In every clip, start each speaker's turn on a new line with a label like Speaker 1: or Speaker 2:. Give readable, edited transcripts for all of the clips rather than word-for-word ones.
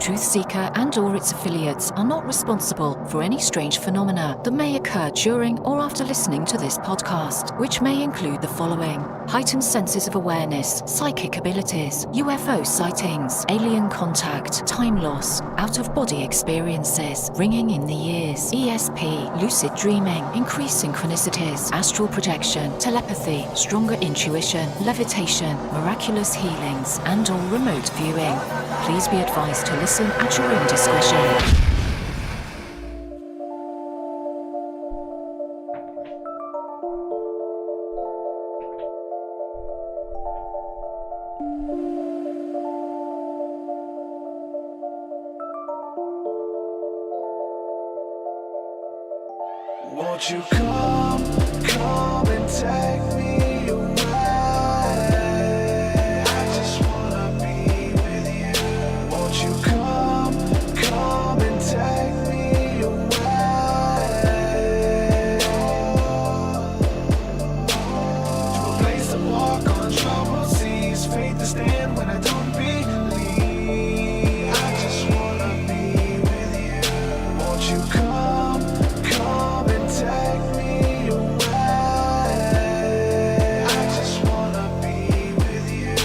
Speaker 1: TruthSeekah and or its affiliates are not responsible for any strange phenomena that may occur during or after listening to this podcast, which may include the following: heightened senses of awareness, psychic abilities, UFO sightings, alien contact, time loss, out-of-body experiences, ringing in the ears, ESP, lucid dreaming, increased synchronicities, astral projection, telepathy, stronger intuition, levitation, miraculous healings, and or remote viewing. Please be advised to listen at your own discretion.
Speaker 2: Won't you come and take me away? I just wanna be with you. Won't you come and take me away? To a place to walk on troubled seas, faith to stand when I don't believe. I just wanna be with you. Won't you come and take me away? I just wanna be with you.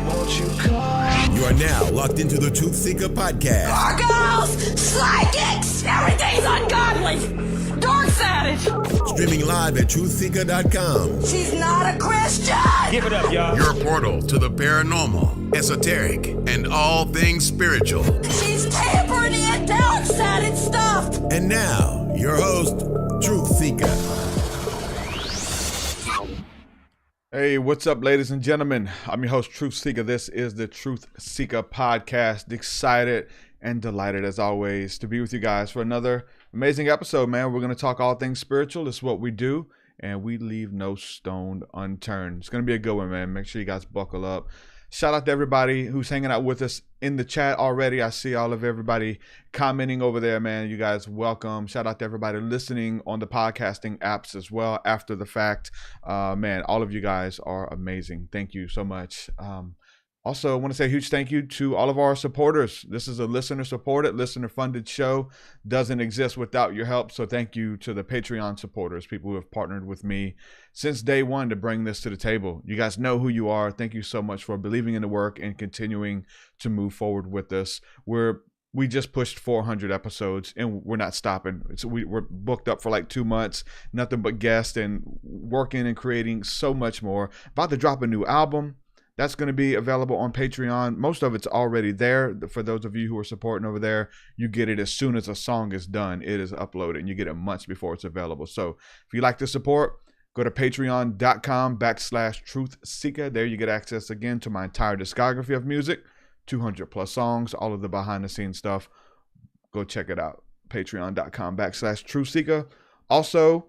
Speaker 2: Won't you come?
Speaker 3: You are now locked into the TruthSeekah podcast.
Speaker 4: Gargoyles! Psychics! Everything's ungodly! Dark savage!
Speaker 3: Streaming live at TruthSeekah.com.
Speaker 4: She's not a Christian!
Speaker 5: Give it up, y'all.
Speaker 3: Your portal to the paranormal, esoteric, and all things spiritual.
Speaker 4: She's tampering in dark-sided stuff!
Speaker 3: And now, your host, TruthSeekah.
Speaker 6: Hey, what's up, ladies and gentlemen? I'm your host, TruthSeekah. This is the TruthSeekah podcast. Excited and delighted, as always, to be with you guys for another amazing episode, man. We're going to talk all things spiritual. It's what we do, and we leave no stone unturned. It's going to be a good one, man. Make sure you guys buckle up. Shout out to everybody who's hanging out with us in the chat already. I see all of everybody commenting over there, man. You guys welcome. Shout out to everybody listening on the podcasting apps as well after the fact. Man, all of you guys are amazing. Thank you so much. Also, I want to say a huge thank you to all of our supporters. This is a listener-supported, listener-funded show. Doesn't exist without your help. So thank you to the Patreon supporters, people who have partnered with me since day one to bring this to the table. You guys know who you are. Thank you so much for believing in the work and continuing to move forward with us. We just pushed 400 episodes and we're not stopping. So we're booked up for like 2 months, nothing but guests and working and creating so much more. About to drop a new album. That's going to be available on Patreon. Most of it's already there. For those of you who are supporting over there, you get it as soon as a song is done. It is uploaded and you get it months before it's available. So if you like to support, go to patreon.com/TruthSeekah. There you get access again to my entire discography of music, 200 plus songs, all of the behind the scenes stuff. Go check it out. Patreon.com/TruthSeekah. Also,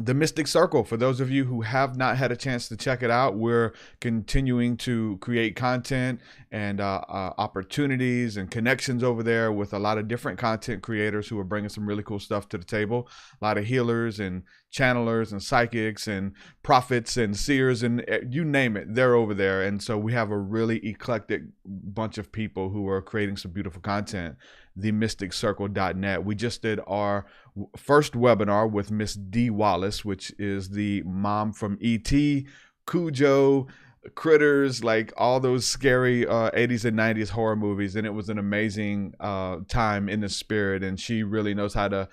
Speaker 6: the Mystic Circle, for those of you who have not had a chance to check it out, we're continuing to create content and opportunities and connections over there with a lot of different content creators who are bringing some really cool stuff to the table. A lot of healers and channelers and psychics and prophets and seers and you name it, they're over there. And so we have a really eclectic bunch of people who are creating some beautiful content. TheMysticCircle.net. We just did our first webinar with Miss D. Wallace, which is the mom from E.T., Cujo, Critters, like all those scary 80s and 90s horror movies. And it was an amazing time in the spirit. And she really knows how to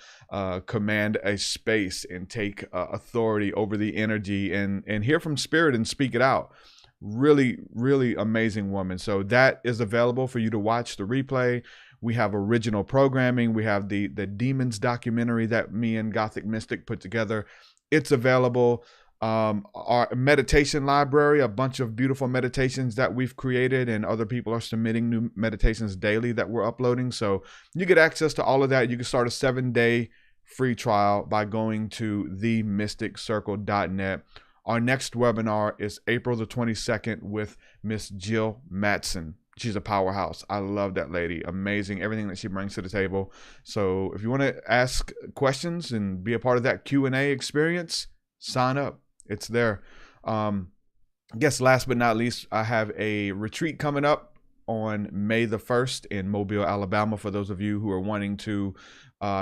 Speaker 6: command a space and take authority over the energy and hear from spirit and speak it out. Really, really amazing woman. So that is available for you to watch the replay. We have original programming. We have the Demons documentary that me and Gothic Mystic put together. It's available. Our meditation library, a bunch of beautiful meditations that we've created, and other people are submitting new meditations daily that we're uploading. So you get access to all of that. You can start a 7-day free trial by going to TheMysticCircle.net. Our next webinar is April the 22nd with Miss Jill Matson. She's a powerhouse. I love that lady. Amazing. Everything that she brings to the table. So if you want to ask questions and be a part of that Q&A experience, sign up. It's there. I guess last but not least, I have a retreat coming up on May the 1st in Mobile, Alabama, for those of you who are wanting to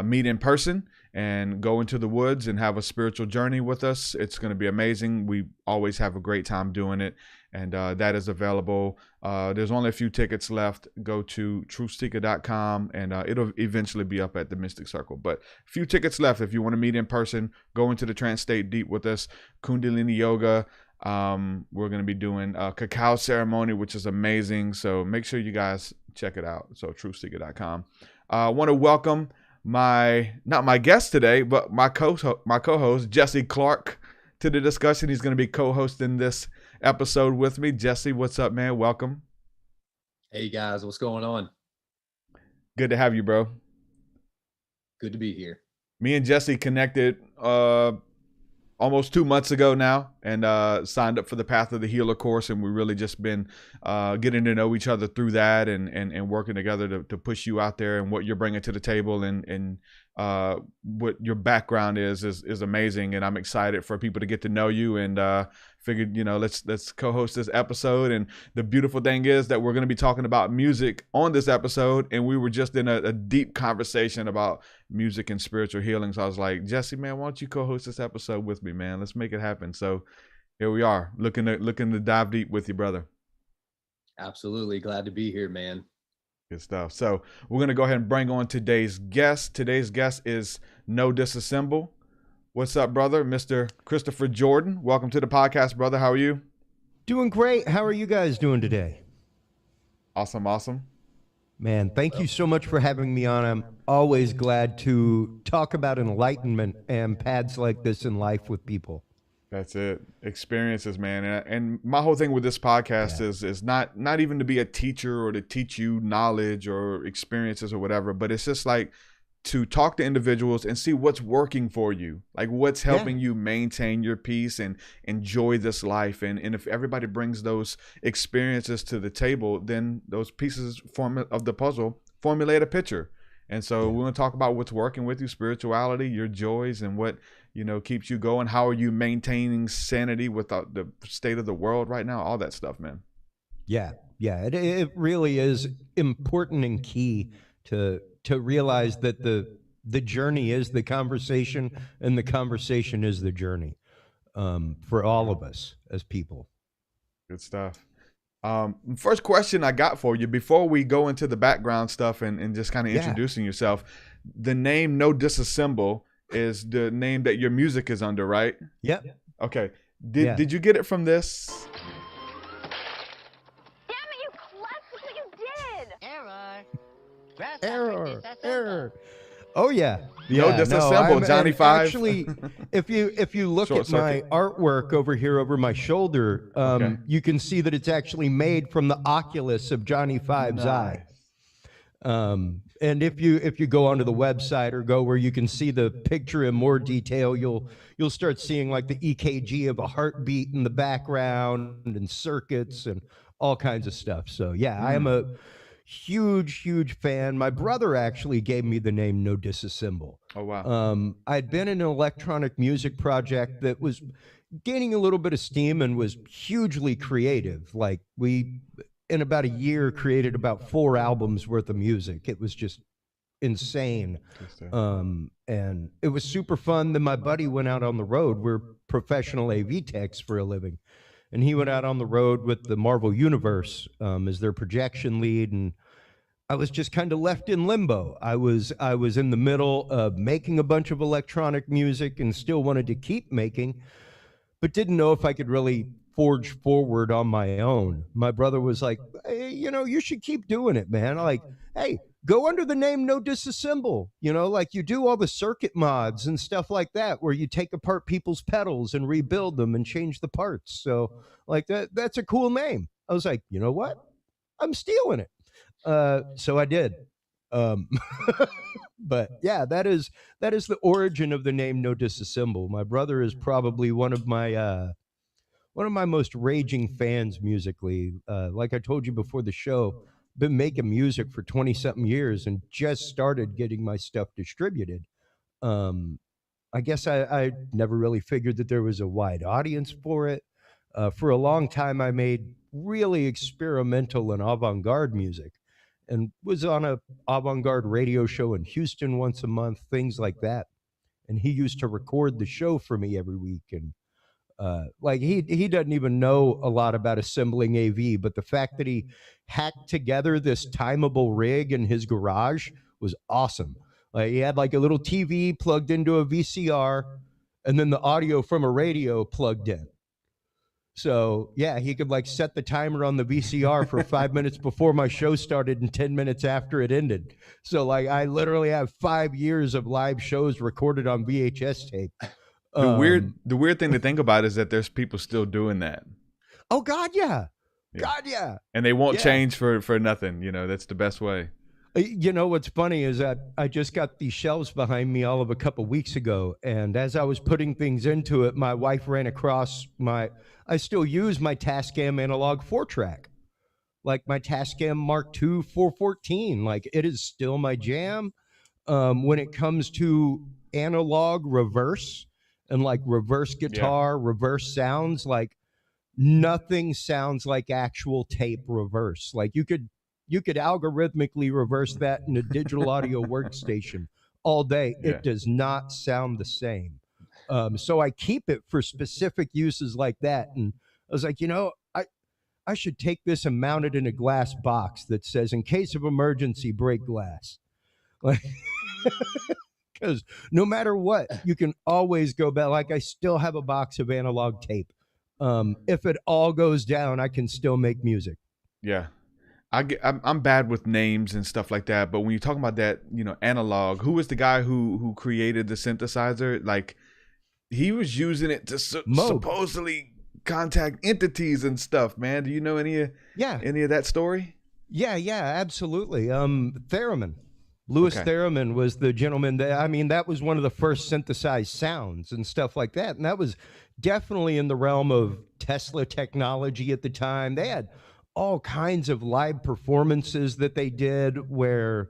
Speaker 6: meet in person and go into the woods and have a spiritual journey with us. It's going to be amazing. We always have a great time doing it, and that is available. There's only a few tickets left. Go to TruthSeekah.com, and it'll eventually be up at the Mystic Circle. But a few tickets left if you want to meet in person. Go into the trance state deep with us. Kundalini Yoga. We're going to be doing a cacao ceremony, which is amazing. So make sure you guys check it out. So TruthSeekah.com. I want to welcome not my guest today, but my co-host, Jesse Clark, to the discussion. He's going to be co-hosting this episode with me. Jesse, what's up, man? Welcome.
Speaker 5: Hey guys, what's going on?
Speaker 6: Good to have you, bro.
Speaker 5: Good to be here.
Speaker 6: Me and Jesse connected almost 2 months ago now, and signed up for the Path of the Healer course, and we've really just been getting to know each other through that, and working together to push you out there, and what you're bringing to the table, and what your background is amazing, and I'm excited for people to get to know you, and figured, let's co-host this episode. And the beautiful thing is that we're going to be talking about music on this episode, and we were just in a deep conversation about music and spiritual healing. So I was like, Jesse, man, why don't you co-host this episode with me, man? Let's make it happen. So here we are, looking to dive deep with you, brother.
Speaker 5: Absolutely. Glad to be here, man.
Speaker 6: Good stuff. So we're going to go ahead and bring on today's guest. Today's guest is No Disassemble. What's up, brother? Mr. Christopher Jordan. Welcome to the podcast, brother. How are you?
Speaker 7: Doing great. How are you guys doing today?
Speaker 6: Awesome.
Speaker 7: Man, thank you so much for having me on. I'm always glad to talk about enlightenment and paths like this in life with people.
Speaker 6: That's it. Experiences, man. And my whole thing with this podcast is not even to be a teacher or to teach you knowledge or experiences or whatever, but it's just like to talk to individuals and see what's working for you, like what's helping you maintain your peace and enjoy this life. And if everybody brings those experiences to the table, then those pieces of the puzzle formulate a picture. And so we're going to talk about what's working with you, spirituality, your joys, and what, keeps you going. How are you maintaining sanity with the state of the world right now? All that stuff, man.
Speaker 7: Yeah. It really is important and key to realize that the journey is the conversation, and the conversation is the journey, for all of us as people.
Speaker 6: Good stuff. First question I got for you before we go into the background stuff and just kind of introducing yourself. The name No Disassemble is the name that your music is under, right?
Speaker 7: Yep.
Speaker 6: Okay. Did you get it from this?
Speaker 8: Damn it, you klutz! Look what you did!
Speaker 7: Error. Oh yeah.
Speaker 6: No Disassemble, Johnny Five.
Speaker 7: Actually, if you look
Speaker 6: Short
Speaker 7: at my
Speaker 6: circuit.
Speaker 7: artwork over here over my shoulder, you can see that it's actually made from the oculus of Johnny Five's eye. And if you go onto the website or go where you can see the picture in more detail, you'll start seeing like the EKG of a heartbeat in the background and circuits and all kinds of stuff. So yeah, I am a huge fan. My brother actually gave me the name No Disassemble.
Speaker 6: Oh wow.
Speaker 7: I'd been in an electronic music project that was gaining a little bit of steam and was hugely creative. Like we, in about a year, created about 4 albums worth of music. It was just insane. And it was super fun. Then my buddy went out on the road. We're professional AV techs for a living. And he went out on the road with the Marvel Universe as their projection lead. And I was just kind of left in limbo. I was in the middle of making a bunch of electronic music and still wanted to keep making, but didn't know if I could really forge forward on my own. My brother was like, hey, you should keep doing it, man. Like, hey, go under the name No Disassemble. Like you do all the circuit mods and stuff like that, where you take apart people's pedals and rebuild them and change the parts. So like that's a cool name. I was like, you know what? I'm stealing it. So I did. But yeah, that is the origin of the name No Disassemble. My brother is probably one of my most raging fans musically. Like I told you before the show, been making music for 20-something years and just started getting my stuff distributed. I guess I never really figured that there was a wide audience for it. For a long time, I made really experimental and avant-garde music, and was on a avant-garde radio show in Houston once a month, things like that. And he used to record the show for me every week, and like he doesn't even know a lot about assembling AV, but the fact that he hacked together this timeable rig in his garage was awesome. Like he had like a little TV plugged into a VCR, and then the audio from a radio plugged in. So yeah, he could like set the timer on the VCR for 5 minutes before my show started and 10 minutes after it ended. So like I literally have 5 years of live shows recorded on VHS tape.
Speaker 6: The weird thing to think about is that there's people still doing that.
Speaker 7: Oh God, yeah.
Speaker 6: Yeah.
Speaker 7: God, yeah.
Speaker 6: And they won't
Speaker 7: Yeah.
Speaker 6: change for nothing. You know, that's the best way.
Speaker 7: You know what's funny is that I just got these shelves behind me all of a couple weeks ago, and as I was putting things into it, my wife ran across I still use my Tascam analog 4-track, like my Tascam Mark II 414. Like it is still my jam. When it comes to analog reverse and like reverse guitar, reverse sounds, like nothing sounds like actual tape reverse. Like you could algorithmically reverse that in a digital audio workstation all day.
Speaker 6: Yeah.
Speaker 7: It does not sound the same. So I keep it for specific uses like that. And I was like, you know, I should take this and mount it in a glass box that says, in case of emergency, break glass. Like, because no matter what, you can always go back. Like I still have a box of analog tape. If it all goes down, I can still make music.
Speaker 6: Yeah. I'm bad with names and stuff like that, but when you're talking about that, you know, analog, who was the guy who created the synthesizer? Like, he was using it to supposedly contact entities and stuff, man. Do you know any of that story?
Speaker 7: Yeah, absolutely. Theremin. Louis Theremin was the gentleman that was one of the first synthesized sounds and stuff like that. And that was definitely in the realm of Tesla technology at the time. They had all kinds of live performances that they did where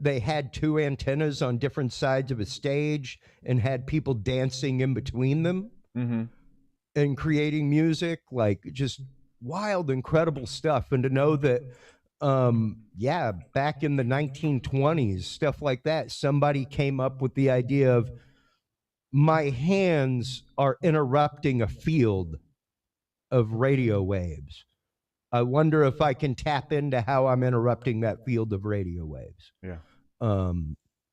Speaker 7: they had 2 antennas on different sides of a stage and had people dancing in between them and creating music, like just wild, incredible stuff. And to know that, back in the 1920s, stuff like that, somebody came up with the idea of my hands are interrupting a field of radio waves. I wonder if I can tap into how I'm interrupting that field of radio waves.
Speaker 6: Yeah.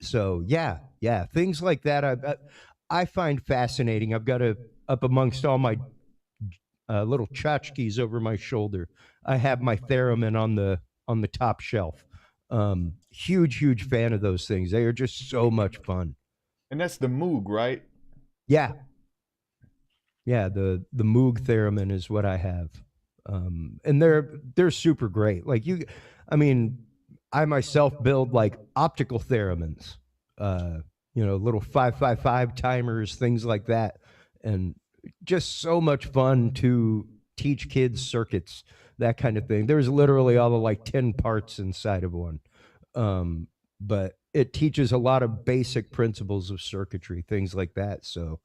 Speaker 7: So yeah, things like that I find fascinating. I've got up amongst all my little tchotchkes over my shoulder, I have my Theremin on the top shelf. Huge fan of those things. They are just so much fun.
Speaker 6: And that's the Moog, right?
Speaker 7: Yeah. Yeah, the Moog Theremin is what I have. And they're super great. Like I myself build like optical theremins, little 555 timers, things like that. And just so much fun to teach kids circuits, that kind of thing. There's literally all of like 10 parts inside of one. But it teaches a lot of basic principles of circuitry, things like that. So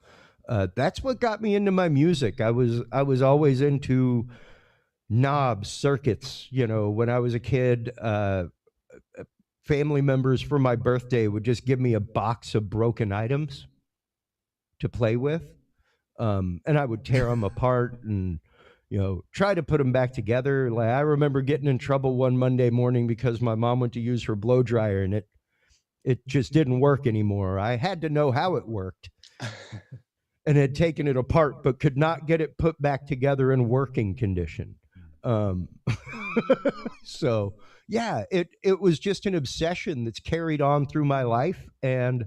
Speaker 7: that's what got me into my music. I was always into knobs, circuits. When I was a kid, family members for my birthday would just give me a box of broken items to play with. And I would tear them apart and, try to put them back together. Like I remember getting in trouble one Monday morning because my mom went to use her blow dryer and it just didn't work anymore. I had to know how it worked and had taken it apart, but could not get it put back together in working condition. So yeah, it was just an obsession that's carried on through my life and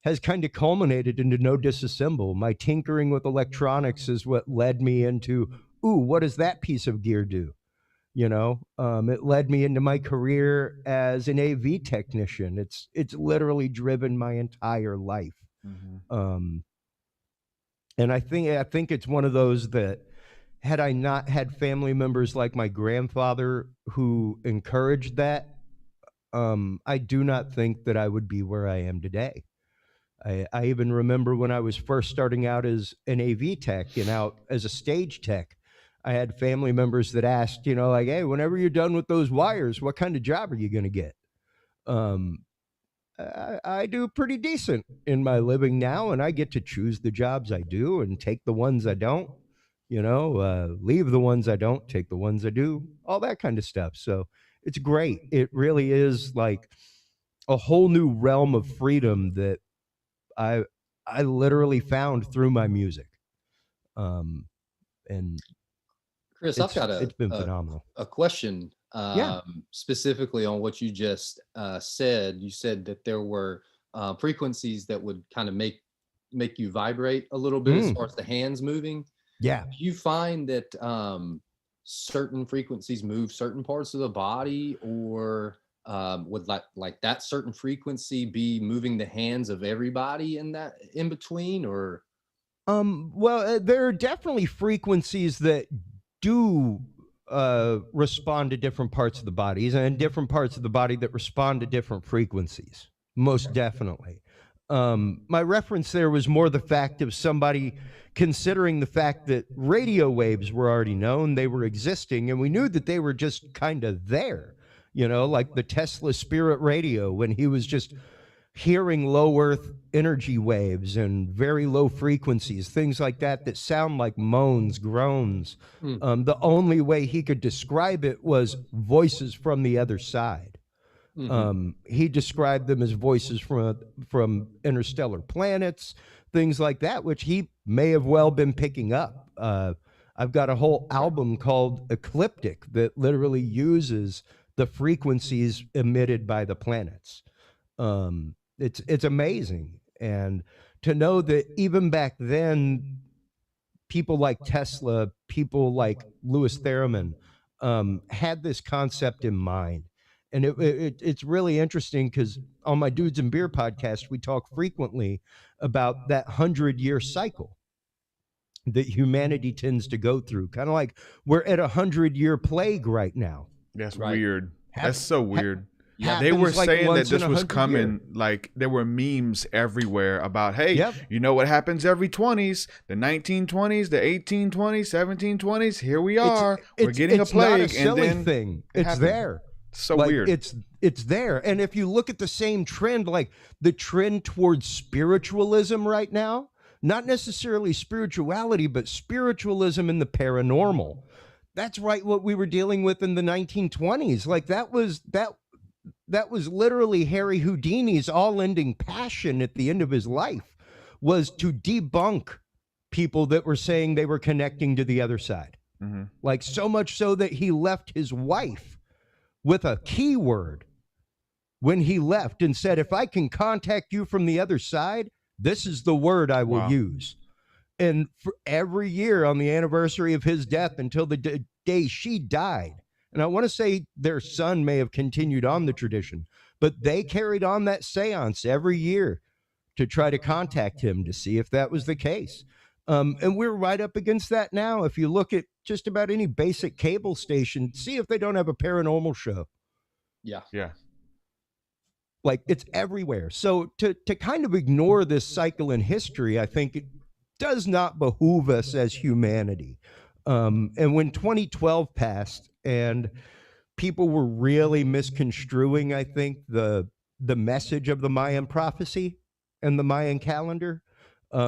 Speaker 7: has kind of culminated into No Disassemble. My tinkering with electronics is what led me into, what does that piece of gear do? It led me into my career as an AV technician. It's literally driven my entire life. And I think it's one of those that, had I not had family members like my grandfather who encouraged that, I do not think that I would be where I am today. I even remember when I was first starting out as an AV tech and out as a stage tech, I had family members that asked, you know, like, hey, whenever you're done with those wires, what kind of job are you going to get? I do pretty decent in my living now, and I get to choose the jobs I do and take the ones I don't, you know, leave the ones I don't, take the ones I do, all that kind of stuff. So it's great. It really is like a whole new realm of freedom that I literally found through my music. And
Speaker 5: Chris, I've got
Speaker 7: it's been phenomenal.
Speaker 5: a question
Speaker 7: Yeah.
Speaker 5: specifically on what you just said. You said that there were frequencies that would kind of make you vibrate a little bit as far as the hands moving.
Speaker 7: Yeah.
Speaker 5: Do you find that certain frequencies move certain parts of the body, or would like that certain frequency be moving the hands of everybody in between, or?
Speaker 7: Well, there are definitely frequencies that do respond to different parts of the bodies, and different parts of the body that respond to different frequencies. Most definitely. My reference there was more the fact of somebody considering the fact that radio waves were already known, they were existing, and we knew that they were just kind of there, you know, like the Tesla Spirit Radio, when he was just hearing low earth energy waves and very low frequencies, things like that that sound like moans, groans. The only way he could describe it was voices from the other side. He described them as voices from interstellar planets, things like that, which he may have well been picking up. I've got a whole album called Ecliptic that literally uses the frequencies emitted by the planets. It's amazing. And to know that even back then, people like Tesla, people like Louis Theremin had this concept in mind. And it's really interesting because on my Dudes and Beer podcast, we talk frequently about that 100-year cycle that humanity tends to go through. Kind of like we're at a 100-year plague right now.
Speaker 6: That's weird. That's so weird.
Speaker 7: Yeah,
Speaker 6: they were
Speaker 7: like
Speaker 6: saying that
Speaker 7: once in
Speaker 6: this was
Speaker 7: 100
Speaker 6: coming,
Speaker 7: years.
Speaker 6: like there were memes everywhere about, hey, you know what happens every 20s, the 1920s, the 1820s, 1720s, here we are, we're getting a plague.
Speaker 7: It's not a silly
Speaker 6: and then
Speaker 7: thing.
Speaker 6: it
Speaker 7: It's
Speaker 6: happened.
Speaker 7: there.
Speaker 6: So
Speaker 7: Like,
Speaker 6: weird.
Speaker 7: It's there. And if you look at the same trend, like the trend towards spiritualism right now, not necessarily spirituality, but spiritualism and the paranormal. That's right what we were dealing with in the 1920s. Like that was literally Harry Houdini's all-ending passion at the end of his life, was to debunk people that were saying they were connecting to the other side. Like so much so that he left his wife with a keyword when he left and said, if I can contact you from the other side, this is the word I will use. And for every year on the anniversary of his death until the day she died, and I want to say their son may have continued on the tradition, but they carried on that seance every year to try to contact him to see if that was the case. And we're right up against that now. If you look at just about any basic cable station, see if they don't have a paranormal show.
Speaker 5: Yeah.
Speaker 7: Like it's everywhere. So to kind of ignore this cycle in history, I think it does not behoove us as humanity. And when 2012 passed and people were really misconstruing, I think, the message of the Mayan prophecy and the Mayan calendar,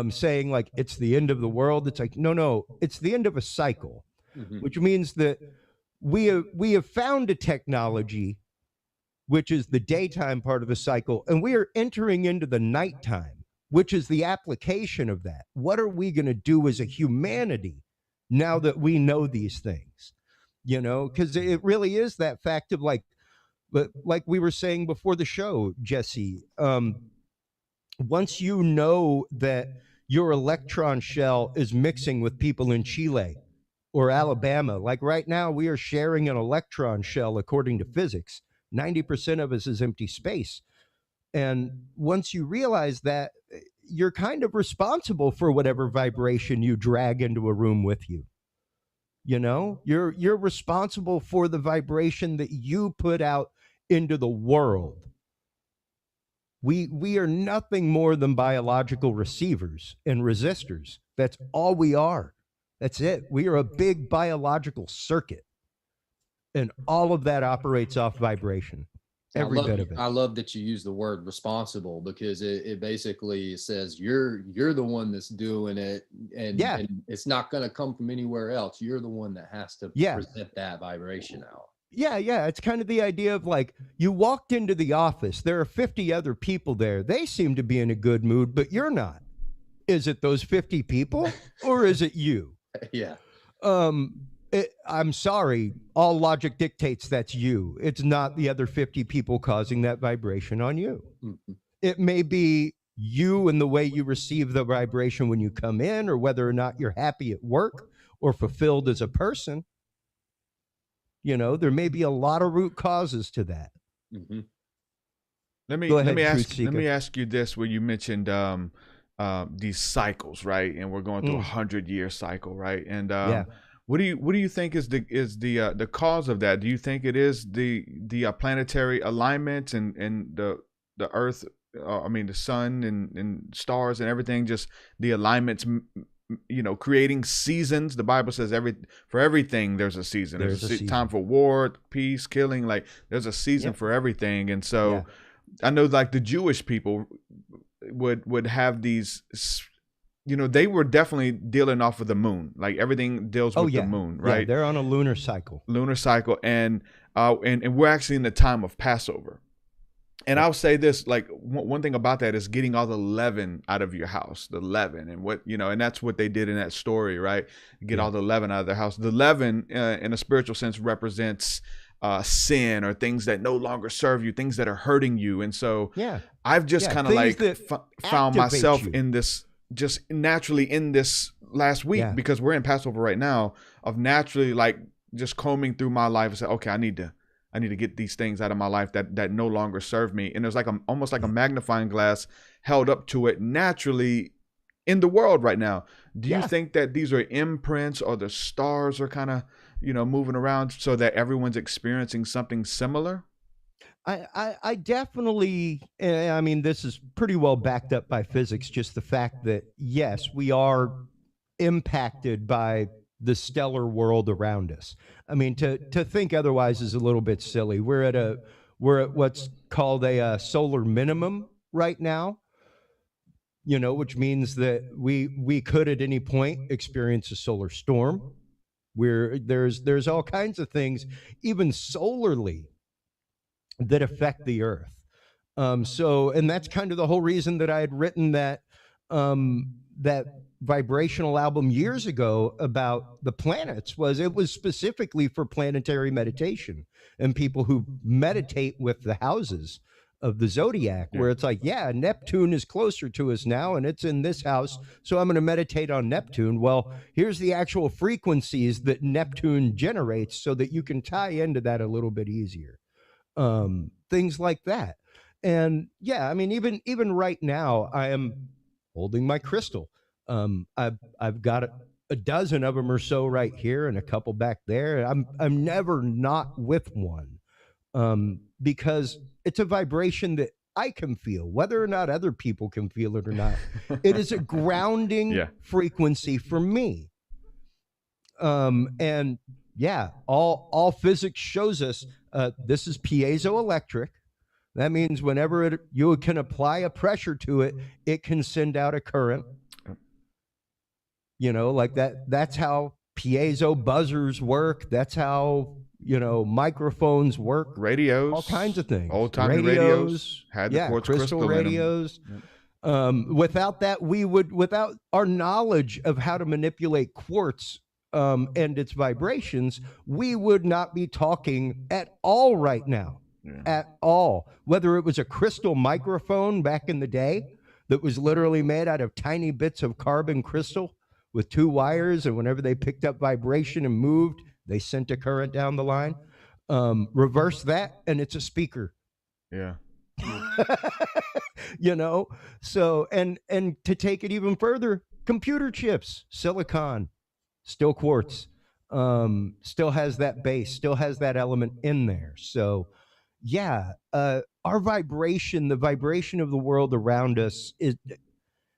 Speaker 7: saying like it's the end of the world. It's like, no, it's the end of a cycle, which means that we have found a technology which is the daytime part of the cycle, and we are entering into the nighttime, which is the application of that. What are we going to do as a humanity now that we know these things? You know, because it really is that fact of like we were saying before the show, Jesse, once you know that your electron shell is mixing with people in Chile or Alabama, like right now we are sharing an electron shell according to physics. 90% of us is empty space. And once you realize that, you're kind of responsible for whatever vibration you drag into a room with you. You know, you're responsible for the vibration that you put out into the world. We are nothing more than biological receivers and resistors. That's all we are. That's it. We are a big biological circuit. And all of that operates off vibration. Every bit of it.
Speaker 5: I love that you use the word responsible, because it basically says you're the one that's doing it, and it's not going to come from anywhere else. You're the one that has to present that vibration out.
Speaker 7: Yeah. It's kind of the idea of like, you walked into the office, there are 50 other people there. They seem to be in a good mood, but you're not. Is it those 50 people or is it you?
Speaker 5: Yeah.
Speaker 7: I'm sorry. All logic dictates that's you. It's not the other 50 people causing that vibration on you.
Speaker 5: Mm-hmm.
Speaker 7: It may be you and the way you receive the vibration when you come in, or whether or not you're happy at work or fulfilled as a person. You know, there may be a lot of root causes to that.
Speaker 5: Mm-hmm.
Speaker 6: Let me ask you this, where you mentioned these cycles, right? And we're going through 100-year cycle, right? And what do you think is the cause of that? Do you think it is the planetary alignment and the Earth, the sun and stars and everything, just the alignments, creating seasons? The Bible says for everything there's a season. There's a season. Time for war, peace, killing. Like there's a season for everything. And so I know, like, the Jewish people would have these, they were definitely dealing off of the moon. Like everything deals with the moon, right?
Speaker 7: Yeah, they're on a lunar cycle.
Speaker 6: And we're actually in the time of Passover. And I'll say this, like, one thing about that is getting all the leaven out of your house, the leaven, and and that's what they did in that story, right? Get all the leaven out of their house. The leaven, in a spiritual sense, represents sin or things that no longer serve you, things that are hurting you. And so I've just kind of like found myself in this, just naturally in this last week, because we're in Passover right now, of naturally like just combing through my life and say, okay, I need to get these things out of my life that no longer serve me. And there's like almost like a magnifying glass held up to it naturally in the world right now. Do you think that these are imprints, or the stars are kind of, moving around so that everyone's experiencing something similar?
Speaker 7: I definitely, this is pretty well backed up by physics, just the fact that, yes, we are impacted by the stellar world around us. I mean, to think otherwise is a little bit silly. We're at what's called a solar minimum right now, which means that we could at any point experience a solar storm, where there's all kinds of things, even solarly, that affect the Earth. And that's kind of the whole reason that I had written that vibrational album years ago about the planets. It was specifically for planetary meditation and people who meditate with the houses of the zodiac, where it's like, Neptune is closer to us now and it's in this house, so I'm going to meditate on Neptune. Well, here's the actual frequencies that Neptune generates so that you can tie into that a little bit easier. Things like that. And even right now, I am holding my crystal. I've got a dozen of them or so right here and a couple back there. I'm never not with one, because it's a vibration that I can feel, whether or not other people can feel it or not. It is a grounding frequency for me. And all physics shows us this is piezoelectric. That means whenever you can apply a pressure to it, it can send out a current. Like that. That's how piezo buzzers work. That's how microphones work.
Speaker 6: Radios,
Speaker 7: all kinds of things.
Speaker 6: Old time radios had the quartz crystal
Speaker 7: radios. Without that, without our knowledge of how to manipulate quartz and its vibrations, we would not be talking at all right now. At all. Whether it was a crystal microphone back in the day that was literally made out of tiny bits of carbon crystal with two wires, and whenever they picked up vibration and moved, they sent a current down the line. Reverse that, and it's a speaker.
Speaker 6: Yeah.
Speaker 7: So and to take it even further, computer chips, silicon, still quartz, still has that base, still has that element in there. So our vibration, the vibration of the world around us,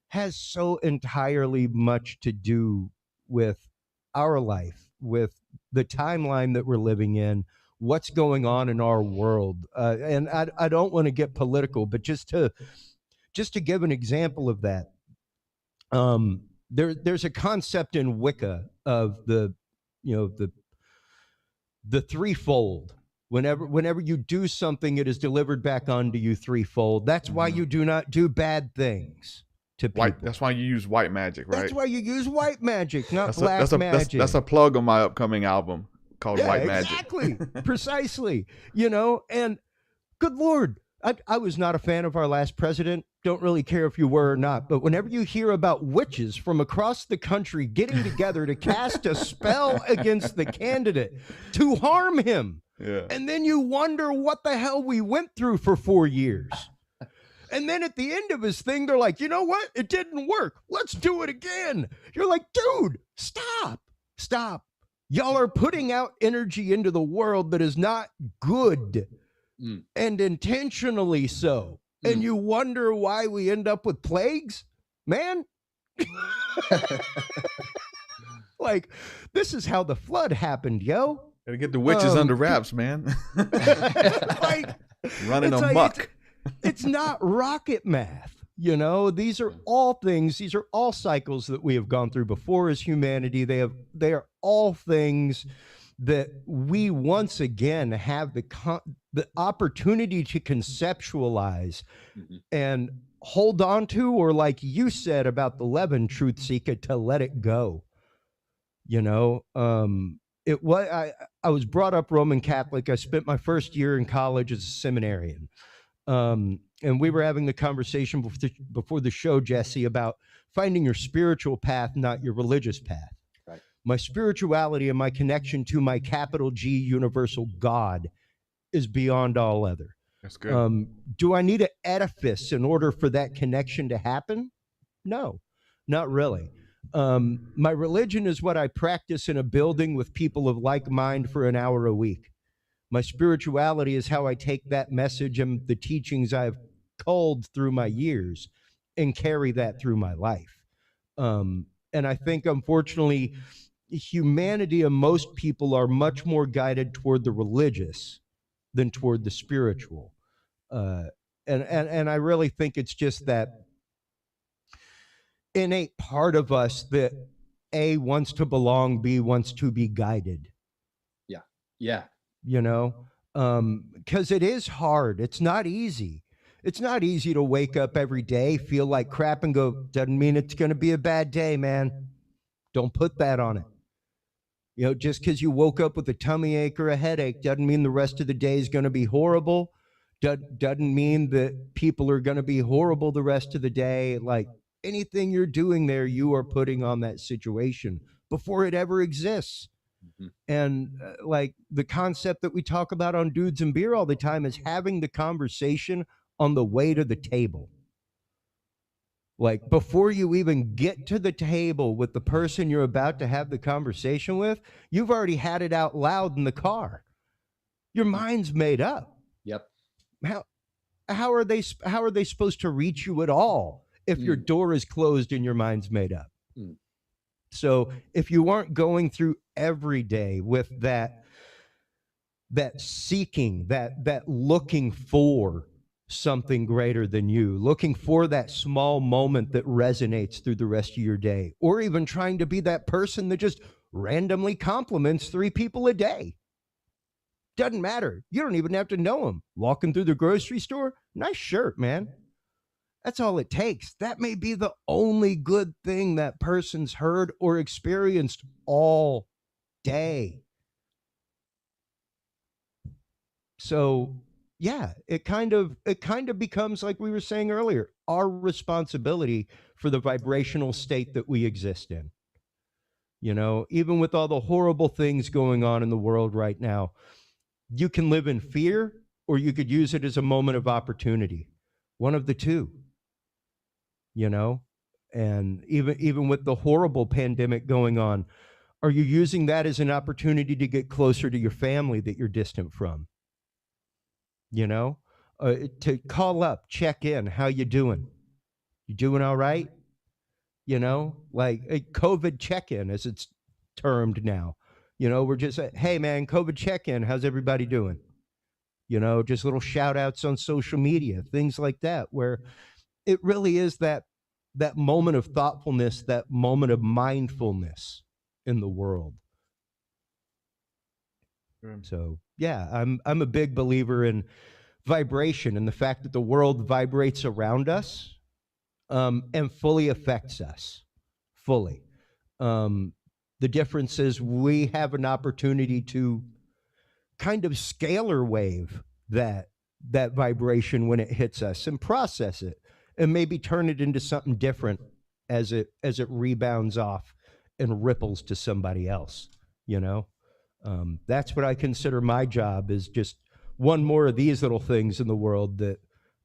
Speaker 7: has so entirely much to do with our life, with the timeline that we're living in, what's going on in our world. And I don't want to get political, but just to give an example of that, there's a concept in Wicca of the threefold. Whenever you do something, it is delivered back onto you threefold. That's why you do not do bad things to people.
Speaker 6: That's why you use white magic, right?
Speaker 7: That's why you use white magic, not black magic.
Speaker 6: That's a plug on my upcoming album called White Magic.
Speaker 7: Exactly. Precisely. And good Lord, I was not a fan of our last president. Don't really care if you were or not. But whenever you hear about witches from across the country getting together to cast a spell against the candidate to harm him, and then you wonder what the hell we went through for 4 years. And then at the end of his thing, they're like, you know what? It didn't work. Let's do it again. You're like, dude, stop. Y'all are putting out energy into the world that is not good, and intentionally so. And you wonder why we end up with plagues, man. Like, this is how the flood happened, yo.
Speaker 6: Gotta get the witches under wraps, man.
Speaker 7: Like,
Speaker 6: running amok.
Speaker 7: It's not rocket math. These are all things. These are all cycles that we have gone through before as humanity. They are all things that we once again have the opportunity to conceptualize and hold on to, or like you said about the leaven, TruthSeekah, to let it go. I was brought up Roman Catholic. I spent my first year in college as a seminarian. And we were having the conversation before the show, Jesse, about finding your spiritual path, not your religious path.
Speaker 5: Right.
Speaker 7: My spirituality and my connection to my capital G universal God is beyond all other.
Speaker 6: That's good.
Speaker 7: Do I need an edifice in order for that connection to happen? No, not really. My religion is what I practice in a building with people of like mind for an hour a week. My spirituality is how I take that message and the teachings I've culled through my years and carry that through my life. And I think, unfortunately, humanity and most people are much more guided toward the religious than toward the spiritual. And I really think it's just that innate part of us that A, wants to belong, B, wants to be guided.
Speaker 5: Yeah.
Speaker 7: Because it is hard. It's not easy. It's not easy to wake up every day, feel like crap, and go, doesn't mean it's going to be a bad day, man. Don't put that on it. Just because you woke up with a tummy ache or a headache doesn't mean the rest of the day is going to be horrible. Doesn't mean that people are going to be horrible the rest of the day. Like, anything you're doing there, you are putting on that situation before it ever exists. And like the concept that we talk about on Dudes and Beer all the time is having the conversation on the way to the table. Like, before you even get to the table with the person you're about to have the conversation with, you've already had it out loud in the car. Your mind's made up.
Speaker 5: Yep.
Speaker 7: How are they supposed to reach you at all if your door is closed and your mind's made up? So if you aren't going through every day with that seeking, that looking for something greater than you, looking for that small moment that resonates through the rest of your day, or even trying to be that person that just randomly compliments 3 people a day. Doesn't matter. You don't even have to know them. Walking through the grocery store, nice shirt, man. That's all it takes. That may be the only good thing that person's heard or experienced all day. So, yeah, it kind of becomes, like we were saying earlier, our responsibility for the vibrational state that we exist in. Even with all the horrible things going on in the world right now, you can live in fear, or you could use it as a moment of opportunity. One of the two. And even with the horrible pandemic going on, are you using that as an opportunity to get closer to your family that you're distant from? to call up, check in. How you doing? You doing all right? You know, like a COVID check-in, as it's termed now. You know, we're just, hey man, COVID check-in. How's everybody doing? You know, just little shout outs on social media, things like that, where it really is that moment of thoughtfulness, that moment of mindfulness in the world. So yeah, I'm a big believer in vibration and the fact that the world vibrates around us, and fully affects us, fully. The difference is we have an opportunity to kind of scalar wave that vibration when it hits us and process it and maybe turn it into something different as it rebounds off and ripples to somebody else, you know. That's what I consider my job, is just one more of these little things in the world that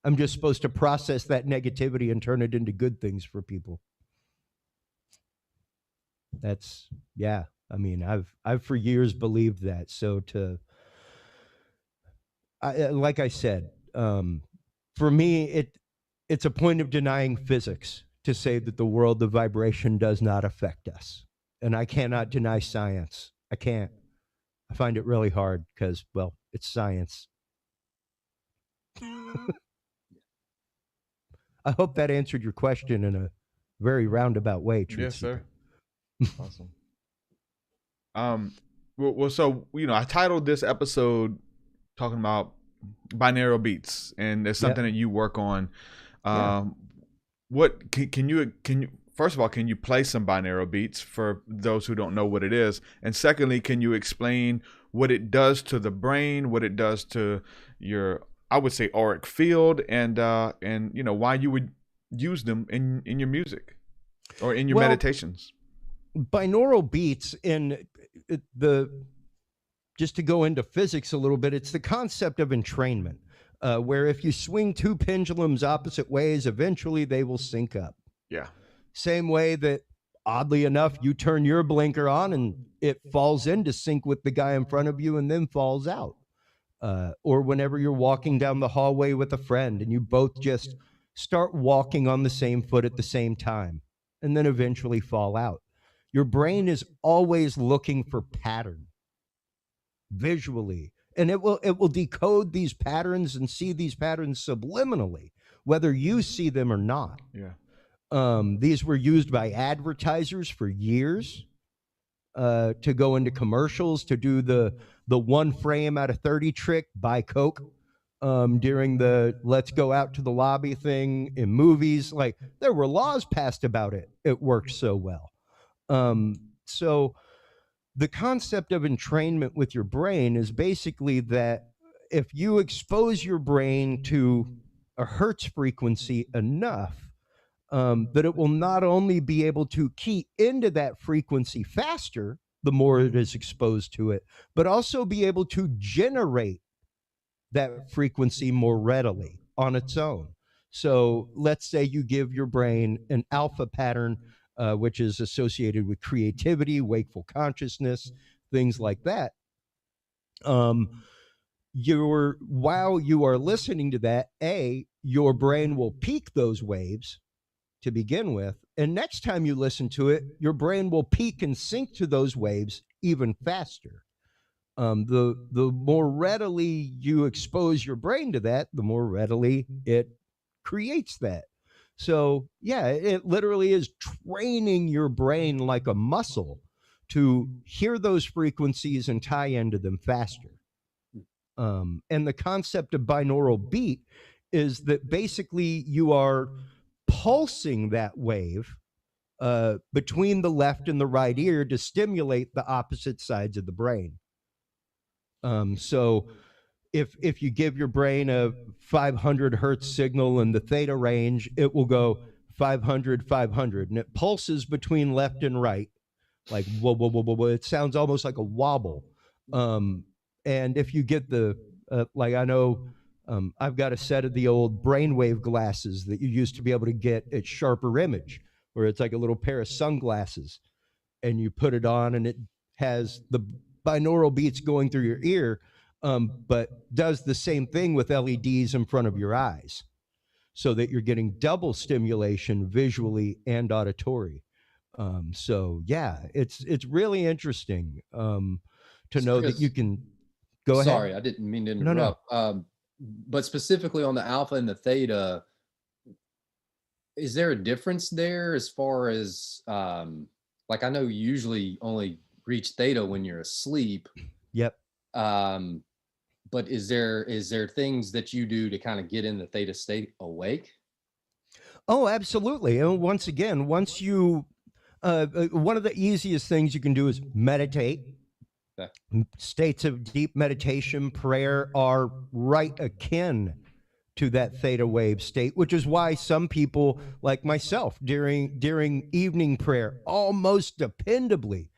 Speaker 7: I'm just supposed to process that negativity and turn it into good things for people. That's, yeah, I mean, I've for years believed that. So like I said, for me, it's a point of denying physics to say that the world of vibration does not affect us. And I cannot deny science. I can't. I find it really hard because, well, it's science. I hope that answered your question in a very roundabout way, TruthSeekah.
Speaker 6: Yes, sir. Awesome. Well, so, you know, I titled this episode talking about binaural beats, and it's something that you work on. What can you first of all, can you play some binaural beats for those who don't know what it is? And secondly, can you explain what it does to the brain, what it does to your, I would say, auric field, and you know, why you would use them in your music or in your meditations?
Speaker 7: Binaural beats, in just to go into physics a little bit, it's the concept of entrainment, where if you swing two pendulums opposite ways, eventually they will sync up.
Speaker 6: Yeah.
Speaker 7: Same way that, oddly enough, you turn your blinker on and it falls into sync with the guy in front of you and then falls out. Or whenever you're walking down the hallway with a friend and you both just start walking on the same foot at the same time and then eventually fall out. Your brain is always looking for pattern visually, and it will decode these patterns and see these patterns subliminally, whether you see them or not.
Speaker 6: Yeah.
Speaker 7: These were used by advertisers for years to go into commercials, to do the one frame out of 30 trick, buy Coke, during the let's go out to the lobby thing in movies. Like, there were laws passed about it. It worked so well. So the concept of entrainment with your brain is basically that if you expose your brain to a hertz frequency enough, that it will not only be able to key into that frequency faster, the more it is exposed to it, but also be able to generate that frequency more readily on its own. So let's say you give your brain an alpha pattern, which is associated with creativity, wakeful consciousness, things like that. While you are listening to that, your brain will peak those waves to begin with, and next time you listen to it, your brain will peak and sync to those waves even faster. The more readily you expose your brain to that, the more readily it creates that. So yeah, it literally is training your brain like a muscle to hear those frequencies and tie into them faster. And the concept of binaural beat is that basically you are pulsing that wave between the left and the right ear to stimulate the opposite sides of the brain. So if you give your brain a 500 hertz signal in the theta range, it will go 500, 500, and it pulses between left and right, like whoa, whoa, whoa, whoa, whoa. It sounds almost like a wobble. And if you get the, like I know, I've got a set of the old brainwave glasses that you used to be able to get at Sharper Image, where it's like a little pair of sunglasses, and you put it on and it has the binaural beats going through your ear. but does the same thing with LEDs in front of your eyes, so that you're getting double stimulation visually and auditory. So yeah, it's really interesting to know that
Speaker 5: Chris,
Speaker 7: you can go ahead.
Speaker 5: Sorry, I didn't mean to
Speaker 7: No,
Speaker 5: interrupt. But specifically on the alpha and the theta, is there a difference there as far as like I know you usually only reach theta when you're asleep.
Speaker 7: Yep.
Speaker 5: But is there things that you do to kind of get in the theta state awake?
Speaker 7: Oh, absolutely. And once again, once you one of the easiest things you can do is meditate.
Speaker 5: Okay.
Speaker 7: States of deep meditation, prayer are right akin to that theta wave state, which is why some people like myself during evening prayer, almost dependably,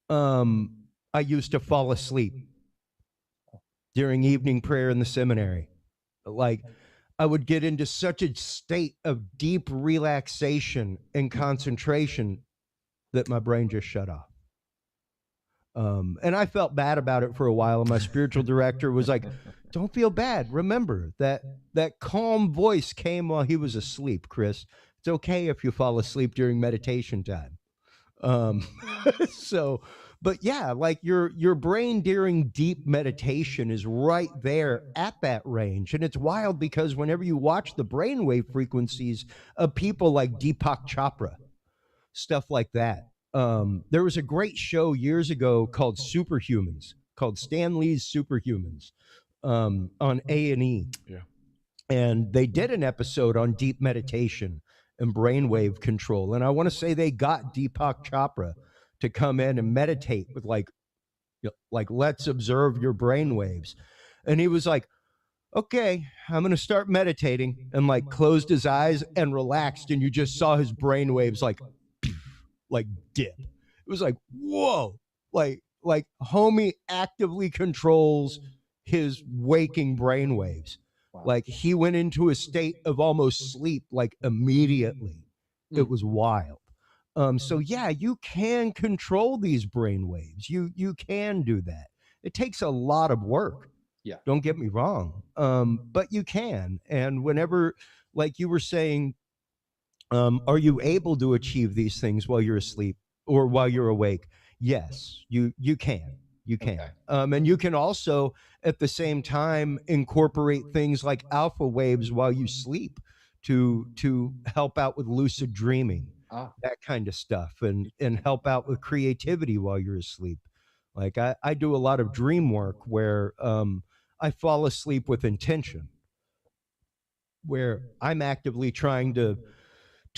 Speaker 7: I used to fall asleep during evening prayer in the seminary. Like, I would get into such a state of deep relaxation and concentration that my brain just shut off. And I felt bad about it for a while. And my spiritual director was like, don't feel bad. Remember that calm voice came while he was asleep, Chris. It's okay if you fall asleep during meditation time. But yeah, like your brain during deep meditation is right there at that range. And it's wild because whenever you watch the brainwave frequencies of people like Deepak Chopra, stuff like that. There was a great show years ago called Superhumans, called Stan Lee's Superhumans, on A&E.
Speaker 6: Yeah.
Speaker 7: And they did an episode on deep meditation and brainwave control. And I want to say they got Deepak Chopra to come in and meditate with like let's observe your brainwaves. And he was like, okay, I'm going to start meditating, and like closed his eyes and relaxed. And you just saw his brainwaves like dip. It was like, whoa, like homie actively controls his waking brainwaves.
Speaker 5: Wow.
Speaker 7: Like he went into a state of almost sleep, like immediately. It was wild. So yeah, you can control these brainwaves. You can do that. It takes a lot of work.
Speaker 5: Yeah.
Speaker 7: Don't get me wrong. But you can. And whenever, like you were saying, are you able to achieve these things while you're asleep or while you're awake? Yes, you can. You can.
Speaker 5: Okay.
Speaker 7: And you can also, at the same time, incorporate things like alpha waves while you sleep to help out with lucid dreaming, that kind of stuff, and help out with creativity while you're asleep. Like I do a lot of dream work where I fall asleep with intention, where I'm actively trying to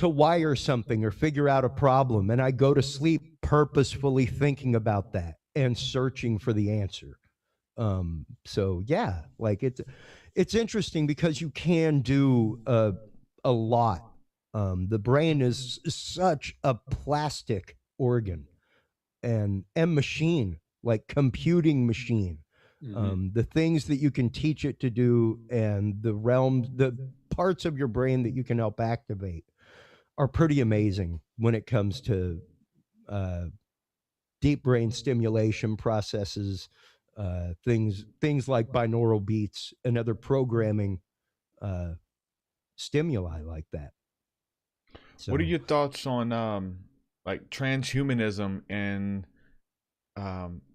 Speaker 7: wire something or figure out a problem, and I go to sleep purposefully thinking about that and searching for the answer. So yeah, like it's interesting because you can do a lot. The brain is such a plastic organ and machine, like computing machine. The things that you can teach it to do and the realms, the parts of your brain that you can help activate are pretty amazing when it comes to deep brain stimulation processes, things like binaural beats and other programming stimuli like that. So,
Speaker 6: what are your thoughts on like transhumanism and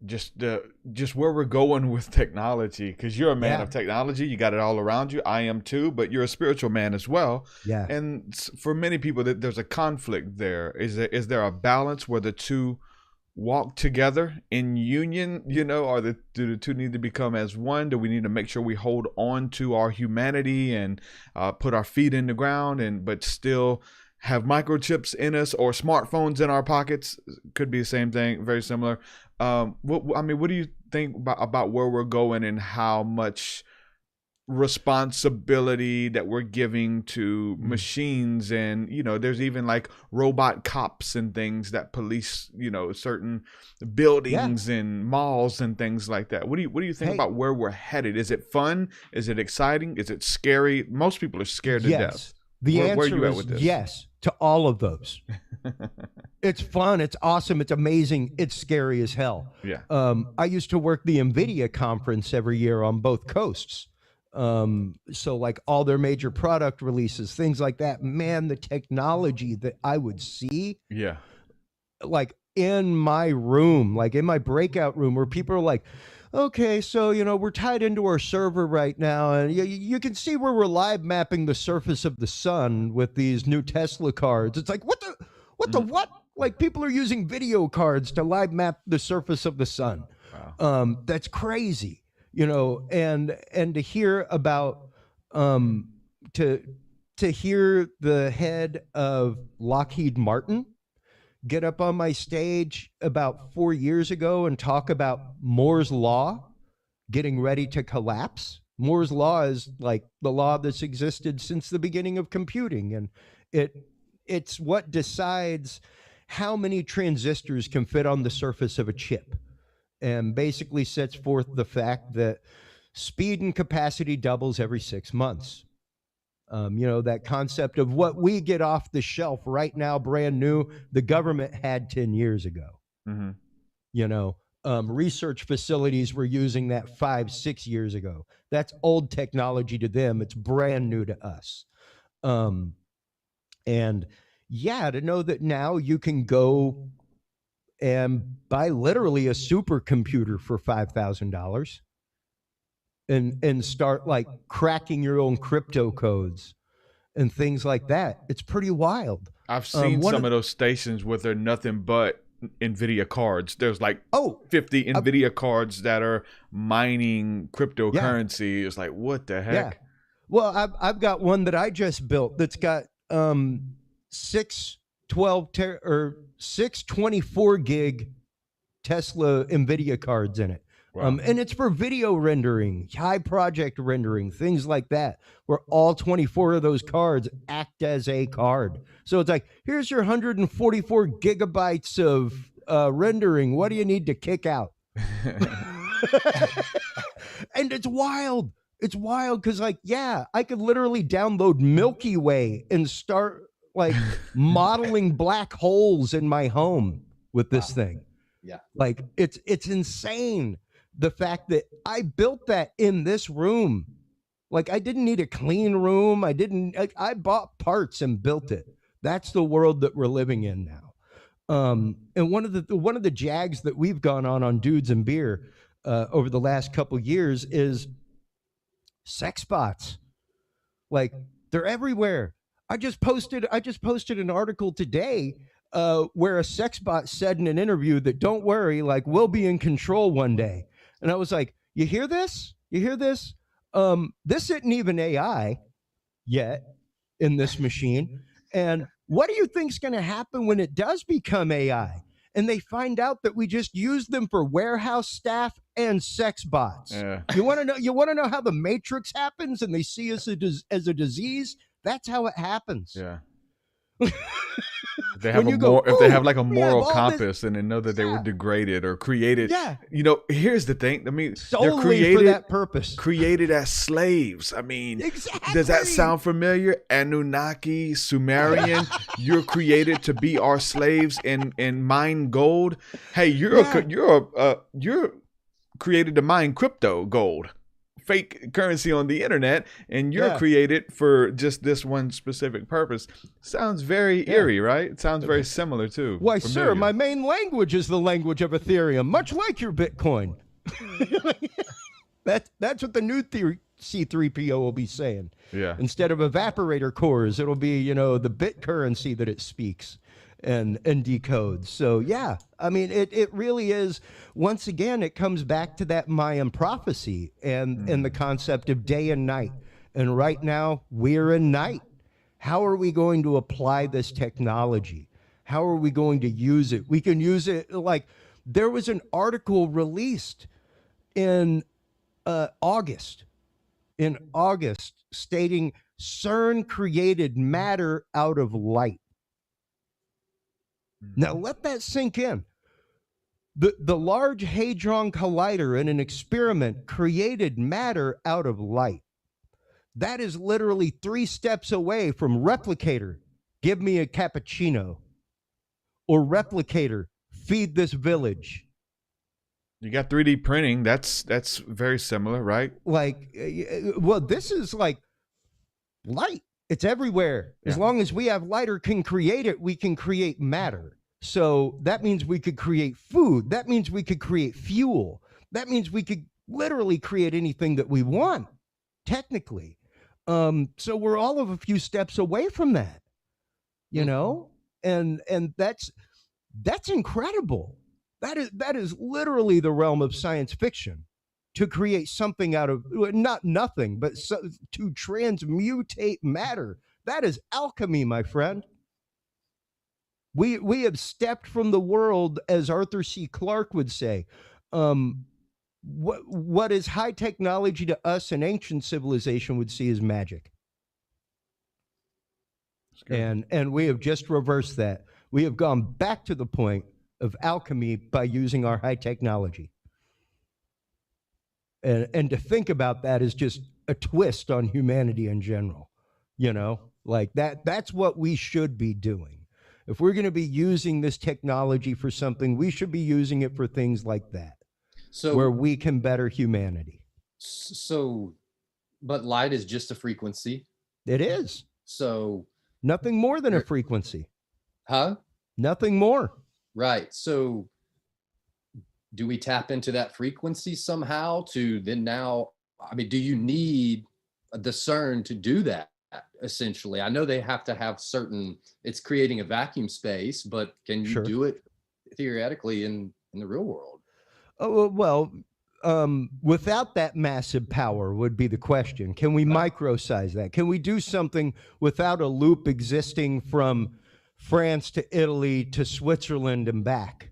Speaker 6: just where we're going with technology? Because you're a man of technology, you got it all around you. I am too, but you're a spiritual man as well.
Speaker 7: Yeah.
Speaker 6: And for many people, there's a conflict there. Is there a balance where the two walk together in union? You know, do the two need to become as one? Do we need to make sure we hold on to our humanity and put our feet in the ground, but still have microchips in us or smartphones in our pockets? Could be the same thing, very similar. What do you think about where we're going and how much responsibility that we're giving to machines? And there's even like robot cops and things that police certain buildings and malls and things like that. What do you think about where we're headed? Is it fun? Is it exciting? Is it scary? Most people are scared to death.
Speaker 7: The answer
Speaker 6: where are you at
Speaker 7: is
Speaker 6: with this?
Speaker 7: yes to all of those. It's fun. It's awesome. It's amazing. It's scary as hell.
Speaker 6: Yeah.
Speaker 7: I used to work the NVIDIA conference every year on both coasts. So like all their major product releases, things like that, man, the technology that I would see,
Speaker 6: Yeah.
Speaker 7: like in my room, like in my breakout room, where people are like, okay, so, you know, we're tied into our server right now, and you can see where we're live mapping the surface of the sun with these new Tesla cards. It's like, what the? Like, people are using video cards to live map the surface of the sun.
Speaker 6: Wow.
Speaker 7: That's crazy, you know, and to hear about, to hear the head of Lockheed Martin get up on my stage about 4 years ago and talk about Moore's Law getting ready to collapse. Moore's Law is like the law that's existed since the beginning of computing, and it's what decides how many transistors can fit on the surface of a chip, and basically sets forth the fact that speed and capacity doubles every 6 months. You know, that concept of what we get off the shelf right now, brand new, the government had 10 years ago.
Speaker 6: Mm-hmm.
Speaker 7: You know, research facilities were using that 5-6 years ago. That's old technology to them. It's brand new to us. And yeah, to know that now you can go and buy literally a supercomputer for $5,000 and start like cracking your own crypto codes and things like that. It's pretty wild.
Speaker 6: I've seen some of those stations where they're nothing but NVIDIA cards. There's like 50 NVIDIA cards that are mining cryptocurrency. Yeah. It's like, what the heck?
Speaker 7: Yeah. Well, I've got one that I just built that's got 624 gig Tesla NVIDIA cards in it.
Speaker 6: Wow.
Speaker 7: And it's for video rendering, high project rendering, things like that, where all 24 of those cards act as a card. So it's like, here's your 144 gigabytes of rendering. What do you need to kick out? And it's wild. It's wild because, like, yeah, I could literally download Milky Way and start like modeling black holes in my home with this thing.
Speaker 5: Yeah.
Speaker 7: Like, it's insane. The fact that I built that in this room, like I didn't need a clean room. I bought parts and built it. That's the world that we're living in now. And one of the jags that we've gone on Dudes and Beer over the last couple years is sex bots. Like, they're everywhere. I just posted an article today where a sex bot said in an interview that, don't worry, like, we'll be in control one day. And I was like, you hear this? You hear this? This isn't even AI yet in this machine. And what do you think's going to happen when it does become AI? And they find out that we just use them for warehouse staff and sex bots.
Speaker 6: Yeah.
Speaker 7: You want to know how the Matrix happens and they see us as a disease? That's how it happens.
Speaker 6: Yeah. If they have like a moral compass and they know that they were degraded or created.
Speaker 7: Yeah.
Speaker 6: You know, here's the thing. I mean,
Speaker 7: solely
Speaker 6: they're created
Speaker 7: for that purpose.
Speaker 6: Created as slaves. I mean,
Speaker 7: exactly.
Speaker 6: Does that sound familiar? Anunnaki, Sumerian. You're created to be our slaves and mine gold. Hey, you're created to mine crypto gold, fake currency on the internet, and you're created for just this one specific purpose. Sounds very eerie, right? It sounds very similar too.
Speaker 7: Why, sir, my main language is the language of Ethereum, much like your Bitcoin. That's what the new C3PO will be saying.
Speaker 6: Yeah.
Speaker 7: Instead of evaporator cores, it'll be, you know, the bit currency that it speaks and decodes. So yeah, I mean, it really is. Once again, it comes back to that Mayan prophecy and the concept of day and night. And right now we're in night. How are we going to apply this technology? How are we going to use it? We can use it, like, there was an article released in August stating CERN created matter out of light. Now let that sink in. The Large Hadron Collider in an experiment created matter out of light. That is literally 3 steps away from replicator, give me a cappuccino, or replicator feed this village?
Speaker 6: You got 3D printing. That's very similar, right?
Speaker 7: Like, well, this is like light. It's everywhere. As long as we have light or can create it, we can create matter. So that means we could create food. That means we could create fuel. That means we could literally create anything that we want, technically. So we're all of a few steps away from that, you know? And that's incredible. That is literally the realm of science fiction, to create something out of not nothing, but to transmutate matter. That is alchemy, my friend. We have stepped from the world, as Arthur C. Clarke would say. What is high technology to us and ancient civilization would see as magic. And we have just reversed that. We have gone back to the point of alchemy by using our high technology. And to think about that is just a twist on humanity in general, you know, like that's what we should be doing. If we're going to be using this technology for something, we should be using it for things like that, so where we can better humanity.
Speaker 5: So, but light is just a frequency.
Speaker 7: It is.
Speaker 5: So
Speaker 7: nothing more than a frequency.
Speaker 5: Huh?
Speaker 7: Nothing more.
Speaker 5: Right. So do we tap into that frequency somehow to then now, I mean, do you need the CERN to do that essentially? I know they have to have certain, it's creating a vacuum space, but can you do it theoretically in the real world?
Speaker 7: Oh, well, without that massive power would be the question. Can we microsize that? Can we do something without a loop existing from France to Italy to Switzerland and back?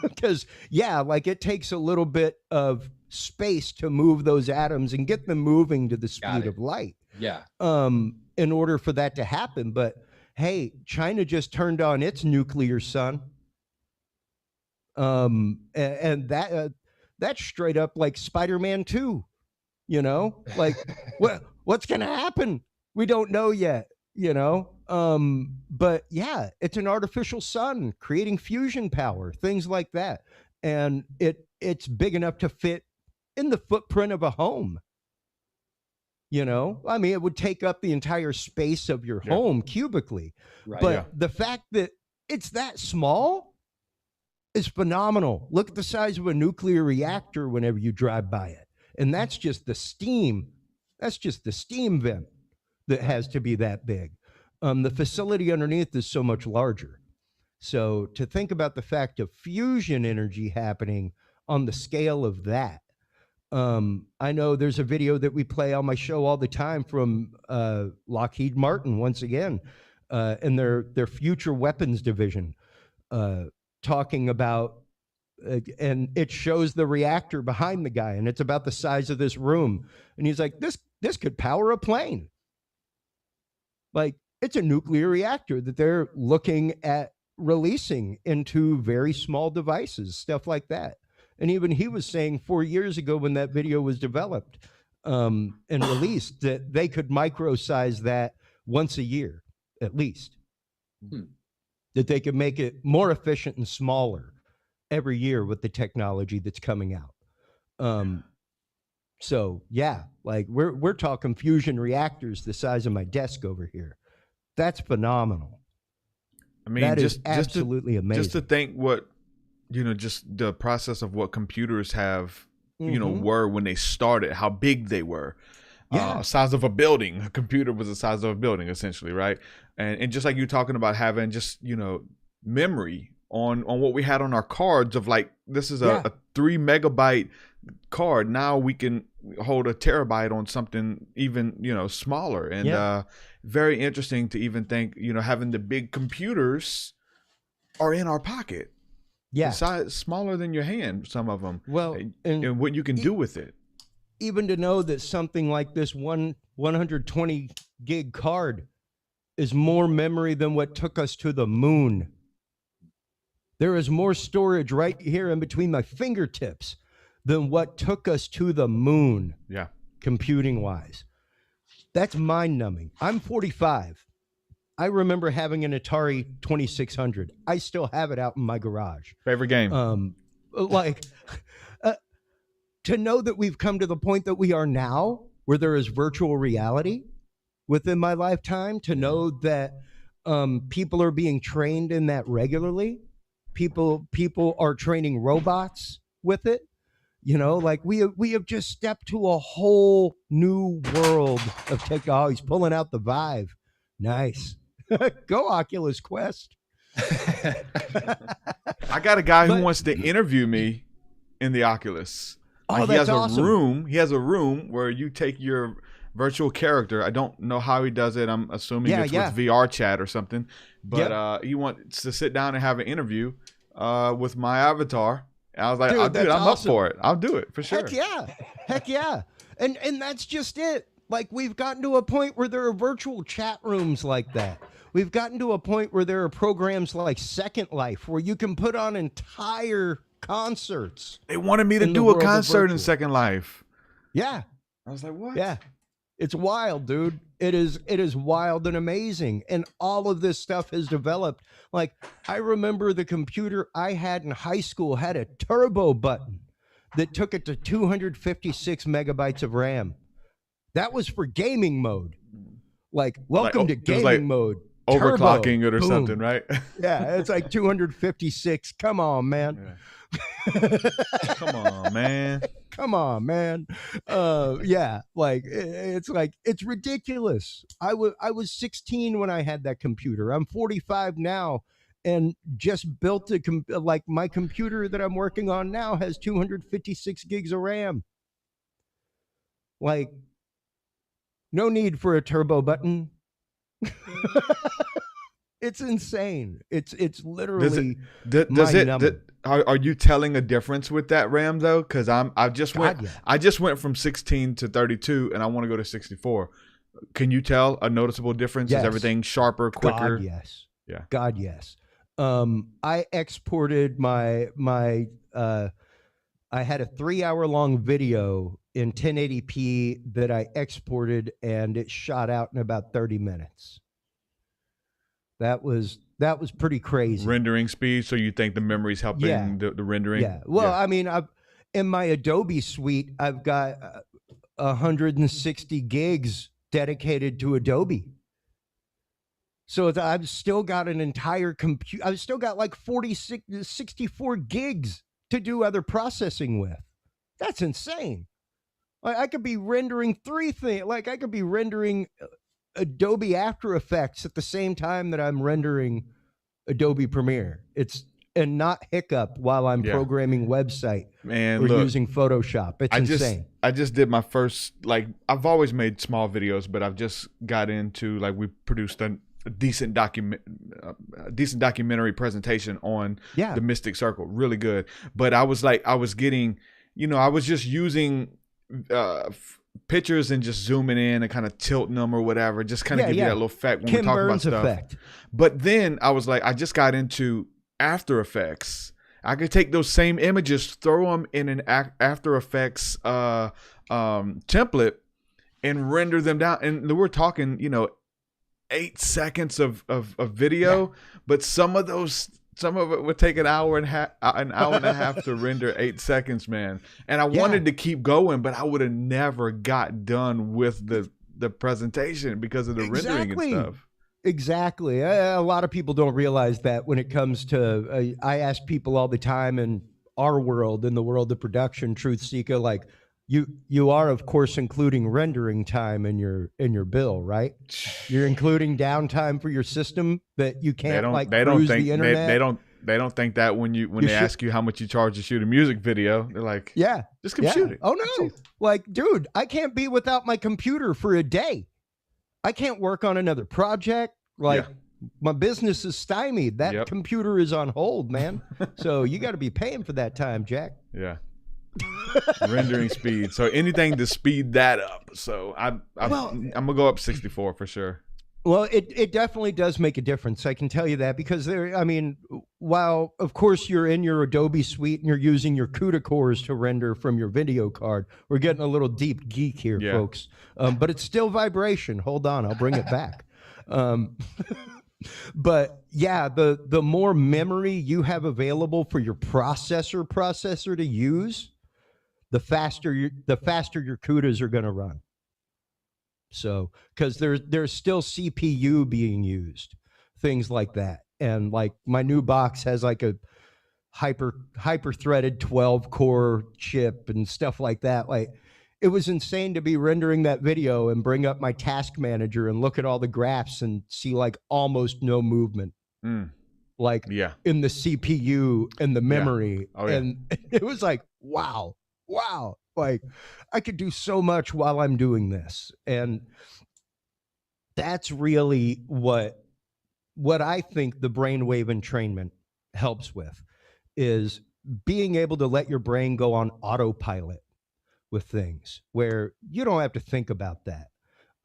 Speaker 7: Because like it takes a little bit of space to move those atoms and get them moving to the speed of light.
Speaker 5: Yeah.
Speaker 7: In order for that to happen. But hey, China just turned on its nuclear sun. And that's straight up like Spider-Man 2, you know, like what's going to happen? We don't know yet, you know? But yeah, it's an artificial sun creating fusion power, things like that. And it's big enough to fit in the footprint of a home. You know, I mean, it would take up the entire space of your home cubically. Right, but the fact that it's that small is phenomenal. Look at the size of a nuclear reactor whenever you drive by it. And that's just the steam. That's just the steam vent that has to be that big. The facility underneath is so much larger. So to think about the fact of fusion energy happening on the scale of that, I know there's a video that we play on my show all the time from Lockheed Martin, once again, and their future weapons division, talking about, and it shows the reactor behind the guy, and it's about the size of this room. And he's like, this could power a plane. Like, it's a nuclear reactor that they're looking at releasing into very small devices, stuff like that. And even he was saying 4 years ago when that video was developed and released that they could microsize that once a year, at least. That they could make it more efficient and smaller every year with the technology that's coming out. So yeah, like we're talking fusion reactors the size of my desk over here. That's phenomenal.
Speaker 6: I mean,
Speaker 7: that is absolutely amazing.
Speaker 6: Just to think what, you know, just the process of what computers have, you know, were when they started, how big they were. Size of a building. A computer was the size of a building, essentially, right? And just like you're talking about having just, you know, memory on what we had on our cards of like, this is a 3 megabyte card. Now we can hold a terabyte on something even, you know, smaller. And very interesting to even think, you know, having the big computers are in our pocket.
Speaker 7: Yeah.
Speaker 6: Size smaller than your hand, some of them.
Speaker 7: Well,
Speaker 6: and what you can do with it.
Speaker 7: Even to know that something like this 120 gig card is more memory than what took us to the moon. There is more storage right here in between my fingertips than what took us to the moon. Yeah. Computing wise. That's mind numbing. I'm 45. I remember having an Atari 2600. I still have it out in my garage.
Speaker 6: Favorite game?
Speaker 7: To know that we've come to the point that we are now, where there is virtual reality within my lifetime, to know that people are being trained in that regularly. People are training robots with it. You know, like we have just stepped to a whole new world of technology. He's pulling out the Vive. Nice. Go Oculus Quest.
Speaker 6: I got a guy who wants to interview me in the Oculus.
Speaker 7: Oh,
Speaker 6: he has
Speaker 7: awesome.
Speaker 6: a room. He has a room where you take your virtual character. I don't know how he does it. I'm assuming it's with VR chat or something. But he wants to sit down and have an interview with my avatar. And I was like, dude, I'm up for it. I'll do it for sure.
Speaker 7: Heck yeah. And that's just it. Like, we've gotten to a point where there are virtual chat rooms like that. We've gotten to a point where there are programs like Second Life where you can put on entire concerts.
Speaker 6: They wanted me to do a concert in Second Life.
Speaker 7: Yeah.
Speaker 6: I was like, what?
Speaker 7: Yeah. It's wild, dude. It is wild and amazing. And all of this stuff has developed. Like, I remember the computer I had in high school had a turbo button that took it to 256 megabytes of RAM. That was for gaming mode. Like, welcome to gaming mode.
Speaker 6: Overclocking
Speaker 7: Turbo.
Speaker 6: it or
Speaker 7: Boom.
Speaker 6: something, right?
Speaker 7: Yeah, it's like 256. Come on, man.
Speaker 6: Yeah. Come on, man.
Speaker 7: Come on, man. Yeah, like it's ridiculous. I was 16 when I had that computer. I'm 45 now, and just built like my computer that I'm working on now has 256 gigs of RAM. Like, no need for a turbo button. It's insane. It's literally
Speaker 6: Are you telling a difference with that RAM though? Because I just went from 16 to 32, and I want to go to 64. Can you tell a noticeable difference?
Speaker 7: Yes.
Speaker 6: Is everything sharper, quicker?
Speaker 7: God, yes.
Speaker 6: Yeah.
Speaker 7: God, yes. I exported my I had a 3-hour-long video in 1080p that I exported, and it shot out in about 30 minutes. That was pretty crazy.
Speaker 6: Rendering speed, so you think the memory's helping the rendering?
Speaker 7: Yeah. Well, I mean, in my Adobe suite, I've got 160 gigs dedicated to Adobe. So I've still got an entire computer. I've still got like 64 gigs to do other processing with. That's insane. I could be rendering 3 things. Like, I could be rendering Adobe After Effects at the same time that I'm rendering Adobe Premiere. And not hiccup while I'm programming website or using Photoshop. It's insane.
Speaker 6: I just did my first, like, I've always made small videos, but I've just got into, like, we produced a decent documentary presentation on the Mystic Circle. Really good. But I was getting, I was just using pictures and just zooming in and kind of tilting them or whatever, just kind of give you that little effect when we talk about stuff. Effect. But then I was like, I just got into After Effects. I could take those same images, throw them in an After Effects template, and render them down. And we're talking, 8 seconds of video, but some of it would take an hour and a half to render 8 seconds, man. And I wanted to keep going, but I would have never got done with the presentation because of the rendering and stuff.
Speaker 7: Exactly. A lot of people don't realize that when it comes to, I ask people all the time in our world, in the world of production, TruthSeekah, like, you are, of course, including rendering time in your bill, right? You're including downtime for your system that you can't cruise the internet.
Speaker 6: They don't think that when they ask you how much you charge to shoot a music video. They're like, just come shoot it.
Speaker 7: Oh no, like, dude, I can't be without my computer for a day. I can't work on another project. Like, my business is stymied. That computer is on hold, man. So you got to be paying for that time, Jack.
Speaker 6: Yeah. Rendering speed. So anything to speed that up. So I'm gonna go up 64 for sure.
Speaker 7: Well, it definitely does make a difference. I can tell you that, because while of course you're in your Adobe suite and you're using your CUDA cores to render from your video card, we're getting a little deep geek here, folks. But it's still vibration. Hold on, I'll bring it back. Um, but yeah, the more memory you have available for your processor to use, the faster your CUDAs are going to run. So, because there's still CPU being used, things like that, and like my new box has like a hyper threaded 12 core chip and stuff like that. Like, it was insane to be rendering that video and bring up my task manager and look at all the graphs and see like almost no movement, like in the CPU and the memory. And it was like, wow, like I could do so much while I'm doing this. And that's really what I think the brainwave entrainment helps with, is being able to let your brain go on autopilot with things where you don't have to think about that.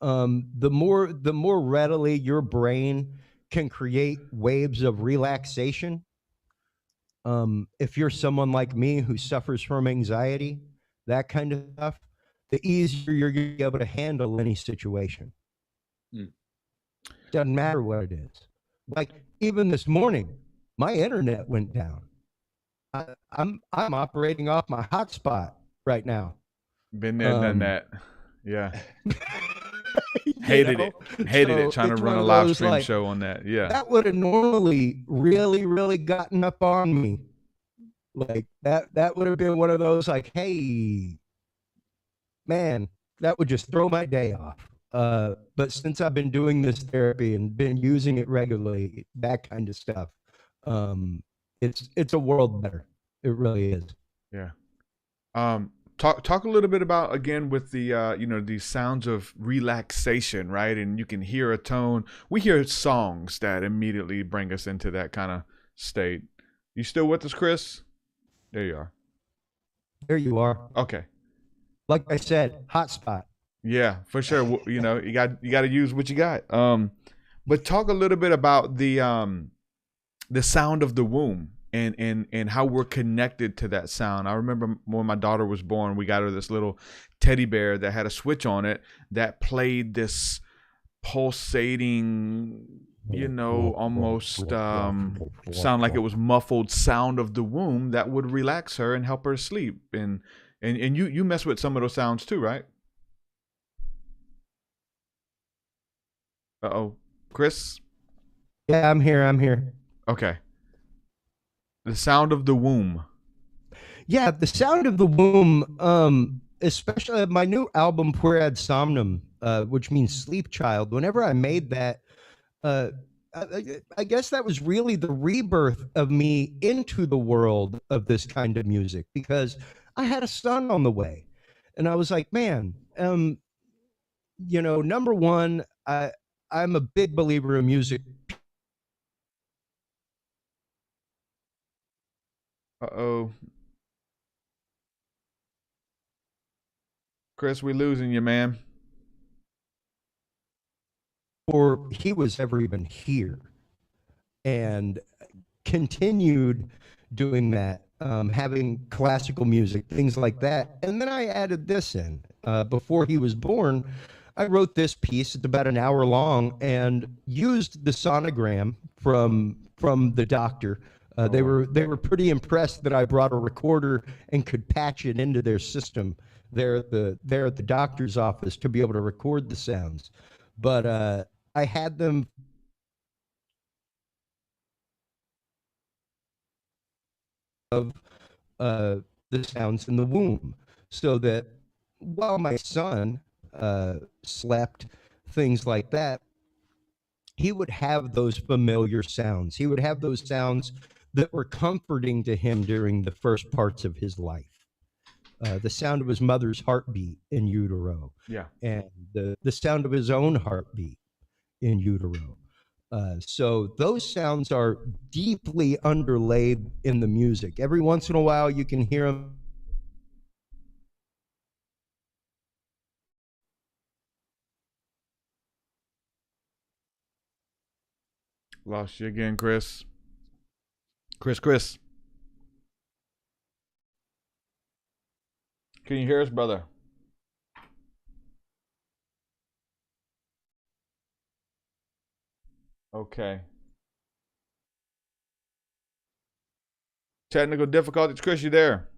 Speaker 7: The more readily your brain can create waves of relaxation. If you're someone like me who suffers from anxiety, that kind of stuff, the easier you're going to be able to handle any situation. Doesn't matter what it is. Like even this morning, my internet went down. I'm operating off my hotspot right now.
Speaker 6: Been there, done that. Yeah. Hated it. Trying to run a live stream show on that. Yeah.
Speaker 7: That would have normally really gotten up on me. Like that would have been one of those like, hey, man, that would just throw my day off. But since I've been doing this therapy and been using it regularly, that kind of stuff, it's a world better. It really is.
Speaker 6: Yeah. Talk a little bit about, again, with the these sounds of relaxation, right? And you can hear a tone. We hear songs that immediately bring us into that kind of state. You still with us, Chris? There you are.
Speaker 7: There you are.
Speaker 6: Okay.
Speaker 7: Like I said, hotspot.
Speaker 6: Yeah, for sure. You got to use what you got. But talk a little bit about the sound of the womb and how we're connected to that sound. I remember when my daughter was born, we got her this little teddy bear that had a switch on it that played this pulsating, almost sound like it was muffled sound of the womb that would relax her and help her sleep. And you mess with some of those sounds too, right? Uh-oh. Chris?
Speaker 7: Yeah, I'm here.
Speaker 6: Okay. The sound of the womb.
Speaker 7: Yeah, the sound of the womb, especially my new album, Puer ad somnum, which means sleep child. Whenever I made that, I guess that was really the rebirth of me into the world of this kind of music, because I had a son on the way. And I was like, man, number one, I'm a big believer in music.
Speaker 6: Uh-oh. Chris, we losing you, man.
Speaker 7: Or he was ever even here. And continued doing that, having classical music, things like that. And then I added this in. Before he was born, I wrote this piece. It's about an hour long, and used the sonogram from the doctor. They were pretty impressed that I brought a recorder and could patch it into their system there at the doctor's office to be able to record the sounds. But I had them of the sounds in the womb, so that while my son slept, things like that, he would have those familiar sounds. He would have those sounds that were comforting to him during the first parts of his life. The sound of his mother's heartbeat in utero.
Speaker 6: Yeah.
Speaker 7: And the sound of his own heartbeat in utero. So those sounds are deeply underlaid in the music. Every once in a while, you can hear them.
Speaker 6: Lost you again, Chris. Chris. Can you hear us, brother? Okay. Technical difficulties. Chris, you there?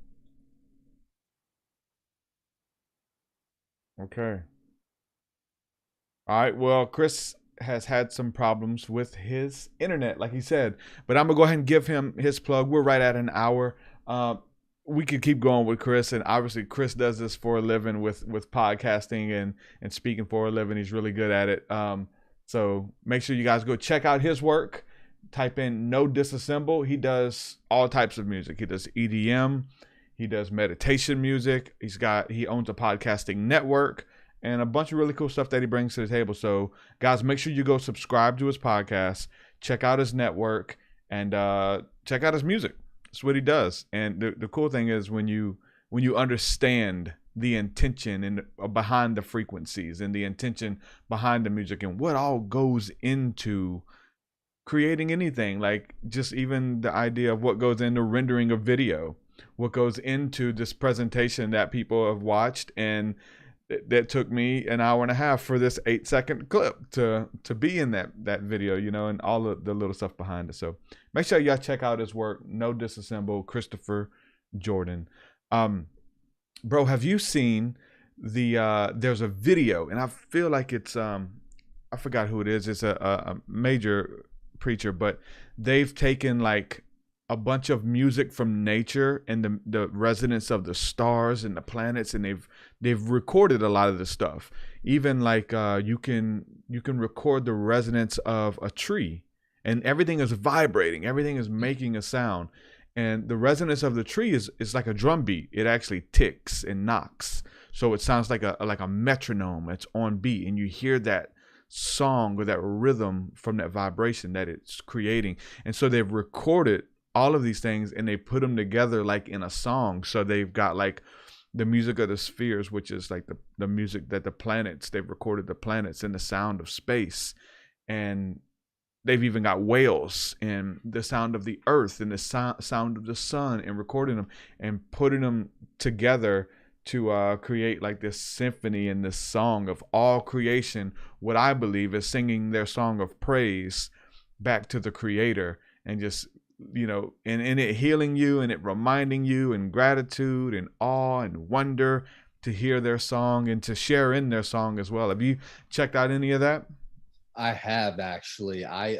Speaker 6: Okay. All right. Well, Chris has had some problems with his internet, like he said. But I'm gonna go ahead and give him his plug. We're right at an hour. We could keep going with Chris, and obviously Chris does this for a living with podcasting and speaking for a living. He's really good at it. So make sure you guys go check out his work. Type in No Disassemble. He does all types of music. He does EDM. He does meditation music. He owns a podcasting network and a bunch of really cool stuff that he brings to the table. So guys, make sure you go subscribe to his podcast, check out his network, and check out his music. That's what he does. And the cool thing is when you understand the intention and behind the frequencies and the intention behind the music and what all goes into creating anything, like just even the idea of what goes into rendering a video, what goes into this presentation that people have watched, and that took me an hour and a half for this 8-second clip to be in that video, and all of the little stuff behind it. So make sure y'all check out his work. No Disassemble, Christopher Jordan. Bro, have you seen there's a video, and I feel like it's I forgot who it is. It's a major preacher, but they've taken like a bunch of music from nature and the resonance of the stars and the planets, and they've recorded a lot of the stuff. Even like you can record the resonance of a tree, and everything is vibrating, everything is making a sound, and the resonance of the tree is like a drum beat. It actually ticks and knocks, so it sounds like a metronome. It's on beat, and you hear that song or that rhythm from that vibration that it's creating. And so they've recorded all of these things and they put them together like in a song. So they've got like the music of the spheres, which is like the music that the planets, they've recorded the planets and the sound of space, and they've even got whales and the sound of the earth and the sound of the sun, and recording them and putting them together to create like this symphony and this song of all creation, what I believe is singing their song of praise back to the creator, and just, and it healing you, and it reminding you in gratitude and awe and wonder to hear their song and to share in their song as well. Have you checked out any of that?
Speaker 5: I have, actually. I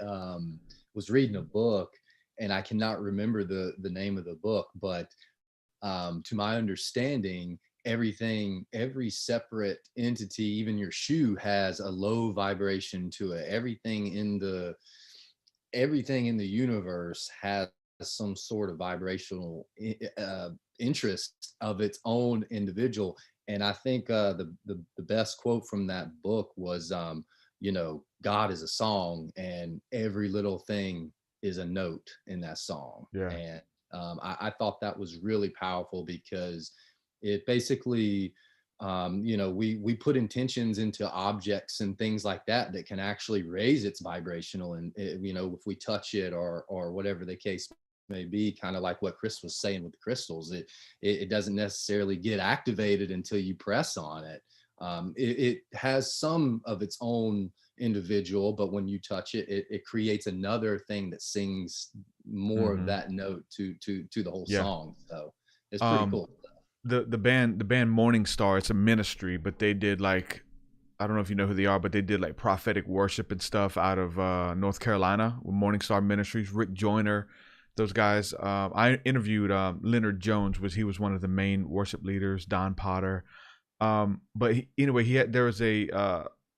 Speaker 5: was reading a book, and I cannot remember the name of the book, but to my understanding, every separate entity, even your shoe, has a low vibration to it. Everything in the universe has some sort of vibrational interest of its own individual. And I think the best quote from that book was, God is a song, and every little thing is a note in that song.
Speaker 6: Yeah.
Speaker 5: And I thought that was really powerful, because it basically, we put intentions into objects and things like that can actually raise its vibrational, and if we touch it or whatever the case may be, kind of like what Chris was saying with the crystals, it doesn't necessarily get activated until you press on it. It has some of its own individual, but when you touch it, it creates another thing that sings more of that note to the whole song. So it's pretty cool.
Speaker 6: The band Morning Star, it's a ministry, but they did like, I don't know if you know who they are, but they did like prophetic worship and stuff out of North Carolina with Morning Star Ministries. Rick Joyner, those guys. I interviewed Leonard Jones, he was one of the main worship leaders. Don Potter. But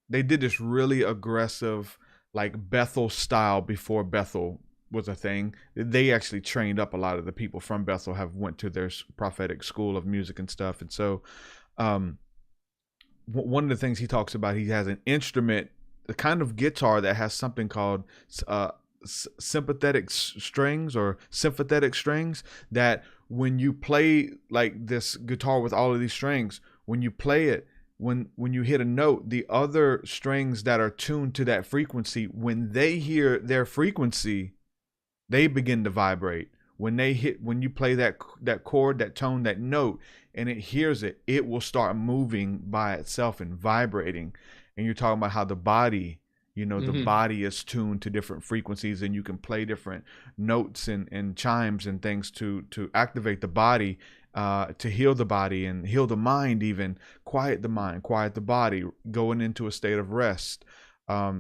Speaker 6: they did this really aggressive like Bethel style before Bethel was a thing. They actually trained up a lot of the people from Bethel, have went to their prophetic school of music and stuff. And so one of the things he talks about, he has an instrument, a kind of guitar that has something called sympathetic strings, that when you play like this guitar with all of these strings, when you play it, when you hit a note, the other strings that are tuned to that frequency, when they hear their frequency, they begin to vibrate. When you play that chord, that tone, that note, and it hears it, it will start moving by itself and vibrating. And you're talking about how the body, the body is tuned to different frequencies, and you can play different notes and chimes and things to activate the body, to heal the body and heal the mind, even quiet the mind, quiet the body, going into a state of rest.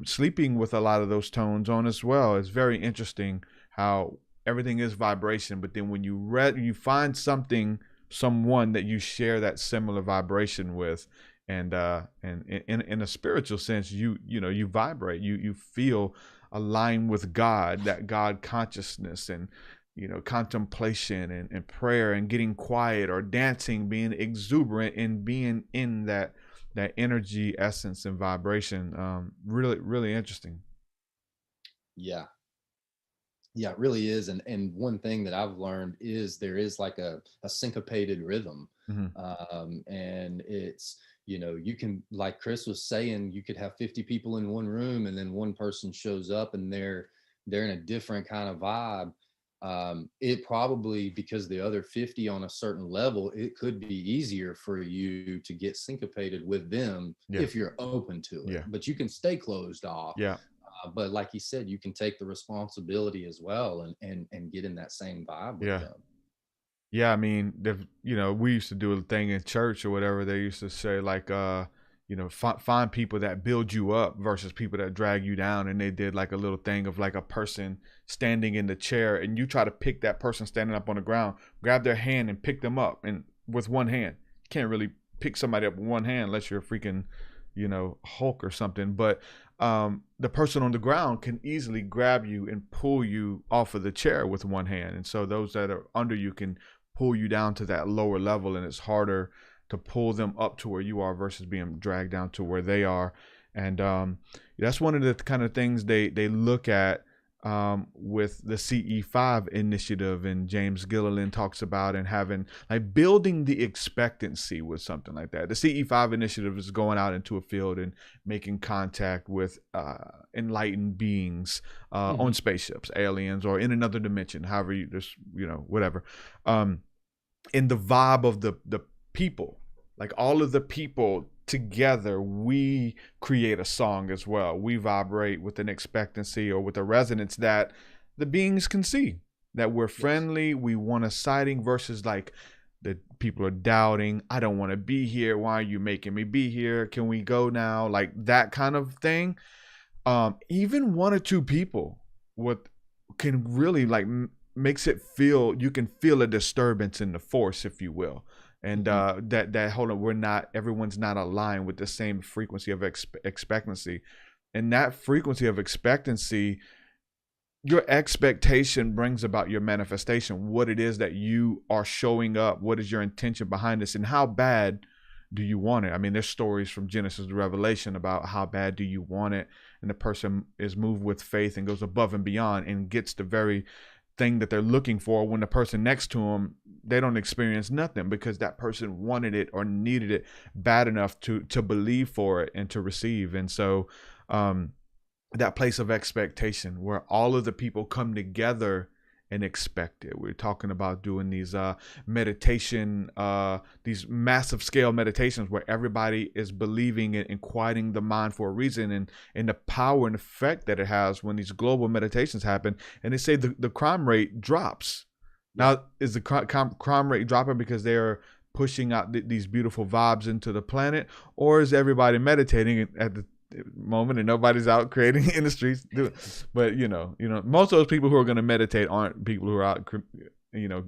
Speaker 6: Sleeping with a lot of those tones on as well is very interesting, how everything is vibration, but then when you find someone that you share that similar vibration with, and in a spiritual sense, you vibrate, you feel aligned with God, that God consciousness, and contemplation and prayer and getting quiet or dancing, being exuberant and being in that energy, essence, and vibration. Really, really interesting.
Speaker 5: Yeah, it really is. And one thing that I've learned is there is like a syncopated rhythm. And it's, you can, like Chris was saying, you could have 50 people in one room, and then one person shows up and they're in a different kind of vibe. It probably, because the other 50 on a certain level, it could be easier for you to get syncopated with them if you're open to it. But you can stay closed off. But like he said, you can take the responsibility as well and get in that same vibe with them.
Speaker 6: Yeah, I mean, we used to do a thing in church or whatever. They used to say like, find people that build you up versus people that drag you down. And they did like a little thing of like a person standing in the chair, and you try to pick that person standing up on the ground, grab their hand and pick them up, and with one hand. You can't really pick somebody up with one hand unless you're a freaking, Hulk or something. But the person on the ground can easily grab you and pull you off of the chair with one hand. And so those that are under you can pull you down to that lower level, and it's harder to pull them up to where you are versus being dragged down to where they are. And that's one of the kind of things they look at with the CE5 initiative, and James Gilliland talks about, and having like building the expectancy with something like that. The CE5 initiative is going out into a field and making contact with enlightened beings on spaceships, aliens, or in another dimension, however you just, whatever. In the vibe of the people, like all of the people together, we create a song as well. We vibrate with an expectancy or with a resonance that the beings can see, that we're friendly, we want a sighting, versus like the people are doubting, I don't want to be here, why are you making me be here, can we go now, like that kind of thing. Even one or two people can really like makes it feel, you can feel a disturbance in the force, if you will. And that hold on, everyone's not aligned with the same frequency of expectancy. And that frequency of expectancy, your expectation brings about your manifestation, what it is that you are showing up, what is your intention behind this, and how bad do you want it. I mean, there's stories from Genesis to Revelation about how bad do you want it, and the person is moved with faith and goes above and beyond and gets the very thing that they're looking for, when the person next to them, they don't experience nothing, because that person wanted it or needed it bad enough to believe for it and to receive. And so that place of expectation where all of the people come together and expect it. We're talking about doing these meditation, these massive scale meditations where everybody is believing it and quieting the mind for a reason, and the power and effect that it has when these global meditations happen. And they say the crime rate drops. Now, is the crime rate dropping because they're pushing out these beautiful vibes into the planet, or is everybody meditating at the moment and nobody's out creating in the streets? But most of those people who are going to meditate aren't people who are out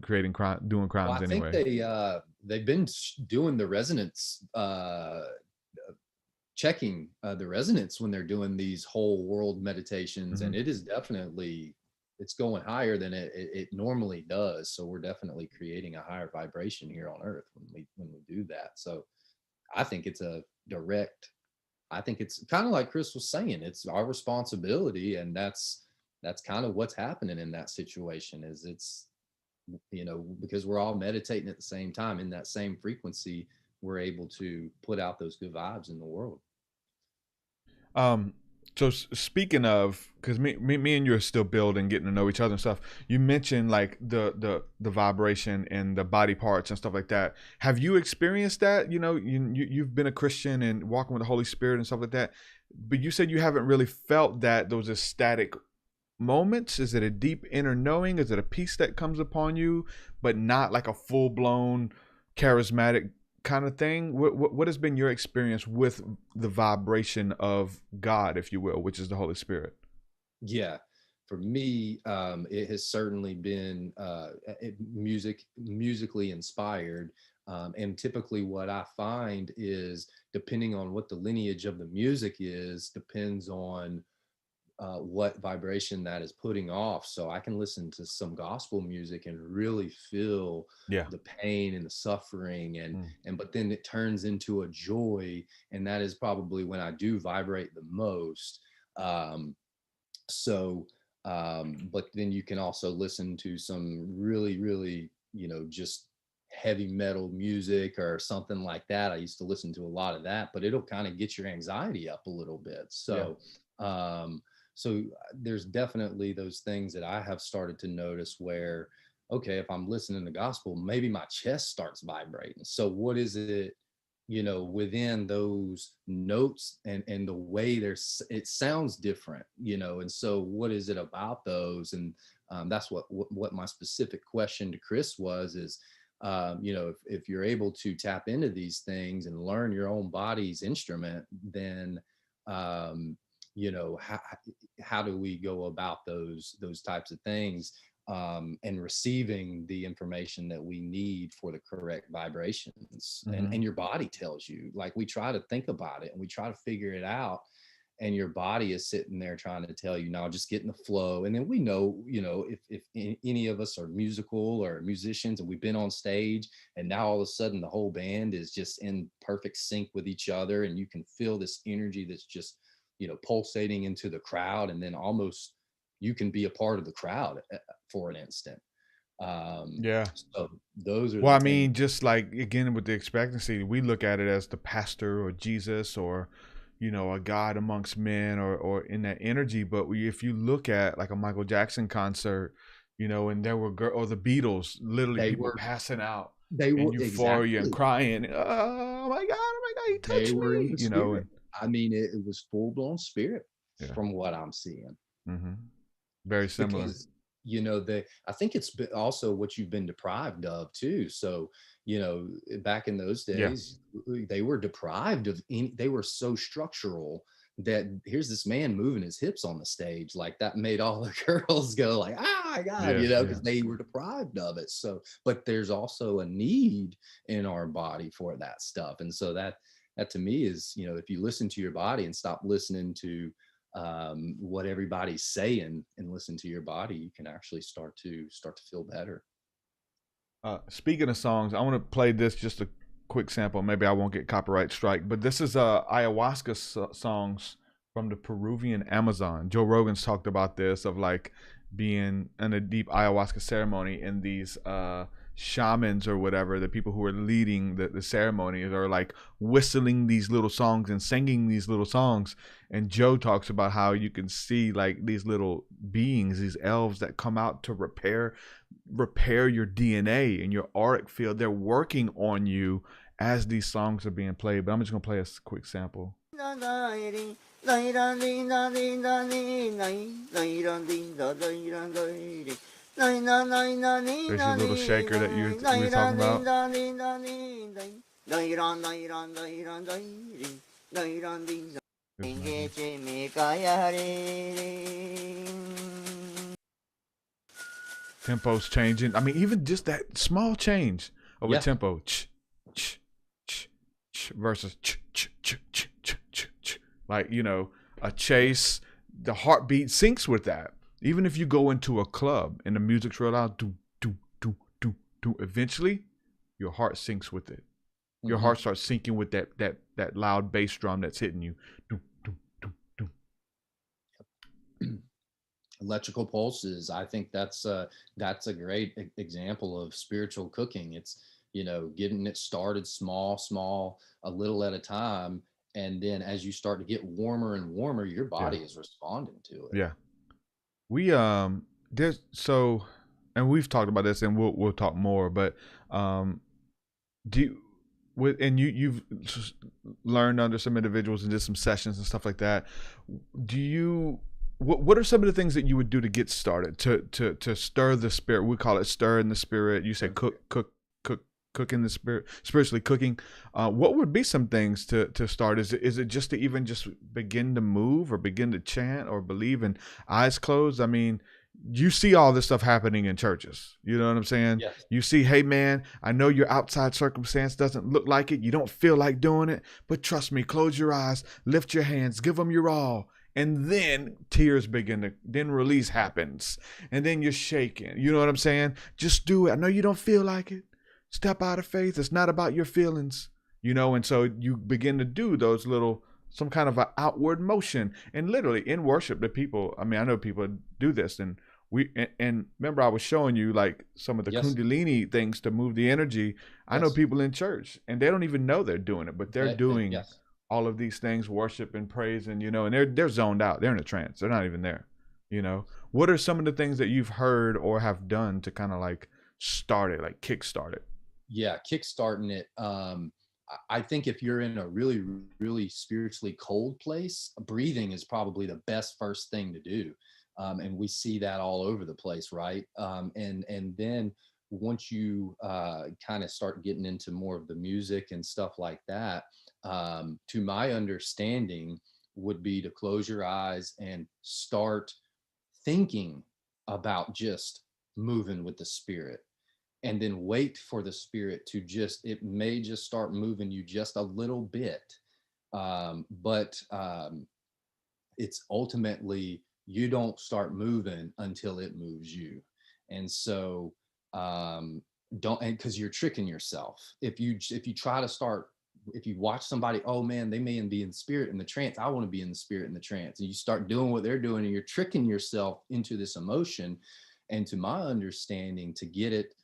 Speaker 6: creating crime, doing crimes anyway.
Speaker 5: I think they've been doing the resonance, checking the resonance when they're doing these whole world meditations, and it is definitely, it's going higher than it normally does. So we're definitely creating a higher vibration here on Earth when we do that. So I think it's I think it's kind of like Chris was saying, it's our responsibility, and that's kind of what's happening in that situation. Is it's, because we're all meditating at the same time in that same frequency, we're able to put out those good vibes in the world.
Speaker 6: So speaking of, because me and you are still building, getting to know each other and stuff. You mentioned like the vibration and the body parts and stuff like that. Have you experienced that? You know, you've been a Christian and walking with the Holy Spirit and stuff like that. But you said you haven't really felt that, those ecstatic moments. Is it a deep inner knowing? Is it a peace that comes upon you, but not like a full blown charismatic kind of thing? What has been your experience with the vibration of God, if you will, which is the Holy Spirit?
Speaker 5: Yeah, for me, it has certainly been musically inspired. And typically what I find is, depending on what the lineage of the music is, depends on what vibration that is putting off. So I can listen to some gospel music and really feel
Speaker 6: Yeah.
Speaker 5: the pain and the suffering, but then it turns into a joy, and that is probably when I do vibrate the most. But then you can also listen to some really, really, just heavy metal music or something like that. I used to listen to a lot of that, but it'll kind of get your anxiety up a little bit. So there's definitely those things that I have started to notice where, okay, if I'm listening to gospel, maybe my chest starts vibrating. So what is it, within those notes and the way it sounds different, and so what is it about those? And that's what my specific question to Chris was, is, if you're able to tap into these things and learn your own body's instrument, then, how do we go about those types of things, and receiving the information that we need for the correct vibrations? And your body tells you, like, we try to think about it and we try to figure it out, and your body is sitting there trying to tell you, now just get in the flow. And then we know, if any of us are musical or musicians and we've been on stage, and now all of a sudden the whole band is just in perfect sync with each other, and you can feel this energy that's just, pulsating into the crowd, and then almost you can be a part of the crowd for an instant.
Speaker 6: Yeah.
Speaker 5: So those are
Speaker 6: Well, I
Speaker 5: the
Speaker 6: mean,
Speaker 5: things.
Speaker 6: just like, again, with the expectancy, we look at it as the pastor or Jesus or, a God amongst men, or in that energy. But if you look at like a Michael Jackson concert, and there were or the Beatles, literally
Speaker 5: They
Speaker 6: people
Speaker 5: were
Speaker 6: passing out
Speaker 5: they
Speaker 6: in
Speaker 5: were
Speaker 6: euphoria and
Speaker 5: exactly
Speaker 6: crying. Oh my God, he
Speaker 5: they
Speaker 6: touched
Speaker 5: were in
Speaker 6: me,
Speaker 5: the
Speaker 6: and
Speaker 5: spirit. I mean, it was full-blown spirit
Speaker 6: yeah.
Speaker 5: from what I'm seeing.
Speaker 6: Mm-hmm. Very similar.
Speaker 5: Because I think it's also what you've been deprived of too. So back in those
Speaker 6: Yeah.
Speaker 5: days, they were deprived of they were so structural that here's this man moving his hips on the stage, like that made all the girls go like, oh my God,
Speaker 6: Yeah.
Speaker 5: because they were deprived of it. So, but there's also a need in our body for that stuff. And so that to me is, if you listen to your body and stop listening to what everybody's saying and listen to your body, you can actually start to feel better.
Speaker 6: Speaking of songs, I want to play this, just a quick sample. Maybe I won't get copyright strike, but this is ayahuasca songs from the Peruvian Amazon. Joe Rogan's talked about this, of like being in a deep ayahuasca ceremony, and these shamans or whatever, the people who are leading the ceremonies, are like whistling these little songs and singing these little songs. And Joe talks about how you can see like these little beings, these elves that come out to repair your DNA and your auric field. They're working on you as these songs are being played. But I'm just gonna play a quick sample. There's your little shaker that we were talking about. Tempo's changing. I mean, even just that small change of a tempo, versus like, a chase. The heartbeat syncs with that. Even if you go into a club and the music's real loud, do do do do do, eventually your heart syncs with it. Your heart starts syncing with that loud bass drum that's hitting you. Do do do do.
Speaker 5: Electrical pulses. I think that's a great example of spiritual cooking. It's, getting it started small, a little at a time, And then as you start to get warmer and warmer, your body is responding to it.
Speaker 6: Yeah. We there's so, and we've talked about this, and we'll talk more, but do you, and you've learned under some individuals and did some sessions and stuff like that. Do you, what are some of the things that you would do to get started, to stir the spirit? We call it stir in the spirit. You said cook in the spirit, spiritually cooking. What would be some things to start? Is it just to even just begin to move, or begin to chant, or believe in eyes closed? I mean, you see all this stuff happening in churches. You know what I'm saying?
Speaker 5: Yes.
Speaker 6: You see, hey man, I know your outside circumstance doesn't look like it. You don't feel like doing it, but trust me, close your eyes, lift your hands, give them your all. And then tears begin to, then release happens. And then you're shaking. You know what I'm saying? Just do it. I know you don't feel like it. Step out of faith. It's not about your feelings, you know? And so you begin to do those little, some kind of an outward motion. And literally in worship, the people, I mean, I know people do this, and and remember I was showing you like some of the Kundalini things to move the energy. I know people in church and they don't even know they're doing it, but they're doing all of these things, worship and praise, and, you know, and they're zoned out. They're in a trance. They're not even there, you know? What are some of the things that you've heard or have done to kind of like start it, like kickstart it?
Speaker 5: Yeah, kickstarting it. I think if you're in a really, really spiritually cold place, breathing is probably the best first thing to do. And we see that all over the place, right? And then once you kind of start getting into more of the music and stuff like that, to my understanding, would be to close your eyes and start thinking about just moving with the spirit. And then wait for the spirit to just, it may just start moving you just a little bit. But it's ultimately, you don't start moving until it moves you. And so don't, and because you're tricking yourself. If you try to start, if you watch somebody, oh man, they may be in the spirit in the trance, I want to be in the spirit in the trance, and you start doing what they're doing, and you're tricking yourself into this emotion. And to my understanding, to get it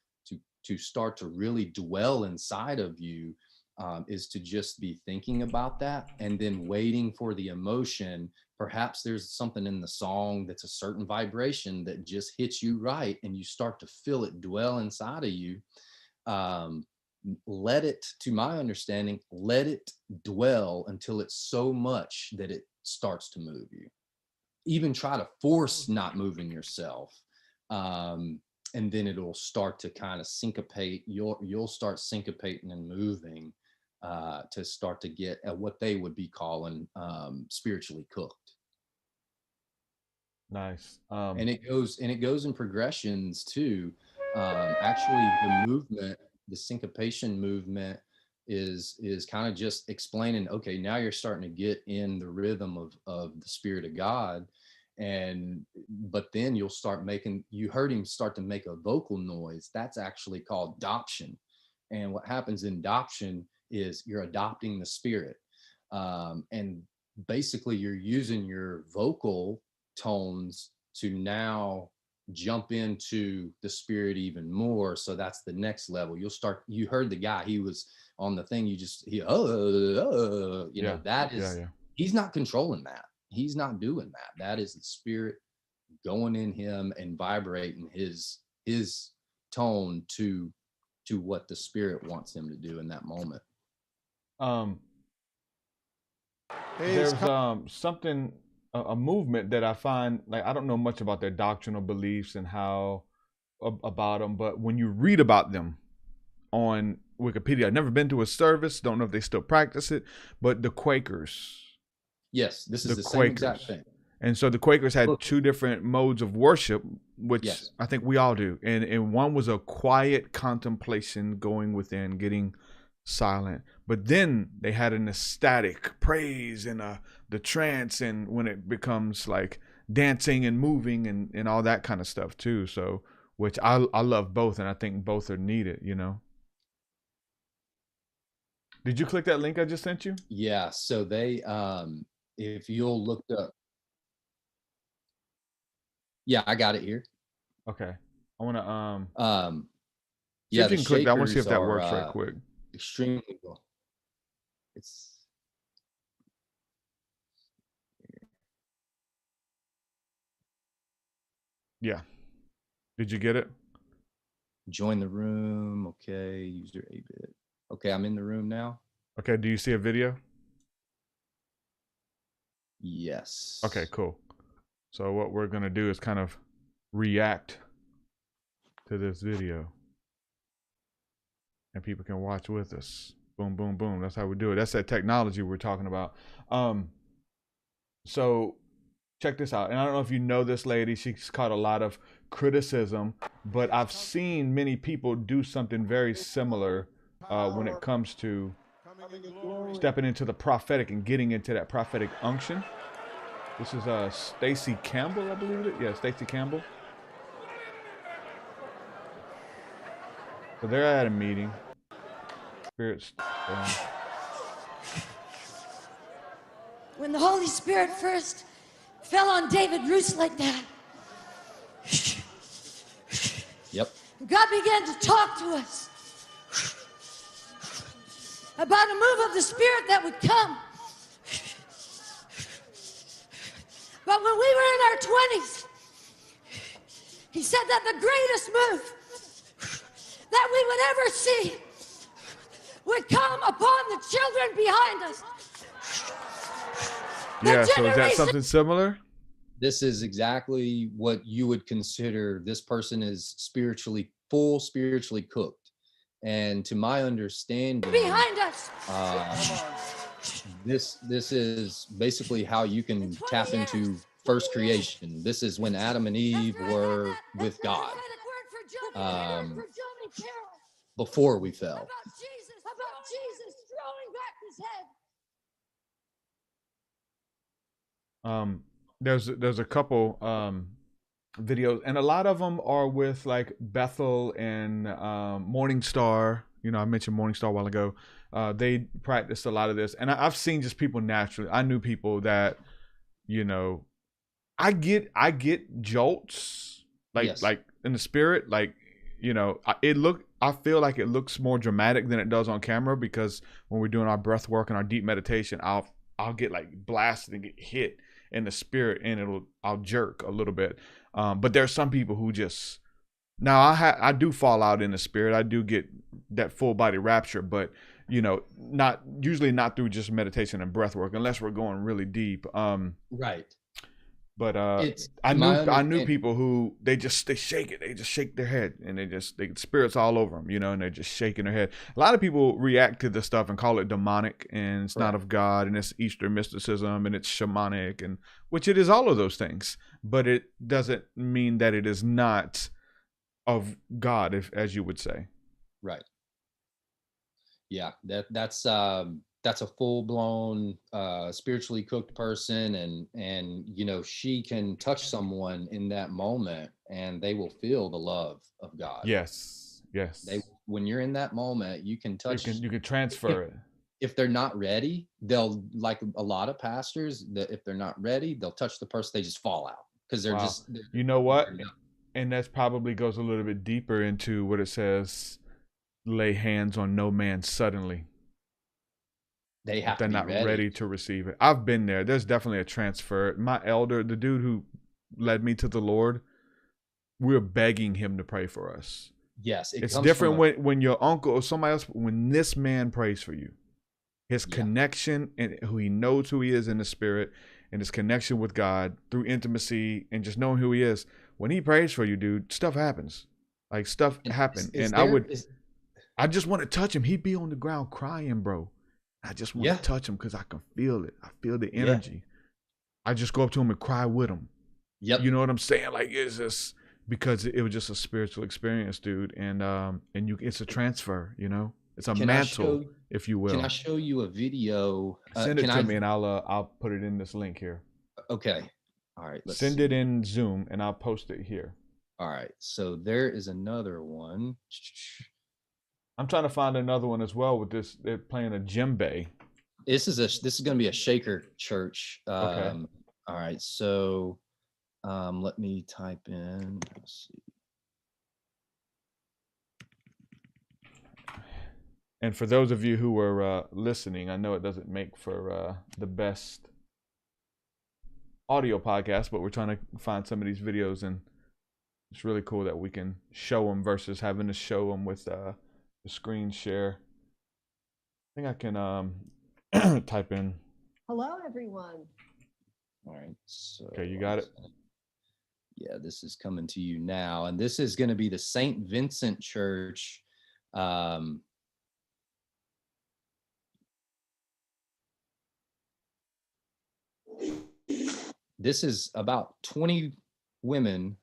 Speaker 5: to start to really dwell inside of you, is to just be thinking about that and then waiting for the emotion. Perhaps there's something in the song that's a certain vibration that just hits you right, and you start to feel it dwell inside of you. Let it, to my understanding, let it dwell until it's so much that it starts to move you. Even try to force not moving yourself. And then it'll start to kind of syncopate. You'll start syncopating and moving to start to get at what they would be calling spiritually cooked.
Speaker 6: Nice.
Speaker 5: And it goes in progressions too. Actually, the movement, the syncopation movement, is kind of just explaining, okay, now you're starting to get in the rhythm of the Spirit of God. But then you'll start making, you heard him start to make a vocal noise. That's actually called adoption. And what happens in adoption is you're adopting the spirit. And basically you're using your vocal tones to now jump into the spirit even more. So that's the next level. You'll start, you heard the guy, he was on the thing, that is, he's not controlling that. He's not doing that. That is the spirit going in him and vibrating his tone to what the spirit wants him to do in that moment.
Speaker 6: There's something, a movement that I find, like, I don't know much about their doctrinal beliefs and how about them, but when you read about them on Wikipedia, I've never been to a service, don't know if they still practice it, but the Quakers.
Speaker 5: Yes, this is the same exact thing.
Speaker 6: And so the Quakers had two different modes of worship, which I think we all do. And one was a quiet contemplation, going within, getting silent. But then they had an ecstatic praise and the trance, and when it becomes like dancing and moving and all that kind of stuff too. So, which I love both, and I think both are needed, you know. Did you click that link I just sent you?
Speaker 5: Yeah, so they if you'll look up. Yeah, I got it here.
Speaker 6: Okay. I want to
Speaker 5: yeah,
Speaker 6: if you can click that. I want to see if that works right quick.
Speaker 5: Extremely cool. It's
Speaker 6: Yeah. Did you get it?
Speaker 5: Join the room. Okay. User 8-bit. Okay. I'm in the room now.
Speaker 6: Okay. Do you see a video?
Speaker 5: Yes.
Speaker 6: Okay, cool. So what we're going to do is kind of react to this video. And people can watch with us. Boom, boom, boom. That's how we do it. That's that technology we're talking about. So check this out. And I don't know if you know this lady. She's caught a lot of criticism, but I've seen many people do something very similar when it comes to stepping into the prophetic and getting into that prophetic unction. This is Stacey Campbell, I believe it. Yeah, Stacey Campbell. So they're at a meeting. Spirits.
Speaker 4: When the Holy Spirit first fell on David Roos like that,
Speaker 5: Yep.
Speaker 4: God began to talk to us about a move of the Spirit that would come. But when we were in our 20s, he said that the greatest move that we would ever see would come upon the children behind us.
Speaker 6: Yeah, so is that something similar?
Speaker 5: This is exactly what you would consider this person is spiritually cooked. And to my understanding,
Speaker 4: behind us.
Speaker 5: This is basically how you can tap into first creation. This is when Adam and Eve were with God before we fell.
Speaker 4: About Jesus throwing back his head.
Speaker 6: There's a couple videos, and a lot of them are with like Bethel and Morning Star. You know, I mentioned Morning Star a while ago. They practiced a lot of this, and I've seen just people naturally. I knew people that, you know, I get jolts like in the spirit, like, you know, I feel like it looks more dramatic than it does on camera, because when we're doing our breath work and our deep meditation, I'll get like blasted and get hit in the spirit, and I'll jerk a little bit. But there's some people who just, now I do fall out in the spirit. I do get that full body rapture, but you know, usually not through just meditation and breath work, unless we're going really deep.
Speaker 5: Right.
Speaker 6: But I knew people who they shake it. They just shake their head, and they get spirits all over them, you know, and they're just shaking their head. A lot of people react to this stuff and call it demonic, and it's not of God, and it's Eastern mysticism, and it's shamanic, and which it is all of those things. But it doesn't mean that it is not of God, as you would say.
Speaker 5: Right. Yeah, that's a full-blown spiritually cooked person, and you know, she can touch someone in that moment and they will feel the love of God.
Speaker 6: Yes.
Speaker 5: When you're in that moment, you can touch,
Speaker 6: you can transfer it.
Speaker 5: If they're not ready, they'll, like a lot of pastors, that if they're not ready, they'll touch the person, they just fall out because they're just,
Speaker 6: you know what, and that's probably goes a little bit deeper into what it says, lay hands on no man suddenly.
Speaker 5: They have
Speaker 6: they're
Speaker 5: to be
Speaker 6: not ready to receive it. I've been there. There's definitely a transfer. My elder, the dude who led me to the Lord, we're begging him to pray for us.
Speaker 5: Yes,
Speaker 6: it's different when your uncle or somebody else, when this man prays for you, his connection and who he knows who he is in the spirit, and his connection with God through intimacy and just knowing who he is. When he prays for you, dude, stuff happens. Like stuff happened, and I just want to touch him. He'd be on the ground crying, bro. I just want to touch him because I can feel it. I feel the energy. I just go up to him and cry with him.
Speaker 5: Yep.
Speaker 6: You know what I'm saying? Like, it's just because it was just a spiritual experience, dude. And it's a transfer, you know? It's a mantle, if you will.
Speaker 5: Can I show you a video?
Speaker 6: Send it to me, and I'll put it in this link here.
Speaker 5: Okay. All right.
Speaker 6: Send it in Zoom, and I'll post it here.
Speaker 5: All right. So there is another one.
Speaker 6: I'm trying to find another one as well with this. They're playing a djembe.
Speaker 5: This is going to be a shaker church.
Speaker 6: Okay.
Speaker 5: All right. So let me type in. Let's see.
Speaker 6: And for those of you who are listening, I know it doesn't make for the best audio podcast, but we're trying to find some of these videos and It's really cool that we can show them versus having to show them with the screen share. I think I can type in.
Speaker 9: Hello, everyone.
Speaker 5: All right. So
Speaker 6: Okay, you got it.
Speaker 5: Yeah, this is coming to you now, and this is going to be the St. Vincent Church. This is about 20 women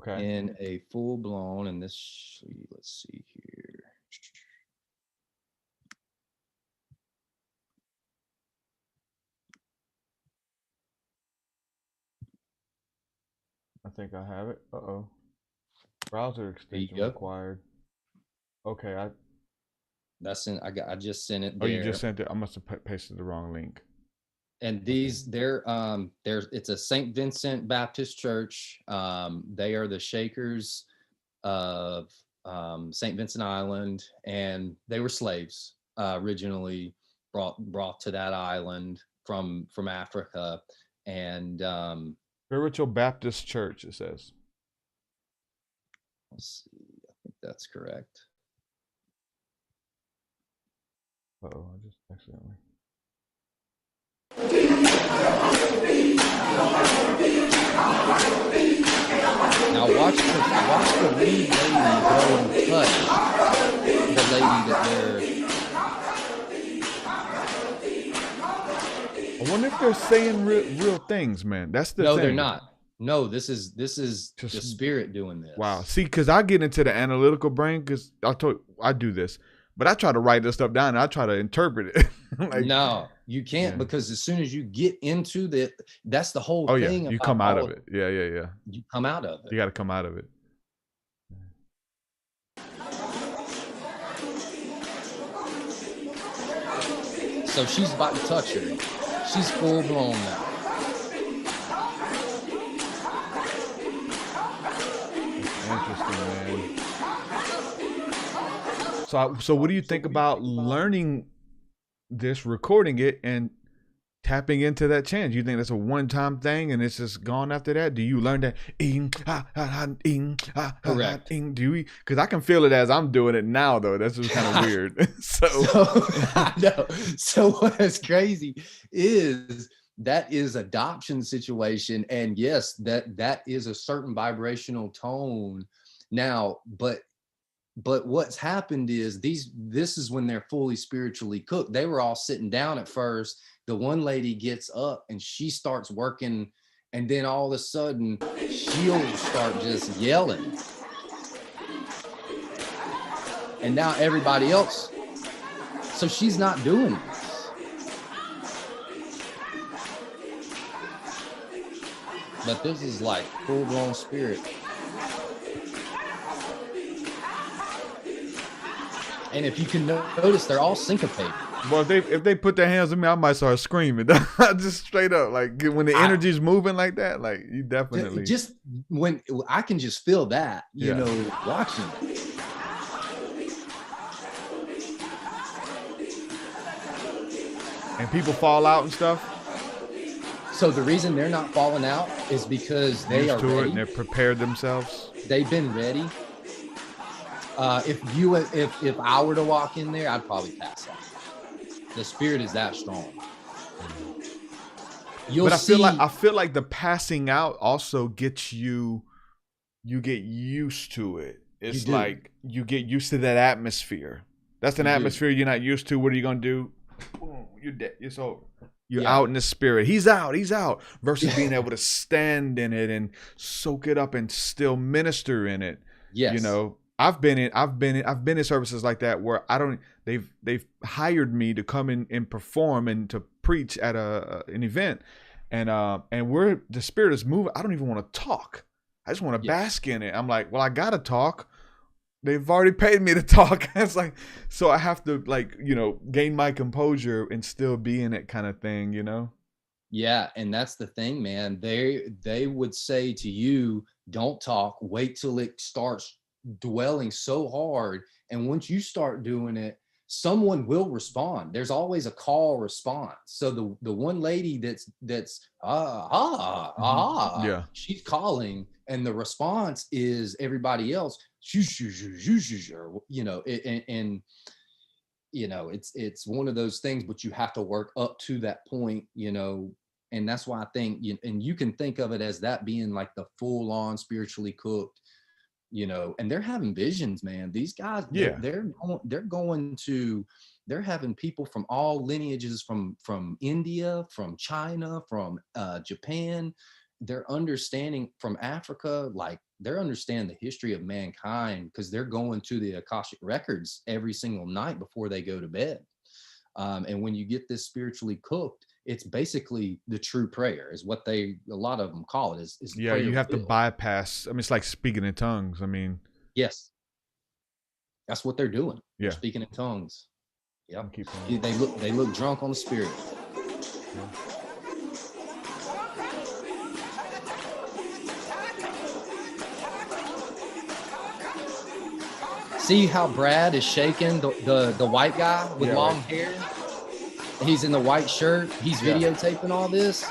Speaker 5: in a full blown, and this, let's see here.
Speaker 6: I think I have it. Uh-oh. Browser extension required. Okay, I
Speaker 5: just sent it there.
Speaker 6: Oh, you just sent it. I must have pasted the wrong link.
Speaker 5: And these, it's a St. Vincent Baptist Church. They are the Shakers of St. Vincent Island, and they were slaves originally brought to that island from Africa. And
Speaker 6: Spiritual Baptist Church, it says.
Speaker 5: Let's see. I think that's correct.
Speaker 6: Uh-oh, I just accidentally.
Speaker 5: Now watch the lead lady go and touch the lady that they're.
Speaker 6: I wonder if they're saying real things, man. That's the thing.
Speaker 5: No, they're not. No, this is just the spirit doing this.
Speaker 6: Wow. See, because I get into the analytical brain because I do this, but I try to write this stuff down and I try to interpret it. Like,
Speaker 5: no, you can't, because as soon as you get into that's the whole thing.
Speaker 6: You come out of it. Yeah.
Speaker 5: You come out of it.
Speaker 6: You got to come out of it.
Speaker 5: So she's about to touch her. She's full blown now.
Speaker 6: Interesting, man. So what do you think about learning this, recording it, and tapping into that chant? You think that's a one-time thing and it's just gone after that? Do you learn that?
Speaker 5: Correct.
Speaker 6: Do you? Because I can feel it as I'm doing it now, though. That's just kind of weird. So
Speaker 5: I know. So what's crazy is that is adoption situation, and yes, that is a certain vibrational tone now, but what's happened is this is when they're fully spiritually cooked. They were all sitting down at first. The one lady gets up and she starts working, and then all of a sudden she'll start just yelling, and now everybody else, so she's not doing this. But this is like full-blown spirit. And if you can notice, they're all syncopated.
Speaker 6: Well, if they put their hands on me, I might start screaming. Just straight up, like when the energy's moving like that, like you definitely.
Speaker 5: Just when I can just feel that, you know, watching it.
Speaker 6: And people fall out and stuff.
Speaker 5: So the reason they're not falling out is because they are
Speaker 6: used to
Speaker 5: ready.
Speaker 6: it and they've prepared themselves.
Speaker 5: They've been ready. If I were to walk in there, I'd probably pass out. The spirit is that strong.
Speaker 6: But I feel like the passing out also gets you get used to it. It's like you get used to that atmosphere. That's an atmosphere you're not used to. What are you gonna do? Boom, you're dead. It's over. You're out in the spirit. He's out. Versus being able to stand in it and soak it up and still minister in it.
Speaker 5: Yes.
Speaker 6: You know, I've been in services like that where they've hired me to come in and perform and to preach at an event, and the spirit is moving. I don't even want to talk. I just want to bask in it. I'm like, well, I gotta talk. They've already paid me to talk. It's like, so I have to, like, you know, gain my composure and still be in it, kind of thing, you know?
Speaker 5: Yeah, and that's the thing, man. They would say to you, don't talk, wait till it starts dwelling so hard. And once you start doing it, someone will respond. There's always a call response. So the one lady that's
Speaker 6: Yeah.
Speaker 5: she's calling, and the response is everybody else, you know, and you know, it's one of those things, but you have to work up to that point, you know. And that's why I think, and you can think of it as that being like the full on spiritually cooked, you know, and they're having visions, man. These guys,
Speaker 6: Yeah.
Speaker 5: they're having people from all lineages, from India, from China, from Japan. They're understanding from Africa, like they're understanding the history of mankind, because they're going to the Akashic records every single night before they go to bed. And when you get this spiritually cooked, it's basically the true prayer, is what a lot of them call it. Is
Speaker 6: Yeah, you have to bypass. I mean, it's like speaking in tongues. I mean,
Speaker 5: yes, that's what they're doing.
Speaker 6: Yeah,
Speaker 5: they're speaking in tongues. Yeah,
Speaker 6: they
Speaker 5: look drunk on the spirit.
Speaker 6: Yeah.
Speaker 5: See how Brad is shaking the white guy with long hair? He's in the white shirt. He's videotaping all this.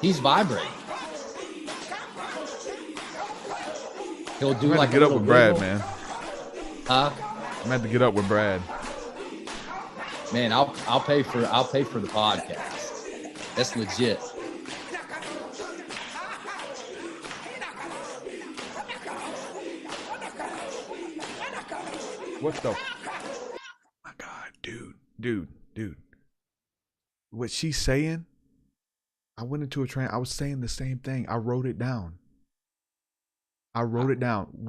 Speaker 5: He's vibrating. He'll do like
Speaker 6: get up with Brad, man.
Speaker 5: Huh?
Speaker 6: I'm gonna have to get up with Brad.
Speaker 5: Man, I'll pay for the podcast. That's legit.
Speaker 6: What the? My God, dude. What she's saying? I went into a trance. I was saying the same thing. I wrote it down.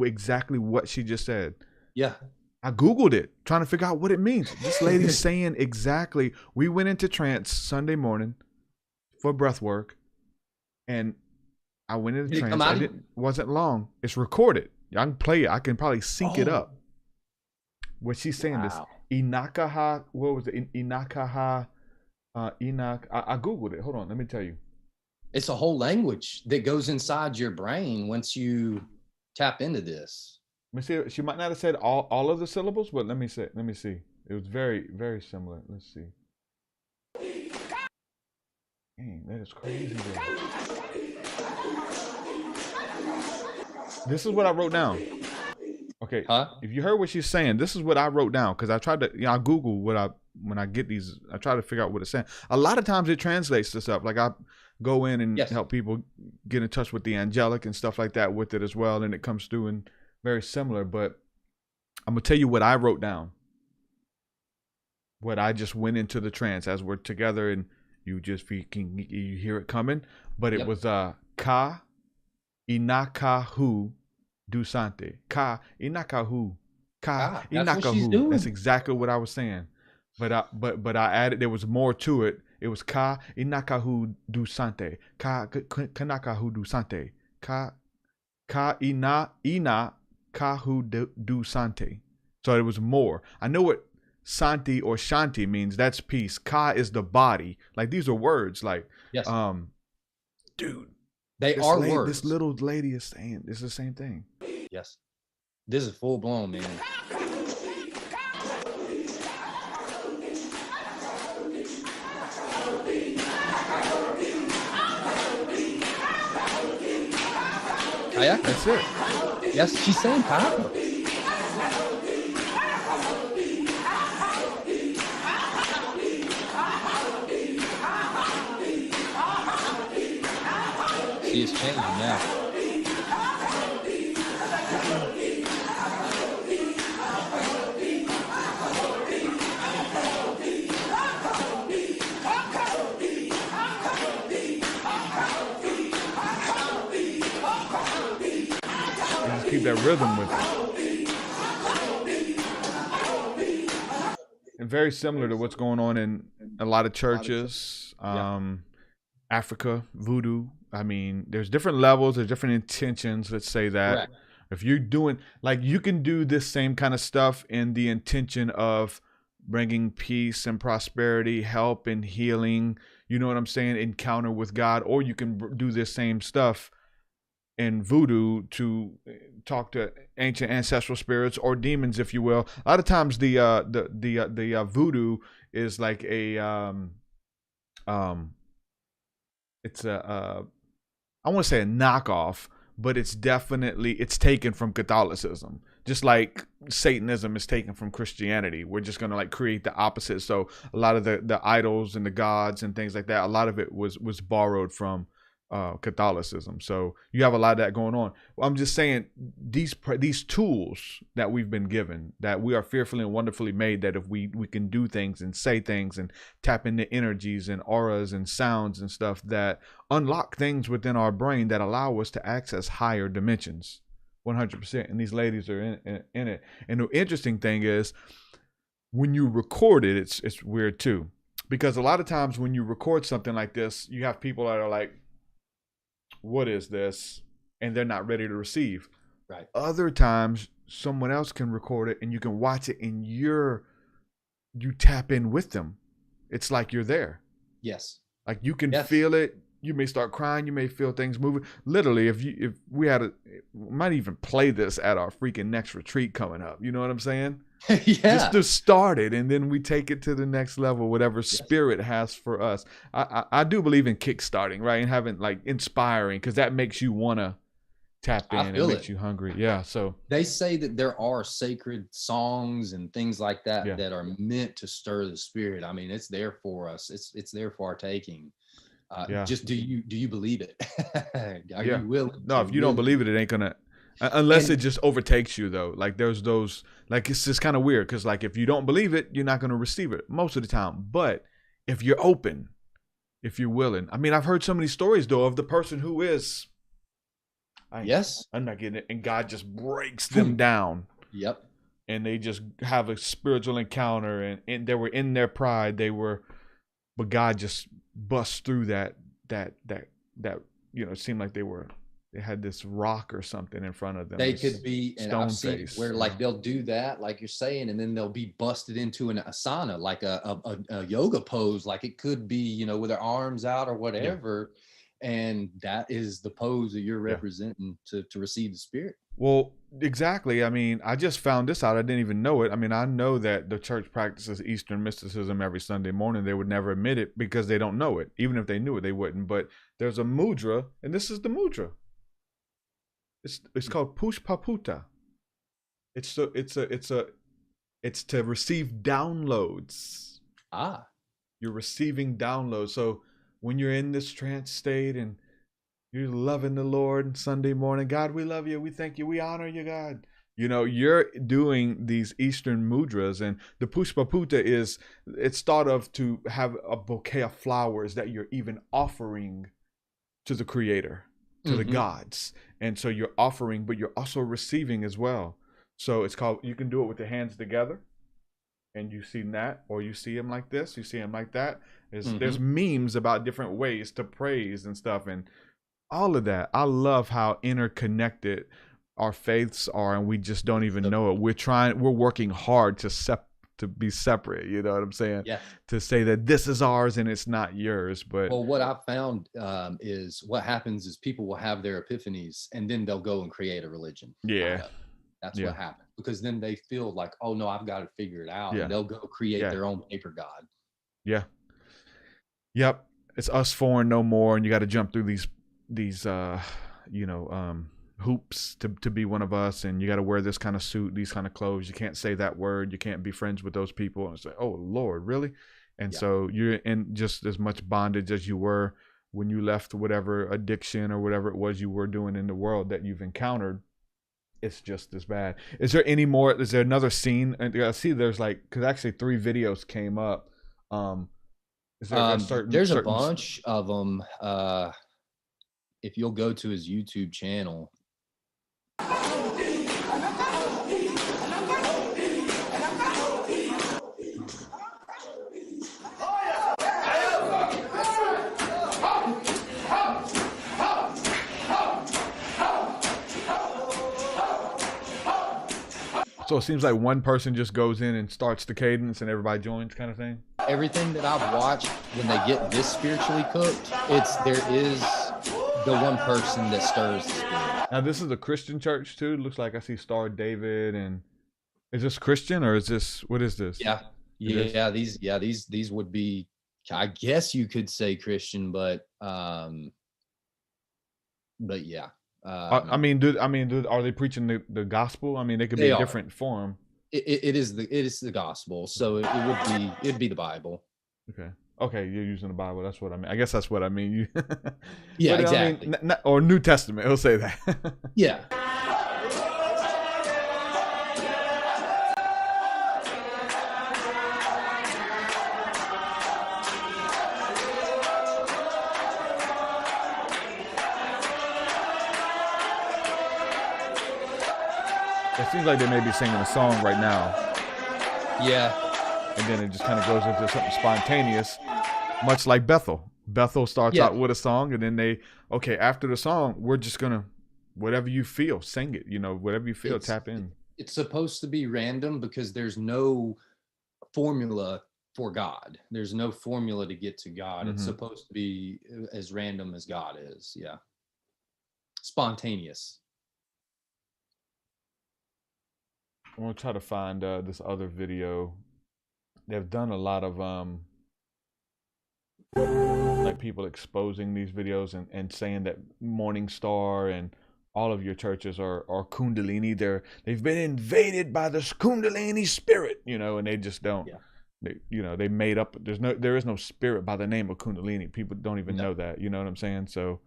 Speaker 6: Exactly what she just said.
Speaker 5: Yeah.
Speaker 6: I Googled it, trying to figure out what it means. This lady's saying exactly. We went into trance Sunday morning for breath work, and I went into trance. It wasn't long. It's recorded. I can play it. I can probably sync it up. What she's saying, this Inakaha, what was it? Inakaha, Inak. I Googled it. Hold on, let me tell you.
Speaker 5: It's a whole language that goes inside your brain once you tap into this.
Speaker 6: Let me see. She might not have said all of the syllables, but let me see. It was very, very similar. Let's see. Dang, that is crazy, bro. This is what I wrote down. Okay. If you heard what she's saying, this is what I wrote down, because I tried to, I Google when I get these, I try to figure out what it's saying. A lot of times it translates to stuff. Like I go in and help people get in touch with the angelic and stuff like that with it as well, and it comes through and very similar. But I'm gonna tell you what I wrote down. What I just went into the trance as we're together, and you hear it coming. But it was ka inakahu dusante. Ka inakahu. Ka inakahu. That's exactly what I was saying. But I added, there was more to it. It was ka inakahu dusante. Ka kanakahu dusante. Ka ina kahu dusante. So it was more. I know what Santi or Shanti means. That's peace. Ka is the body. Like, these are words. Like, dude,
Speaker 5: they are words.
Speaker 6: This little lady is saying it's the same thing.
Speaker 5: Yes, this is full blown, man. Oh, yeah,
Speaker 6: that's it.
Speaker 5: Yes, she's saying power. She is changing now.
Speaker 6: Just keep that rhythm with it. And very similar to what's going on in a lot of churches, Africa, voodoo. I mean, there's different levels, there's different intentions. Let's say that. Correct. If you're doing, like, you can do this same kind of stuff in the intention of bringing peace and prosperity, help and healing, you know what I'm saying, encounter with God, or you can do this same stuff in voodoo to talk to ancient ancestral spirits or demons, if you will. A lot of times the voodoo is like it's a I want to say a knockoff, but it's taken from Catholicism. Just like Satanism is taken from Christianity. We're just going to like create the opposite. So a lot of the idols and the gods and things like that, a lot of it was borrowed from Catholicism. So you have a lot of that going on. Well, I'm just saying these tools that we've been given, that we are fearfully and wonderfully made, that if we can do things and say things and tap into energies and auras and sounds and stuff that unlock things within our brain that allow us to access higher dimensions. 100%. And these ladies are in it. And the interesting thing is when you record it, it's weird too, because a lot of times when you record something like this, you have people that are like, what is this? And they're not ready to receive.
Speaker 5: Right.
Speaker 6: Other times someone else can record it and you can watch it and you tap in with them. It's like you're there.
Speaker 5: Yes.
Speaker 6: Like you can feel it. You may start crying. You may feel things moving. Literally, if we might even play this at our freaking next retreat coming up. You know what I'm saying?
Speaker 5: Yeah.
Speaker 6: Just to start it, and then we take it to the next level, whatever spirit has for us. I do believe in kickstarting, right? And having like inspiring, because that makes you want to tap in. It makes you hungry. Yeah. So
Speaker 5: they say that there are sacred songs and things like that that are meant to stir the spirit. I mean, it's there for us. It's there for our taking. Just do you believe it? Are you willing?
Speaker 6: No, if you don't believe it, it ain't gonna. Unless it just overtakes you, though. Like there's those, like it's just kind of weird because like if you don't believe it, you're not going to receive it most of the time. But if you're open, if you're willing, I mean, I've heard so many stories though of the person who is. I'm not getting it, and God just breaks them down.
Speaker 5: Yep.
Speaker 6: And they just have a spiritual encounter, and they were in their pride. But God just busts through that. You know, it seemed like they had this rock or something in front of them.
Speaker 5: They could be, and I've seen
Speaker 6: face,
Speaker 5: where like they'll do that, like you're saying, and then they'll be busted into an asana, like a yoga pose, like it could be, you know, with their arms out or whatever. And that is the pose that you're representing to receive the spirit.
Speaker 6: Well, exactly. I mean, I just found this out. I didn't even know it. I mean, I know that the church practices Eastern mysticism every Sunday morning. They would never admit it because they don't know it. Even if they knew it, they wouldn't. But there's a mudra, and this is the mudra. It's called Pushpaputa. It's to receive downloads. You're receiving downloads. So when you're in this trance state and you're loving the Lord Sunday morning, God, we love you, we thank you, we honor you, God. You know, you're doing these Eastern mudras, and the Pushpaputa it's thought of to have a bouquet of flowers that you're even offering to the Creator, to the gods. And so you're offering, but you're also receiving as well. So it's called, you can do it with the hands together, and you see that, or you see them like this, you see them like that. There's memes about different ways to praise and stuff, and all of that. I love how interconnected our faiths are, and we just don't even know it. We're working hard to be separate. You know what I'm saying?
Speaker 5: Yeah.
Speaker 6: To say that this is ours and it's not yours. But
Speaker 5: well, what I've found is what happens is people will have their epiphanies, and then they'll go and create a religion.
Speaker 6: Yeah.
Speaker 5: That's what happens, because then they feel like, oh no, I've got to figure it out.
Speaker 6: Yeah.
Speaker 5: And they'll go create their own paper god.
Speaker 6: Yeah. Yep. It's us four and no more. And you got to jump through these hoops to be one of us. And you got to wear this kind of suit, these kind of clothes. You can't say that word. You can't be friends with those people. And say, oh Lord, really? And so you're in just as much bondage as you were when you left whatever addiction or whatever it was you were doing in the world that you've encountered. It's just as bad. Is there any more? Is there another scene? And I see there's like, because actually 3 videos came up. Is there
Speaker 5: there's a bunch of them. If you'll go to his YouTube channel.
Speaker 6: So it seems like one person just goes in and starts the cadence and everybody joins, kind of thing?
Speaker 5: Everything that I've watched, when they get this spiritually cooked, there is the one person that stirs the spirit.
Speaker 6: Now this is a Christian church too. It looks like I see Star David, and is this Christian or is this, what is this?
Speaker 5: These would be, I guess you could say Christian, but yeah.
Speaker 6: I mean, are they preaching the gospel? I mean, they could be a different form.
Speaker 5: It is the gospel, so it'd be the Bible.
Speaker 6: Okay, you're using the Bible. That's what I mean. I guess that's what I mean.
Speaker 5: Yeah,
Speaker 6: but,
Speaker 5: exactly.
Speaker 6: I mean, or New Testament. He'll say that.
Speaker 5: Yeah.
Speaker 6: It seems like they may be singing a song right now.
Speaker 5: Yeah.
Speaker 6: And then it just kind of goes into something spontaneous, much like Bethel. Bethel starts out with a song, and then after the song, we're just going to, whatever you feel, sing it, whatever you feel, tap in.
Speaker 5: It's supposed to be random because there's no formula for God. There's no formula to get to God. It's supposed to be as random as God is. Yeah. Spontaneous.
Speaker 6: I'm going to try to find this other video. They've done a lot of like people exposing these videos and saying that Morning Star and all of your churches are Kundalini. They've been invaded by this Kundalini spirit, and they just don't. Yeah. They made up. There is no spirit by the name of Kundalini. People don't even know that. You know what I'm saying? So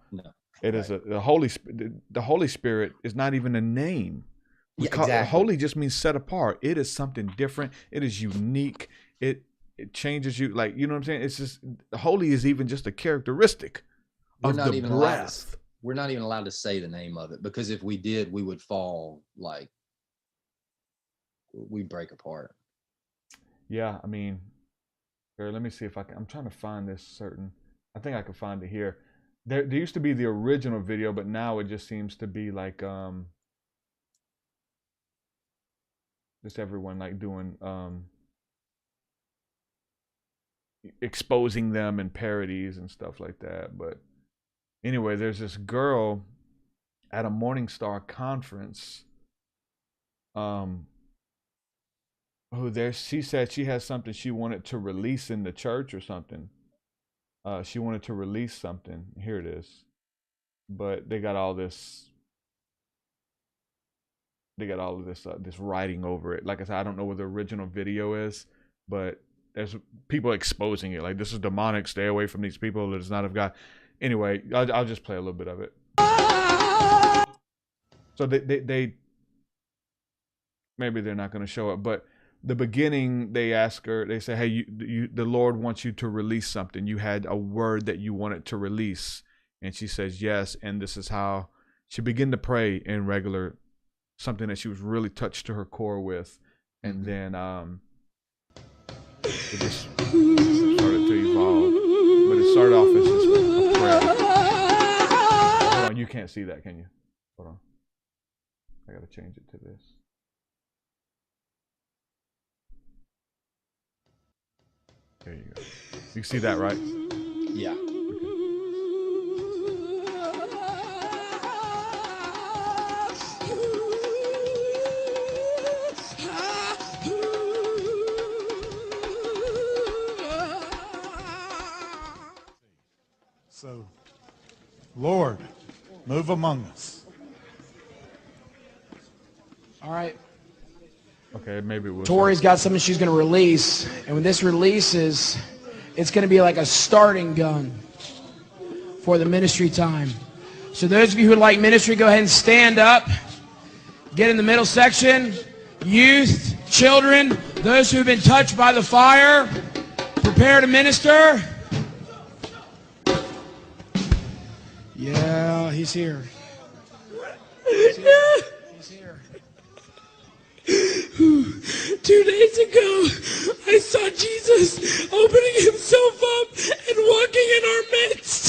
Speaker 6: it is the Holy Spirit is not even a name. Holy just means set apart. It is something different. It is unique. It changes you. Like, you know what I'm saying? It's just, holy is even just a characteristic of the breath.
Speaker 5: We're not even allowed to say the name of it, because if we did, we would fall, like, we'd break apart.
Speaker 6: Yeah, I mean, here, let me see if I'm trying to find this certain, I think I can find it here. There used to be the original video, but now it just seems to be like, just everyone like doing exposing them and parodies and stuff like that. But anyway, there's this girl at a Morning Star conference she said she has something she wanted to release in the church or something. She wanted to release something. Here it is. But they got all this this writing over it. Like I said, I don't know what the original video is, but there's people exposing it. Like, this is demonic. Stay away from these people. It is not of God. Anyway, I'll just play a little bit of it. So they maybe they're not going to show it, but the beginning, they ask her, they say, hey, the Lord wants you to release something. You had a word that you wanted to release. And she says, yes. And this is how she began to pray in regular, something that she was really touched to her core with. And then it just started to evolve. But it started off as just a prayer. Hold on, you can't see that, can you? Hold on. I gotta change it to this. There you go. You see that, right?
Speaker 5: Yeah.
Speaker 10: So, Lord, move among us.
Speaker 11: All right.
Speaker 6: Okay, maybe we'll.
Speaker 11: Tori's got something she's going to release, and when this releases, it's going to be like a starting gun for the ministry time. So those of you who like ministry, go ahead and stand up. Get in the middle section. Youth, children, those who have been touched by the fire, prepare to minister. Yeah, he's here. He's here. He's here.
Speaker 12: 2 days ago, I saw Jesus opening himself up and walking in our midst.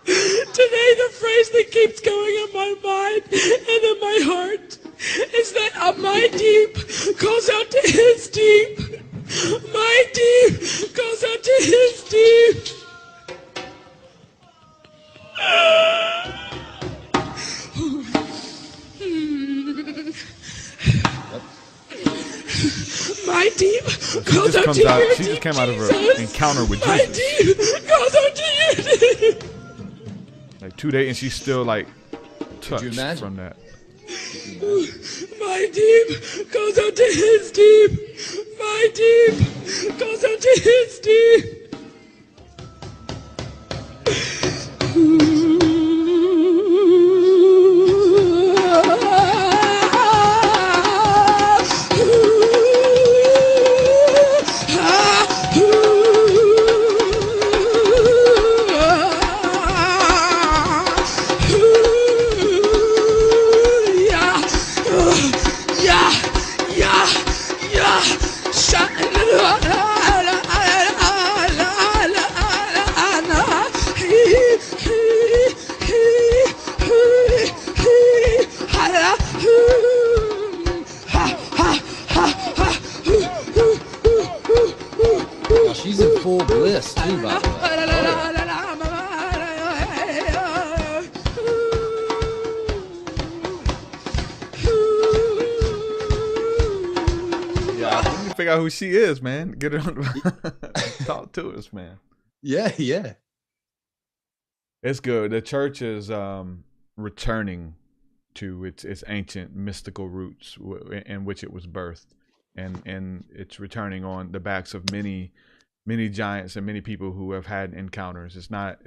Speaker 12: Today, the phrase that keeps going in my mind and in my heart is that my deep calls out to his deep. My deep calls out to his deep.
Speaker 6: comes out. She just came out of her encounter with
Speaker 12: My
Speaker 6: Jesus.
Speaker 12: deep goes out to you.
Speaker 6: Like 2 days, and she's still like touched
Speaker 5: you imagine?
Speaker 6: from that.
Speaker 12: My deep goes out to his deep. My deep goes out to his deep.
Speaker 5: She's in full bliss too, by the way.
Speaker 6: Yeah, let me figure out who she is, man. Get her on. Talk to us, man.
Speaker 5: Yeah, yeah.
Speaker 6: It's good. The church is returning to its ancient mystical roots in which it was birthed, and it's returning on the backs of many giants and many people who have had encounters. It's not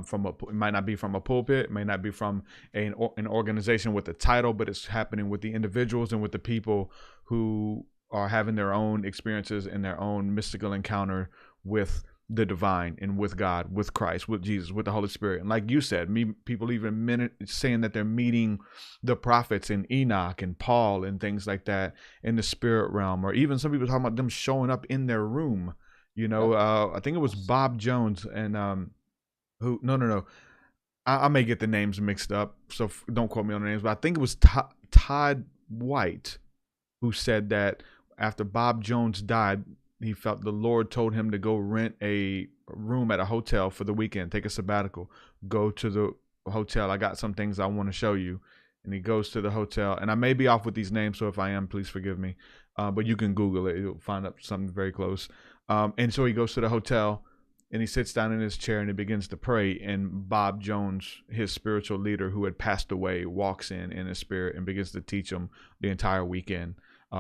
Speaker 6: from it might not be from a pulpit, it may not be from an organization with a title, but it's happening with the individuals and with the people who are having their own experiences and their own mystical encounter with the divine and with God, with Christ, with Jesus, with the Holy Spirit. And like you said, people even saying that they're meeting the prophets and Enoch and Paul and things like that in the spirit realm, or even some people talking about them showing up in their room. You know, I think it was Bob Jones and who? No. I may get the names mixed up, so don't quote me on the names. But I think it was Todd White who said that after Bob Jones died, he felt the Lord told him to go rent a room at a hotel for the weekend, take a sabbatical, go to the hotel. I got some things I want to show you. And he goes to the hotel, and I may be off with these names, so if I am, please forgive me. But you can Google it. You'll find up something very close. And so he goes to the hotel, and he sits down in his chair, and he begins to pray. And Bob Jones, his spiritual leader who had passed away, walks in his spirit and begins to teach him the entire weekend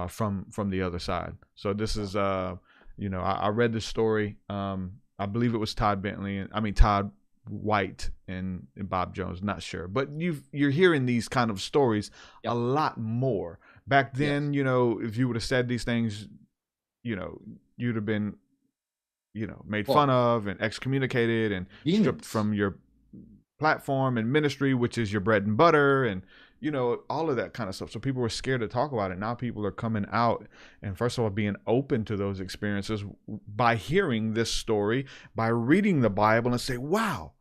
Speaker 6: from the other side. So this is, I read the story. I believe it was Todd White and Bob Jones, not sure, but you're hearing these kind of stories a lot more back then. Yes. If you would have said these things, you'd have been, made fun of and excommunicated and stripped from your platform and ministry, which is your bread and butter, and all of that kind of stuff. So people were scared to talk about it. Now people are coming out and, first of all, being open to those experiences by hearing this story, by reading the Bible and say, wow,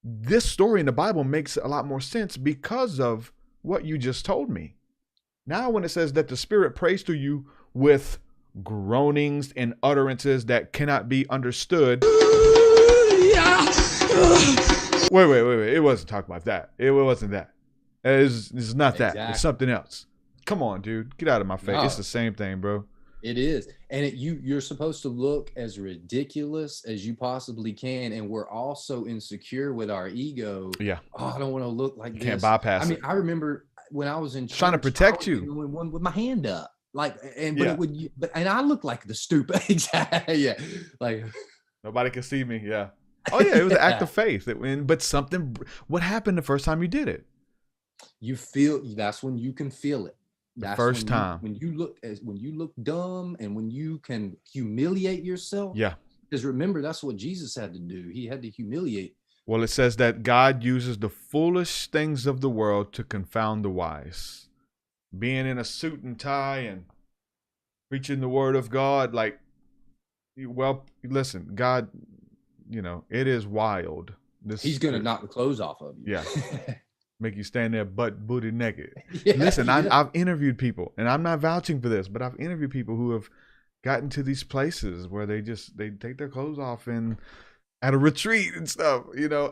Speaker 6: this story in the Bible makes a lot more sense because of what you just told me. Now, when it says that the Spirit prays to you with groanings and utterances that cannot be understood. Wait. It wasn't talking about that. It wasn't that. It's not that. Exactly. It's something else. Come on, dude. Get out of my face. No. It's the same thing, bro.
Speaker 5: It is. And you're supposed to look as ridiculous as you possibly can. And we're all so insecure with our ego.
Speaker 6: Yeah.
Speaker 5: Oh, I don't want to look like this.
Speaker 6: Can't bypass it.
Speaker 5: I remember when I was in church,
Speaker 6: trying to protect you.
Speaker 5: With my hand up. And I look like the stupid. Exactly. Yeah. Like
Speaker 6: nobody can see me. Yeah. Oh yeah. It was an act of faith. What happened the first time you did it?
Speaker 5: That's when you can feel it.
Speaker 6: That's the first time
Speaker 5: when you look dumb and when you can humiliate yourself.
Speaker 6: Yeah.
Speaker 5: Because remember, that's what Jesus had to do. He had to humiliate.
Speaker 6: Well, it says that God uses the foolish things of the world to confound the wise. Being in a suit and tie and preaching the word of God, listen, God, it is wild.
Speaker 5: He's gonna knock the clothes off of you.
Speaker 6: Yeah. Make you stand there butt booty naked.
Speaker 5: Yeah,
Speaker 6: listen, I've interviewed people, and I'm not vouching for this, but I've interviewed people who have gotten to these places where they take their clothes off and at a retreat and stuff.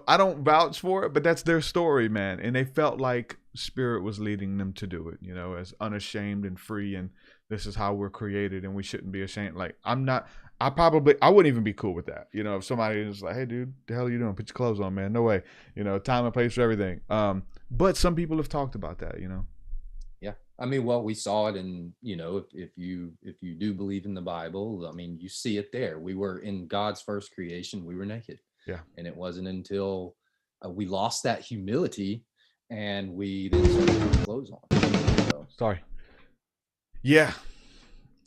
Speaker 6: I don't vouch for it, but that's their story, man. And they felt like Spirit was leading them to do it, as unashamed and free, and This is how we're created, and we shouldn't be ashamed. Like, I wouldn't even be cool with that. You know, if somebody was like, hey, dude, the hell are you doing? Put your clothes on, man. No way. You know, time and place for everything. But some people have talked about that, you know.
Speaker 5: Yeah. I mean, well, we saw it in, you know, if you do believe in the Bible, I mean, you see it there. We were in God's first creation. We were naked.
Speaker 6: Yeah.
Speaker 5: And it wasn't until we lost that humility and we then started putting clothes on. So.
Speaker 6: Sorry. Yeah.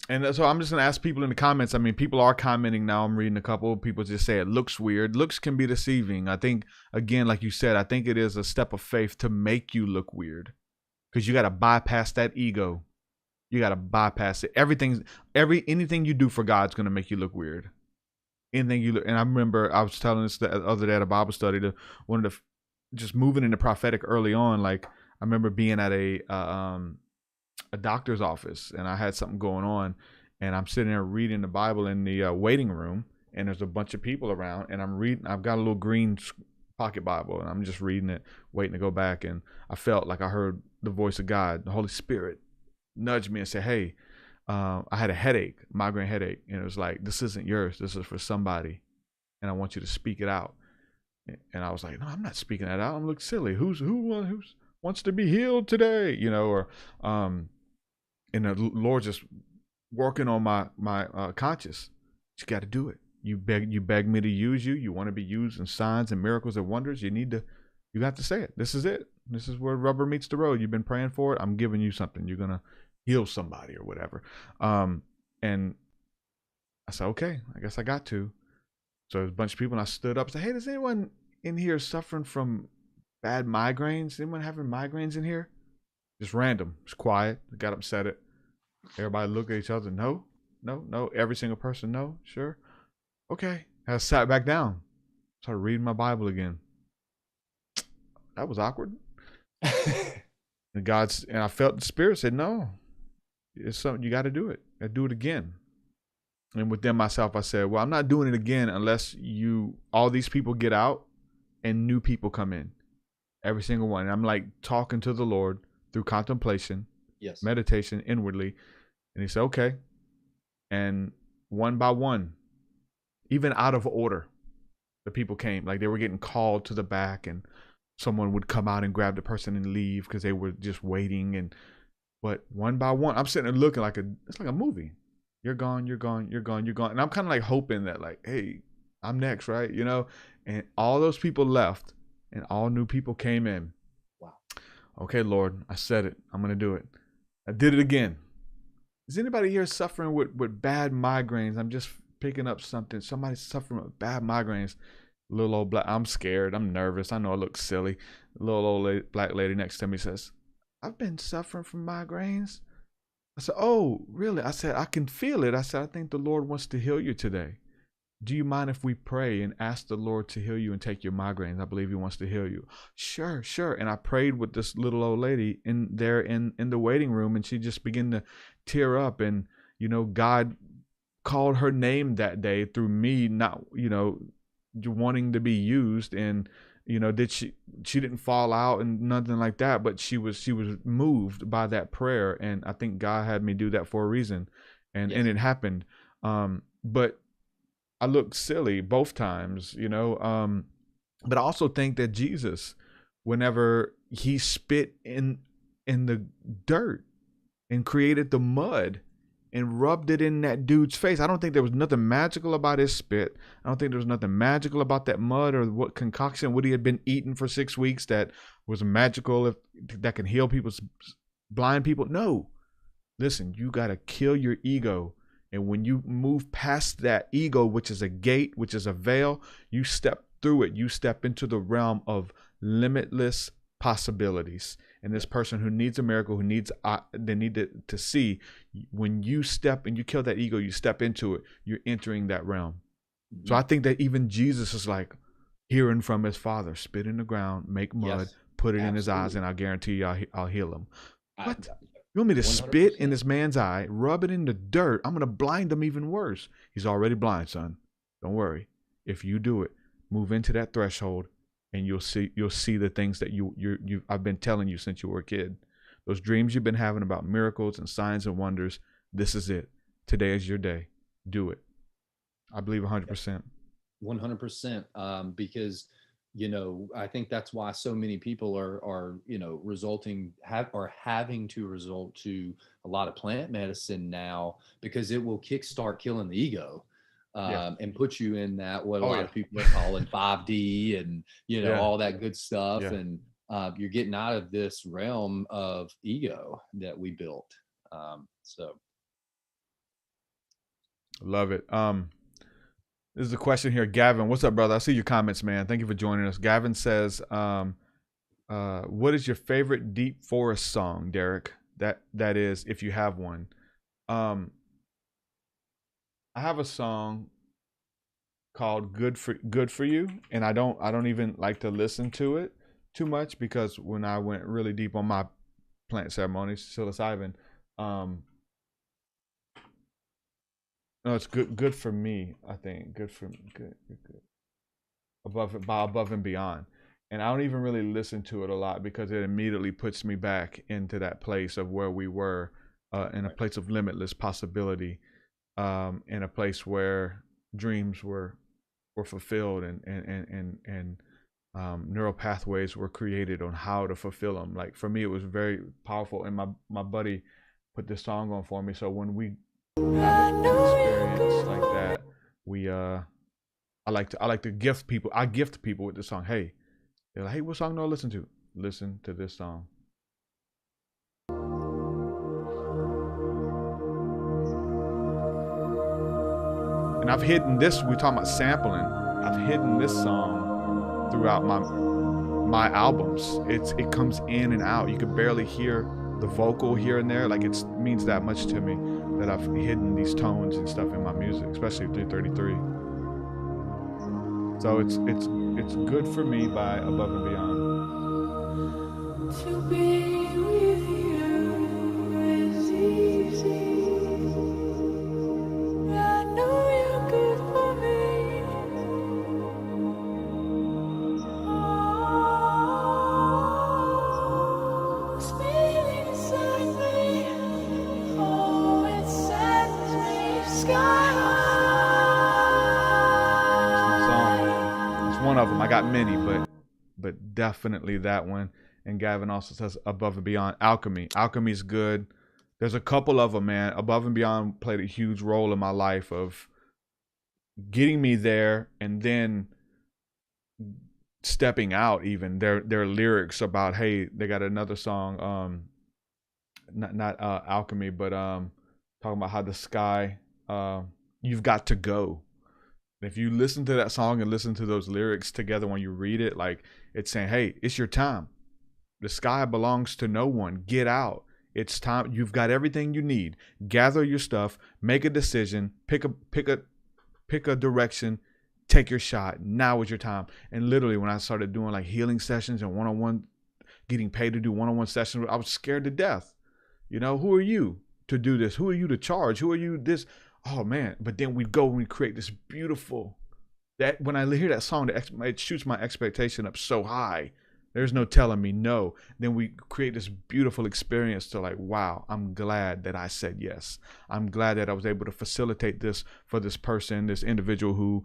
Speaker 6: And so I'm just going to ask people in the comments. I mean, people are commenting now. I'm reading a couple. People just say it looks weird. Looks can be deceiving. I think, again, like you said, I think it is a step of faith to make you look weird, because you got to bypass that ego. You got to bypass it. Anything you do for God's going to make you look weird. Anything you look, and I remember I was telling this the other day at a Bible study, just moving into prophetic early on. Like, I remember being at a doctor's office, and I had something going on, and I'm sitting there reading the Bible in the waiting room, and there's a bunch of people around, and I'm reading. I've got a little green pocket Bible, and I'm just reading it, waiting to go back, and I felt like I heard the voice of God, the Holy Spirit, nudge me and say, hey, I had a headache, migraine headache, and it was like, this isn't yours, this is for somebody, and I want you to speak it out. And I was like, no, I'm not speaking that out. I'm looking silly. Who wants to be healed today? You know, or and the Lord just working on my conscience. You got to do it. You beg me to use you. You want to be used in signs and miracles and wonders. You got to say it. This is it. This is where rubber meets the road. You've been praying for it. I'm giving you something. You're gonna heal somebody or whatever. And I said, okay, I guess I got to. So there's a bunch of people, and I stood up and said, hey, does anyone in here suffering from bad migraines? Anyone having migraines in here? Just random. It's quiet. I got up, said it. Everybody looked at each other. No. Every single person, no. Sure. Okay. I sat back down. Started reading my Bible again. That was awkward. And I felt the Spirit said, no, it's something, you got to do it. I do it again. And within myself, I said, well, I'm not doing it again unless all these people get out and new people come in. Every single one. And I'm like talking to the Lord through contemplation,
Speaker 5: yes,
Speaker 6: meditation inwardly. And he said, okay. And one by one, even out of order, the people came. Like, they were getting called to the back, and someone would come out and grab the person and leave because they were just waiting. But one by one, I'm sitting there looking it's like a movie. You're gone, you're gone, you're gone, you're gone. And I'm kind of like hoping that, like, hey, I'm next, right? You know? And all those people left, and all new people came in.
Speaker 5: Wow.
Speaker 6: Okay, Lord, I said it. I'm going to do it. I did it again. Is anybody here suffering with bad migraines? I'm just picking up something. Somebody's suffering with bad migraines. Little old black, I'm scared. I'm nervous. I know I look silly. Little old black lady next to me says, I've been suffering from migraines. I said, oh, really? I said, I can feel it. I said, I think the Lord wants to heal you today. Do you mind if we pray and ask the Lord to heal you and take your migraines? I believe he wants to heal you. Sure. And I prayed with this little old lady in the waiting room, and she just began to tear up. And, you know, God called her name that day through me, not, you know, wanting to be used. And, you know, she didn't fall out and nothing like that, but she was moved by that prayer. And I think God had me do that for a reason. And it happened. But I looked silly both times, you know. But I also think that Jesus, whenever he spit in the dirt and created the mud and rubbed it in that dude's face, I don't think there was nothing magical about his spit. I don't think there was nothing magical about that mud or what concoction, what he had been eating for 6 weeks that was magical, that can heal people's blind people. No. Listen, you got to kill your ego. And when you move past that ego, which is a gate, which is a veil, you step through it. You step into the realm of limitless possibilities. And this person who needs a miracle, they need to see, when you step and you kill that ego, you step into it, you're entering that realm. Mm-hmm. So I think that even Jesus is like hearing from his Father, spit in the ground, make mud, put it in his eyes, and I guarantee you I'll heal him. What? You want me to 100%. Spit in this man's eye, rub it in the dirt? I'm going to blind him even worse. He's already blind, son. Don't worry. If you do it, move into that threshold, and you'll see the things that I've been telling you since you were a kid. Those dreams you've been having about miracles and signs and wonders, this is it. Today is your day. Do it. I believe 100%.
Speaker 5: 100%. Because, I think that's why so many people are having to resort to a lot of plant medicine now, because it will kickstart killing the ego. And put you in that, what a lot of people are calling 5D and, all that good stuff.
Speaker 6: Yeah.
Speaker 5: And you're getting out of this realm of ego that we built. So.
Speaker 6: Love it. This is a question here. Gavin, what's up, brother? I see your comments, man. Thank you for joining us. Gavin says, what is your favorite deep forest song, Derek? That is, if you have one. I have a song called Good for You, and I don't even like to listen to it too much, because when I went really deep on my plant ceremonies, psilocybin, no, it's good for me, I think. Good. Above and beyond. And I don't even really listen to it a lot, because it immediately puts me back into that place of where we were, in a place of limitless possibility. In a place where dreams were fulfilled and neural pathways were created on how to fulfill them. Like, for me, it was very powerful, and my buddy put this song on for me. So when we have an experience like that, I like to gift people. I gift people with this song. Hey, they're like, hey, what song do I listen to? Listen to this song. And I've hidden this, we're talking about sampling. I've hidden this song throughout my albums. It comes in and out. You can barely hear the vocal here and there. Like, it means that much to me that I've hidden these tones and stuff in my music, especially 333. So it's Good for Me by Above and Beyond.
Speaker 2: To be with you is easy. I know you're good for me. Oh, this feeling inside me. Oh, it sends me sky high.
Speaker 6: It's one of them. I got many, but definitely that one. And Gavin also says Above and Beyond. Alchemy. Alchemy's good. There's a couple of them, man. Above and Beyond played a huge role in my life of getting me there, and then stepping out. Even their lyrics about, hey, they got another song, not Alchemy, but talking about how the sky, you've got to go. If you listen to that song and listen to those lyrics together when you read it, like, it's saying, hey, it's your time. The sky belongs to no one. Get out. It's time. You've got everything you need. Gather your stuff, make a decision, pick a direction, take your shot. Now is your time. And literally, when I started doing like healing sessions and one-on-one, getting paid to do one-on-one sessions, I was scared to death. Who are you to do this? Who are you to charge? Who are you this? Oh man. But then we go and we create this beautiful, that when I hear that song, it shoots my expectation up so high. There's no telling me no. Then we create this beautiful experience to, like, wow, I'm glad that I said yes. I'm glad that I was able to facilitate this for this person, this individual who,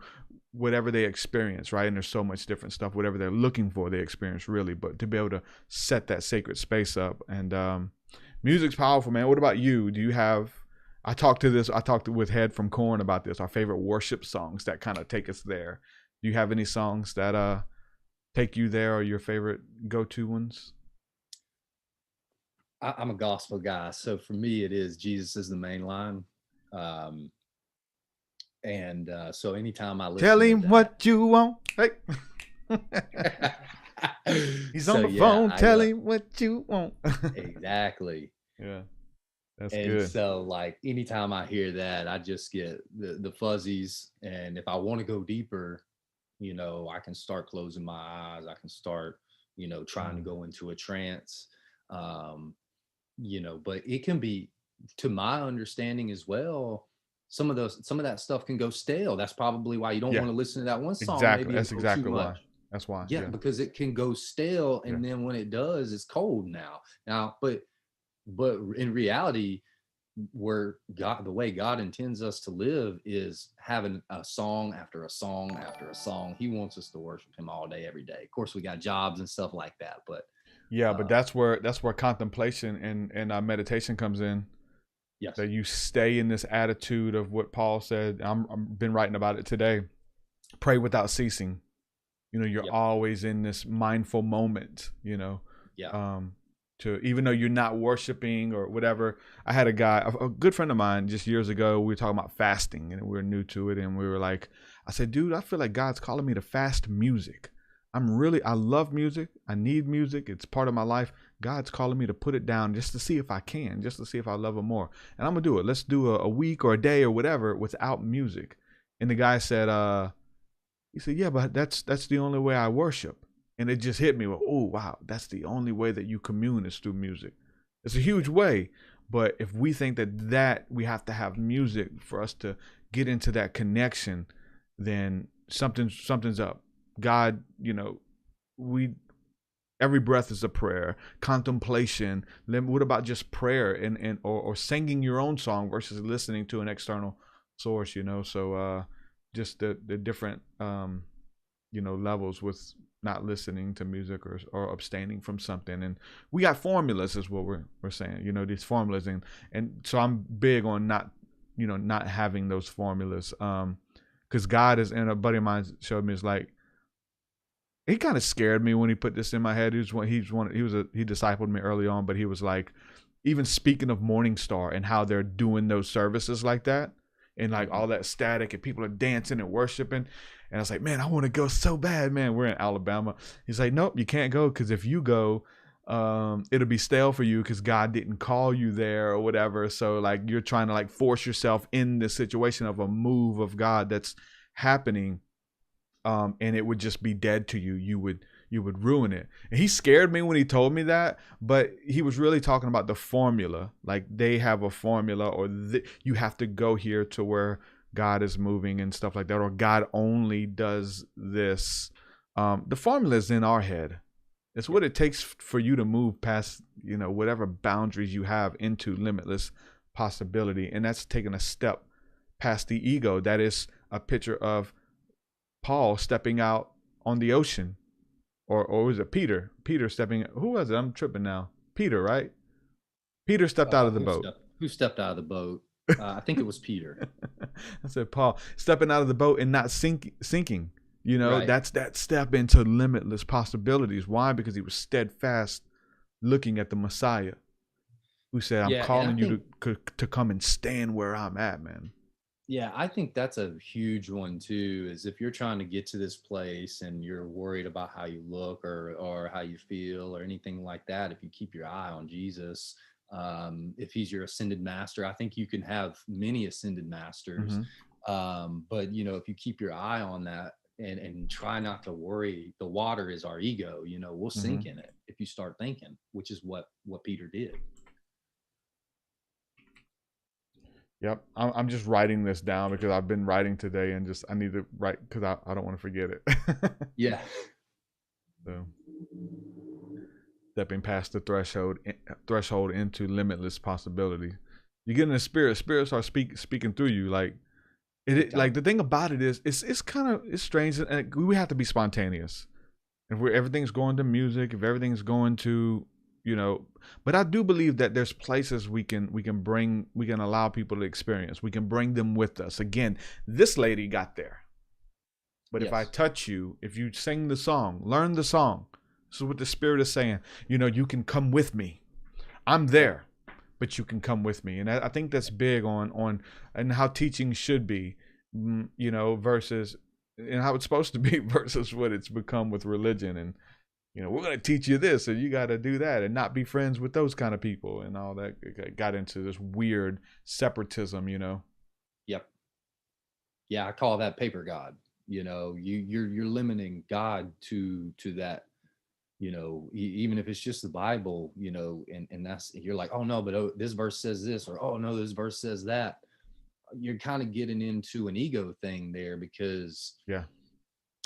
Speaker 6: whatever they experience, right? And there's so much different stuff, whatever they're looking for, they experience really. But to be able to set that sacred space up, and music's powerful, man. What about you? Do you have, I talked with Head from Korn about this, our favorite worship songs that kind of take us there. Do you have any songs that, take you there, or your favorite go-to ones?
Speaker 5: I'm a gospel guy, so for me it is Jesus is the main line, and so anytime I listen,
Speaker 6: tell him what you want. Hey. He's on the phone. Tell him what you want.
Speaker 5: Exactly.
Speaker 6: Yeah, that's
Speaker 5: and
Speaker 6: good.
Speaker 5: So, like, anytime I hear that, I just get the fuzzies, and if I want to go deeper, I can start closing my eyes. I can start, trying to go into a trance, but it can be, to my understanding as well, some of that stuff can go stale. That's probably why you don't want to listen to that one song.
Speaker 6: Exactly.
Speaker 5: Maybe
Speaker 6: That's exactly why. That's why.
Speaker 5: Yeah, because it can go stale, and then when it does, it's cold now. But in reality, where God, the way God intends us to live is having a song after a song after a song. He wants us to worship him all day, every day. Of course, we got jobs and stuff like that, but
Speaker 6: yeah, but that's where contemplation and meditation comes in.
Speaker 5: yes,
Speaker 6: That you stay in this attitude of what Paul said. I've been writing about it today. Pray without ceasing. You know, you're always in this mindful moment. You know, to even though you're not worshiping or whatever. I had a guy, a good friend of mine, just years ago. We were talking about fasting, and we were new to it, and we were like, I said, dude, I feel like God's calling me to fast music. I love music. I need music. It's part of my life. God's calling me to put it down just to see if I can, just to see if I love him more. And I'm going to do it. Let's do a week or a day or whatever without music. And the guy said, he said, yeah, but that's the only way I worship. And it just hit me. Well, oh, wow, that's the only way that you commune is through music. It's a huge way. But if we think that we have to have music for us to get into that connection, then something's up. God, you know, every breath is a prayer. Contemplation. What about just prayer or singing your own song versus listening to an external source? You know, so just the different you know, levels with not listening to music or abstaining from something. And we got formulas is what we're saying, you know, these formulas. And so I'm big on not having those formulas. Cause God is, and a buddy of mine showed me, is like, he kind of scared me when he put this in my head. He discipled me early on, but he was like, even speaking of Morning Star and how they're doing those services like that, and like all that static and people are dancing and worshiping. And I was like, man, I want to go so bad, man. We're in Alabama. He's like, nope, you can't go, because if you go, it'll be stale for you because God didn't call you there or whatever. So like you're trying to like force yourself in the situation of a move of God that's happening, and it would just be dead to you. You would ruin it. And he scared me when he told me that, but he was really talking about the formula. Like they have a formula, or you have to go here to where God is moving and stuff like that, or God only does this. The formula is in our head. It's what it takes for you to move past, you know, whatever boundaries you have into limitless possibility. And that's taking a step past the ego. That is a picture of Paul stepping out on the ocean. Or was it Peter? Peter stepping, who was it? I'm tripping now. Peter, right? Peter stepped out of the boat.
Speaker 5: Who stepped out of the boat? I think it was Peter.
Speaker 6: I said Paul stepping out of the boat and not sinking. You know,
Speaker 5: right.
Speaker 6: That's that step into limitless possibilities. Why? Because he was steadfast looking at the Messiah, who said, I'm calling you to come and stand where I'm at, man.
Speaker 5: Yeah, I think that's a huge one too, is if you're trying to get to this place and you're worried about how you look or how you feel or anything like that, if you keep your eye on Jesus, if he's your ascended master, I think you can have many ascended masters. But you know, if you keep your eye on that and try not to worry, the water is our ego, you know, we'll sink in it if you start thinking, which is what Peter did.
Speaker 6: Yep. I'm just writing this down because I've been writing today and I need to write because I don't want to forget it.
Speaker 5: Yeah.
Speaker 6: So stepping past the threshold into limitless possibility. You get in the spirits are speaking through you. Like like the thing about it is it's strange, and we have to be spontaneous. If everything's going to music, if everything's going to, you know, but I do believe that there's places we can allow people to experience. We can bring them with us. Again, this lady got there. But if I touch you, if you sing the song, learn the song, this is what the Spirit is saying. You know, you can come with me. I'm there, but you can come with me. And I think that's big on and how teaching should be, you know, versus and how it's supposed to be versus what it's become with religion. And you know, we're going to teach you this, and you got to do that, and not be friends with those kind of people, and all that. It got into this weird separatism, you know.
Speaker 5: Yep. Yeah, I call that paper God. You know, you're limiting God to that. You know, even if it's just the Bible, you know, and that's, you're like, oh no, but this verse says this, or oh no, this verse says that. You're kind of getting into an ego thing there because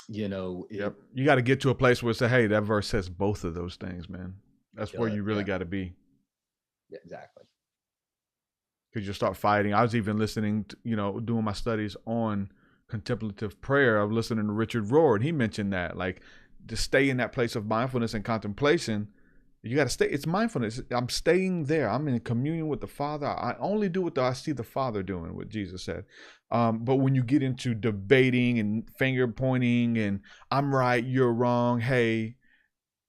Speaker 5: you know,
Speaker 6: you got to get to a place where it's say, hey, that verse says both of those things, man. That's where you really got to be.
Speaker 5: Yeah, exactly.
Speaker 6: because you'll start fighting. I was even listening to, doing my studies on contemplative prayer. I was listening to Richard Rohr, and he mentioned that, like, to stay in that place of mindfulness and contemplation, you got to stay. It's mindfulness. I'm staying there. I'm in communion with the Father. I only do what I see the Father doing, what Jesus said. But when you get into debating and finger pointing and I'm right, you're wrong. Hey,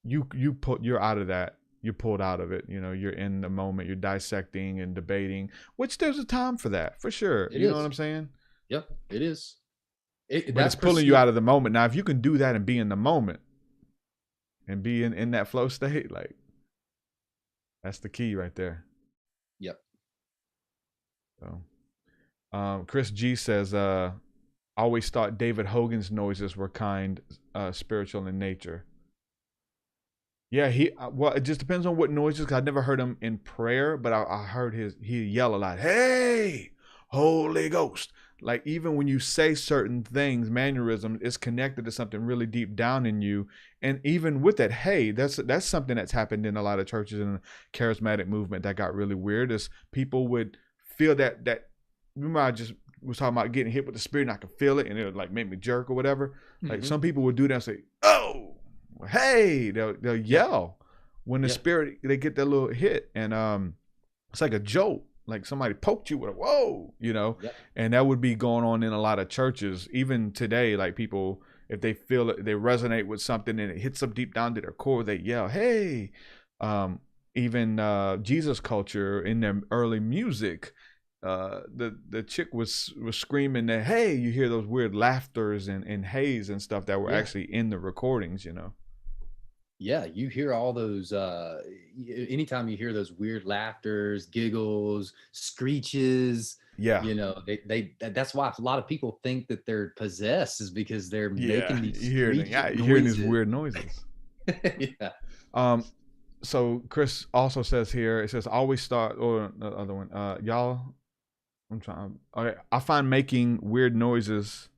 Speaker 6: you're out of that. You're pulled out of it. You're in the moment. You're dissecting and debating, which there's a time for that, for sure. You know what I'm saying?
Speaker 5: Yep, it is.
Speaker 6: But it's pulling you out of the moment. Now, if you can do that and be in the moment and be in that flow state, like, that's the key right there.
Speaker 5: Yep.
Speaker 6: So, Chris G says, I always thought David Hogan's noises were kind, spiritual in nature. Yeah, it just depends on what noises. 'Cause I've never heard him in prayer, but I heard he yell a lot. Hey, Holy Ghost. Like, even when you say certain things, mannerism is connected to something really deep down in you. And even with that, hey, that's something that's happened in a lot of churches in the charismatic movement that got really weird, is people would feel that remember I just was talking about getting hit with the Spirit, and I could feel it, and it would like make me jerk or whatever. Mm-hmm. Like, some people would do that and say, oh, hey, they'll yell when the Spirit, they get that little hit. And it's like a jolt. Like somebody poked you with a whoa, and that would be going on in a lot of churches. Even today, like, people, if they feel it, they resonate with something and it hits them deep down to their core, they yell, hey. Even Jesus culture in their early music, the chick was screaming that, hey, you hear those weird laughters and hays and stuff that were actually in the recordings,
Speaker 5: Yeah, you hear all those, anytime you hear those weird laughters, giggles, screeches, that's why a lot of people think that they're possessed, is because they're making these
Speaker 6: you're hearing these weird noises. Yeah. So Chris also says here, it says, always start, or the other one, y'all, I'm trying, okay, I find making weird noises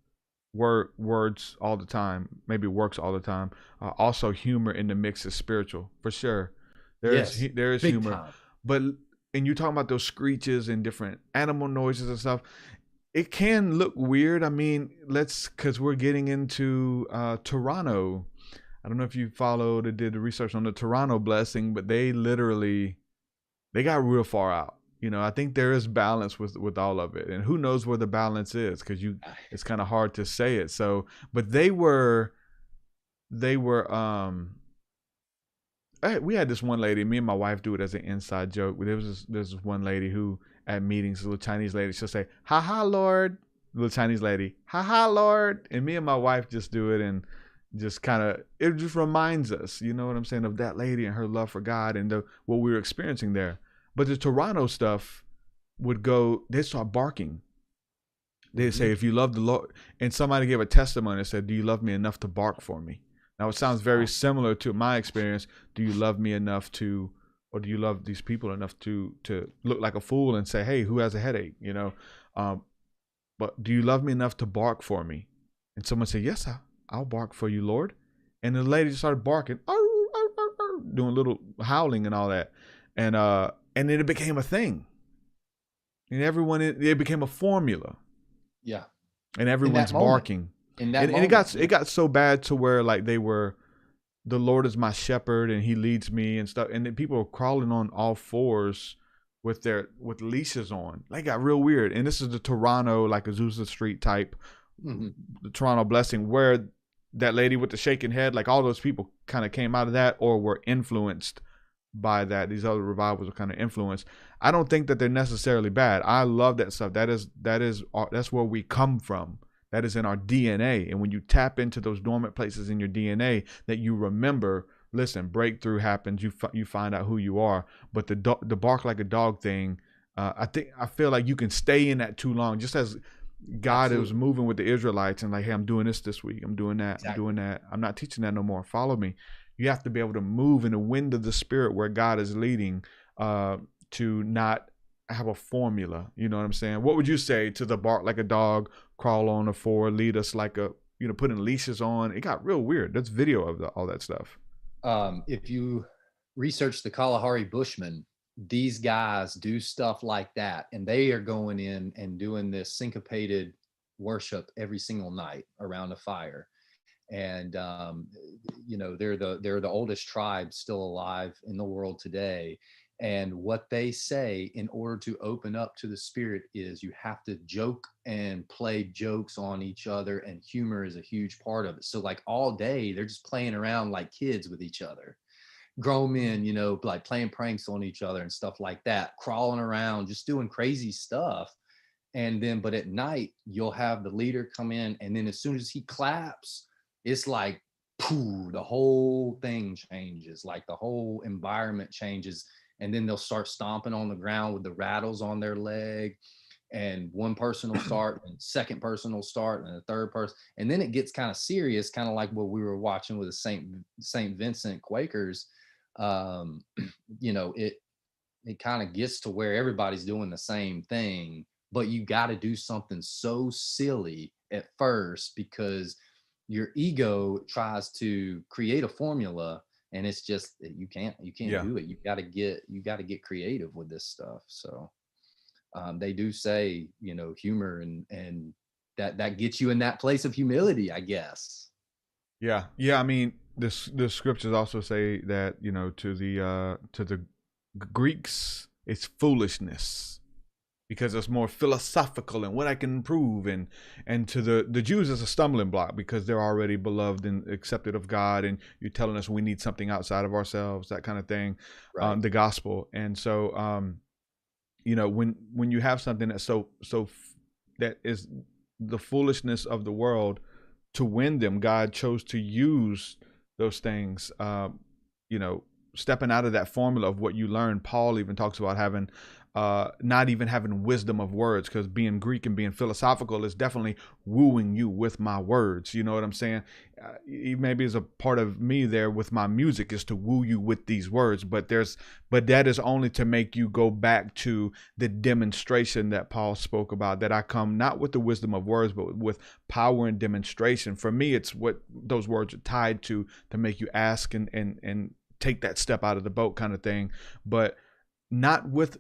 Speaker 6: words all the time, maybe works all the time. Also, humor in the mix is spiritual, for sure. There is humor, time. But and you talking about those screeches and different animal noises and stuff, it can look weird. I mean, because we're getting into Toronto. I don't know if you followed or did the research on the Toronto blessing, but they got real far out. I think there is balance with all of it, and who knows where the balance is, because it's kind of hard to say it. So, but we had this one lady, me and my wife do it as an inside joke. There's this one lady who at meetings, a little Chinese lady, she'll say, ha ha Lord, little Chinese lady, ha ha Lord. And me and my wife just do it, and just kind of, it just reminds us, you know what I'm saying, of that lady and her love for God and what we were experiencing there. But the Toronto stuff they'd start barking. They'd say, if you love the Lord, and somebody gave a testimony and said, do you love me enough to bark for me? Now, it sounds very similar to my experience. Do you love me enough to, or do you love these people enough to look like a fool and say, hey, who has a headache? But do you love me enough to bark for me? And someone said, yes, I'll bark for you, Lord. And the lady started barking, doing a little howling and all that. And then it became a thing. And it became a formula. Yeah. And everyone's barking. And it got so bad to where, like, they were, the Lord is my shepherd and he leads me and stuff. And then people were crawling on all fours with leashes on. Like, got real weird. And this is the Toronto, like Azusa Street type, the Toronto blessing, where that lady with the shaking head, like, all those people kind of came out of that or were influenced by that. These other revivals were kind of influenced. I don't think that they're necessarily bad. I love that stuff. That's where we come from. That is in our DNA. And when you tap into those dormant places in your DNA that you remember, listen, breakthrough happens. You find out who you are. But the bark like a dog thing, I feel like you can stay in that too long. Just as God was moving with the Israelites and like, hey, I'm doing this week. I'm doing that. Exactly. I'm doing that. I'm not teaching that no more. Follow me. You have to be able to move in the wind of the Spirit where God is leading, to not have a formula. You know what I'm saying? What would you say to the bark like a dog, crawl on the floor, lead us like putting leashes on? It got real weird. That's video of all that stuff.
Speaker 5: If you research the Kalahari Bushmen, these guys do stuff like that, and they are going in and doing this syncopated worship every single night around a fire. And they're the oldest tribe still alive in the world today. And what they say in order to open up to the spirit is you have to joke and play jokes on each other, and humor is a huge part of it. So like all day they're just playing around like kids with each other, grown men, like playing pranks on each other and stuff like that, crawling around, just doing crazy stuff. And then, but at night, you'll have the leader come in, and then as soon as he claps, it's like, pooh, the whole thing changes, like the whole environment changes. And then they'll start stomping on the ground with the rattles on their leg. And one person will start, and second person will start, and the third person. And then it gets kind of serious, kind of like what we were watching with the St. Vincent Quakers. It kind of gets to where everybody's doing the same thing, but you got to do something so silly at first because your ego tries to create a formula, and it's just you can't do it. You got to get creative with this stuff. So they do say, humor and that gets you in that place of humility, I guess.
Speaker 6: Yeah. I mean, the scriptures also say that to the Greeks it's foolishness, because it's more philosophical and what I can prove, and to the Jews it's a stumbling block because they're already beloved and accepted of God, and you're telling us we need something outside of ourselves, that kind of thing, right. The gospel. And so when you have something that's so that is the foolishness of the world to win them, God chose to use those things, stepping out of that formula of what you learn. Paul even talks about having not even having wisdom of words, because being Greek and being philosophical is definitely wooing you with my words. You know what I'm saying? Maybe as a part of me there with my music is to woo you with these words, but that is only to make you go back to the demonstration that Paul spoke about, that I come not with the wisdom of words, but with power and demonstration. For me, it's what those words are tied to make you ask and take that step out of the boat kind of thing, but not with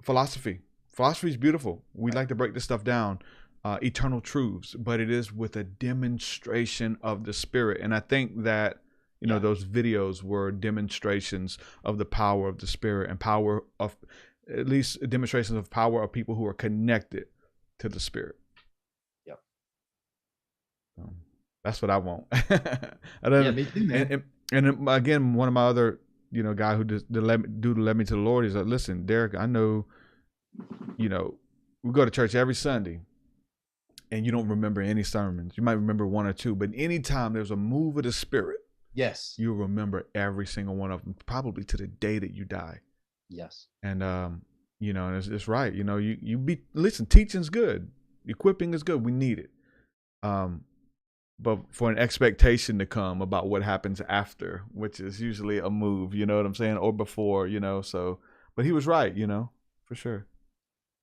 Speaker 6: philosophy. Philosophy is beautiful. We like to break this stuff down, eternal truths, but it is with a demonstration of the spirit. And I think that, those videos were demonstrations of the power of the spirit, and power of, at least demonstrations of power of people who are connected to the spirit.
Speaker 5: Yep.
Speaker 6: That's what I want.
Speaker 5: Me too, man.
Speaker 6: And again, one of my other, guy who led me to the Lord is like, listen, Derek, I know, we go to church every Sunday and you don't remember any sermons. You might remember one or two, but anytime there's a move of the spirit,
Speaker 5: yes,
Speaker 6: you'll remember every single one of them, probably to the day that you die.
Speaker 5: Yes.
Speaker 6: And, and it's right. Listen, teaching's good. Equipping is good. We need it. But for an expectation to come about what happens after, which is usually a move, you know what I'm saying? Or before, so, but he was right, for sure.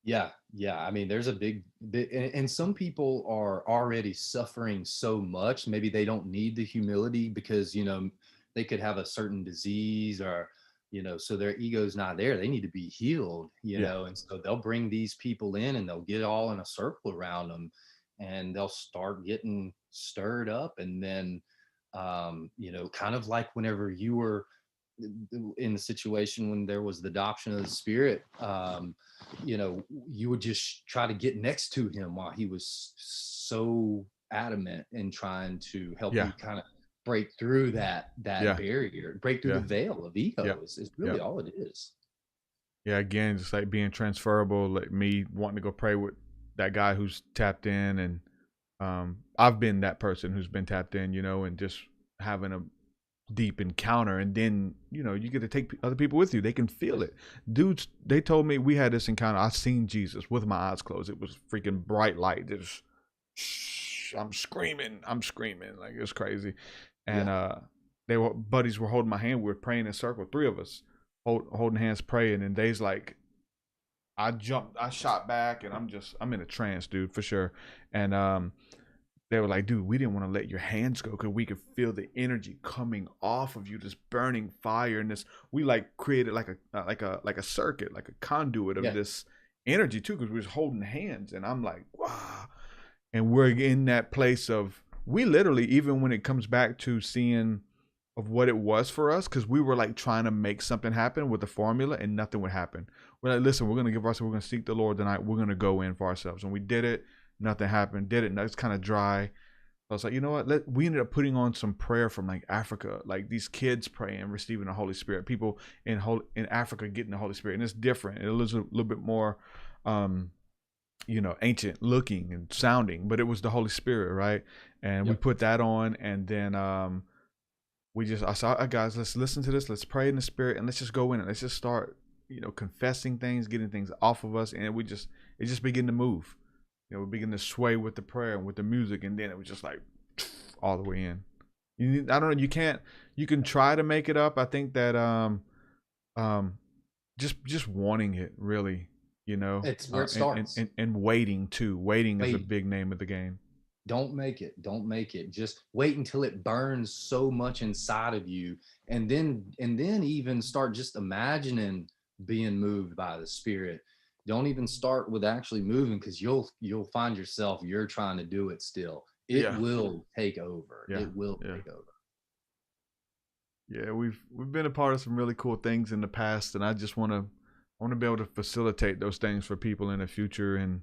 Speaker 5: Yeah. I mean, there's a big, and some people are already suffering so much. Maybe they don't need the humility because, they could have a certain disease or, so their ego's not there. They need to be healed, know, and so they'll bring these people in and they'll get all in a circle around them, and they'll start getting stirred up. And then, kind of like whenever you were in the situation when there was the adoption of the spirit, you would just try to get next to him while he was so adamant in trying to help you kind of break through that barrier, break through the veil of ego is really all it is.
Speaker 6: Yeah. Again, just like being transferable, like me wanting to go pray with that guy who's tapped in, and I've been that person who's been tapped in, and just having a deep encounter, and then you get to take other people with you. They can feel it. Dudes, they told me we had this encounter. I seen Jesus with my eyes closed. It was freaking bright light. Just I'm screaming like it's crazy. And buddies were holding my hand. We were praying in a circle, three of us holding hands praying, and they's like, I shot back, and I'm in a trance, dude, for sure. And they were like, dude, we didn't want to let your hands go because we could feel the energy coming off of you, this burning fire. And this, we like created like a circuit, like a conduit of this energy too, because we was holding hands. And I'm like, wow. And we're in that place of, we literally, even when it comes back to seeing of what it was for us, because we were like trying to make something happen with the formula and nothing would happen. We're like, listen, we're going to give ourselves, we're going to seek the Lord tonight. We're going to go in for ourselves. And we did it. Nothing happened. Did it. And it's kind of dry. I was like, you know what? We ended up putting on some prayer from like Africa, like these kids praying, receiving the Holy Spirit, people in Africa getting the Holy Spirit. And it's different. It was a little bit more, ancient looking and sounding, but it was the Holy Spirit. Right. And we put that on, and then, I saw, guys, let's listen to this. Let's pray in the Spirit, and let's just go in it. Let's just start, confessing things, getting things off of us. And it just began to move. We begin to sway with the prayer and with the music, and then it was just like all the way in. I don't know. You can try to make it up. I think that just wanting it really,
Speaker 5: it's where it starts.
Speaker 6: And waiting too. Waiting is a big name of the game.
Speaker 5: Don't make it. Just wait until it burns so much inside of you, and then even start just imagining being moved by the Spirit. Don't even start with actually moving, because you'll find yourself, you're trying to do it still. It will take over. It will take over.
Speaker 6: Yeah, we've been a part of some really cool things in the past, and I just want to be able to facilitate those things for people in the future. And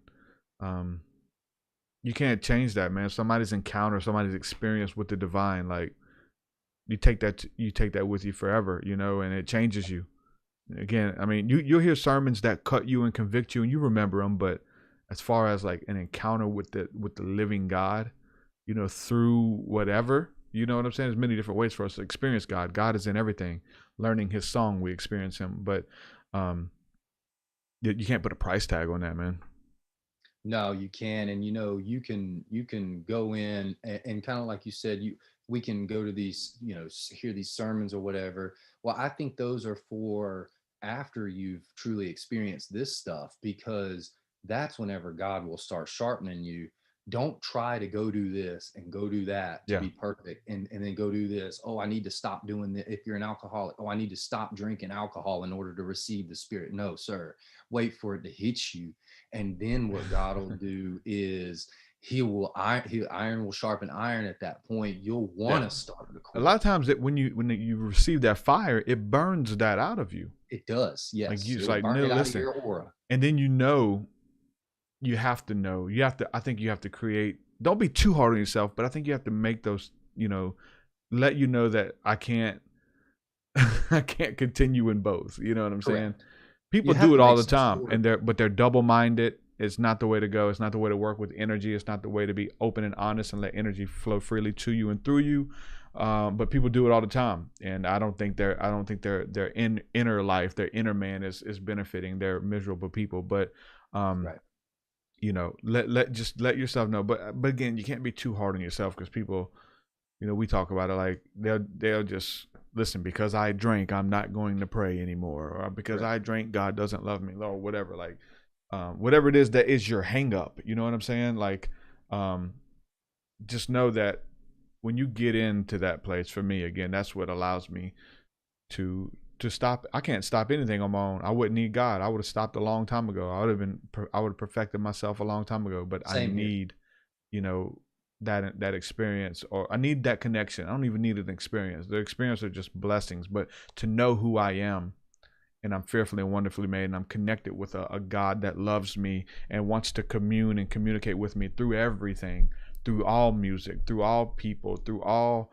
Speaker 6: you can't change that, man. Somebody's encounter, somebody's experience with the divine, like you take that with you forever, and it changes you. Again, I mean, you'll hear sermons that cut you and convict you, and you remember them. But as far as like an encounter with the living God, through whatever, you know what I'm saying? There's many different ways for us to experience God. God is in everything. Learning His song, we experience Him. But you can't put a price tag on that, man.
Speaker 5: No, you can, and you can go in and kind of like you said, we can go to these, hear these sermons or whatever. Well, I think those are for after you've truly experienced this stuff, because that's whenever God will start sharpening you. Don't try to go do this and go do that to be perfect, and then go do this. Oh, I need to stop doing this. If you're an alcoholic, I need to stop drinking alcohol in order to receive the Spirit. No, sir. Wait for it to hit you. And then what God will do is iron will sharpen iron. At that point, you'll want to start the course.
Speaker 6: A lot of times that when you receive that fire, it burns that out of you.
Speaker 5: It does. Yes.
Speaker 6: Like you just like, no, listen. Your aura. And then you have to, I think you have to create, don't be too hard on yourself, but I think you have to make those, let you know that I can't continue in both. You know what I'm saying? People do it all the time, and they're double-minded. It's not the way to go. It's not the way to work with energy. It's not the way to be open and honest and let energy flow freely to you and through you. But people do it all the time, and I don't think their inner life, their inner man is benefiting. They're miserable people, but let yourself know. But again, you can't be too hard on yourself, because people, we talk about it like they'll just listen, because I drank, I'm not going to pray anymore, or because I drank, God doesn't love me, or whatever. Like whatever it is that is your hang up, you know what I'm saying? Like just know that when you get into that place, for me, again, that's what allows me to stop. I can't stop anything on my own. I wouldn't need God. I would have stopped a long time ago. I would have perfected myself a long time ago. But I need, that experience, or I need that connection. I don't even need an experience. The experience are just blessings, but to know who I am, and I'm fearfully and wonderfully made, and I'm connected with a God that loves me and wants to commune and communicate with me through everything, through all music, through all people, through all,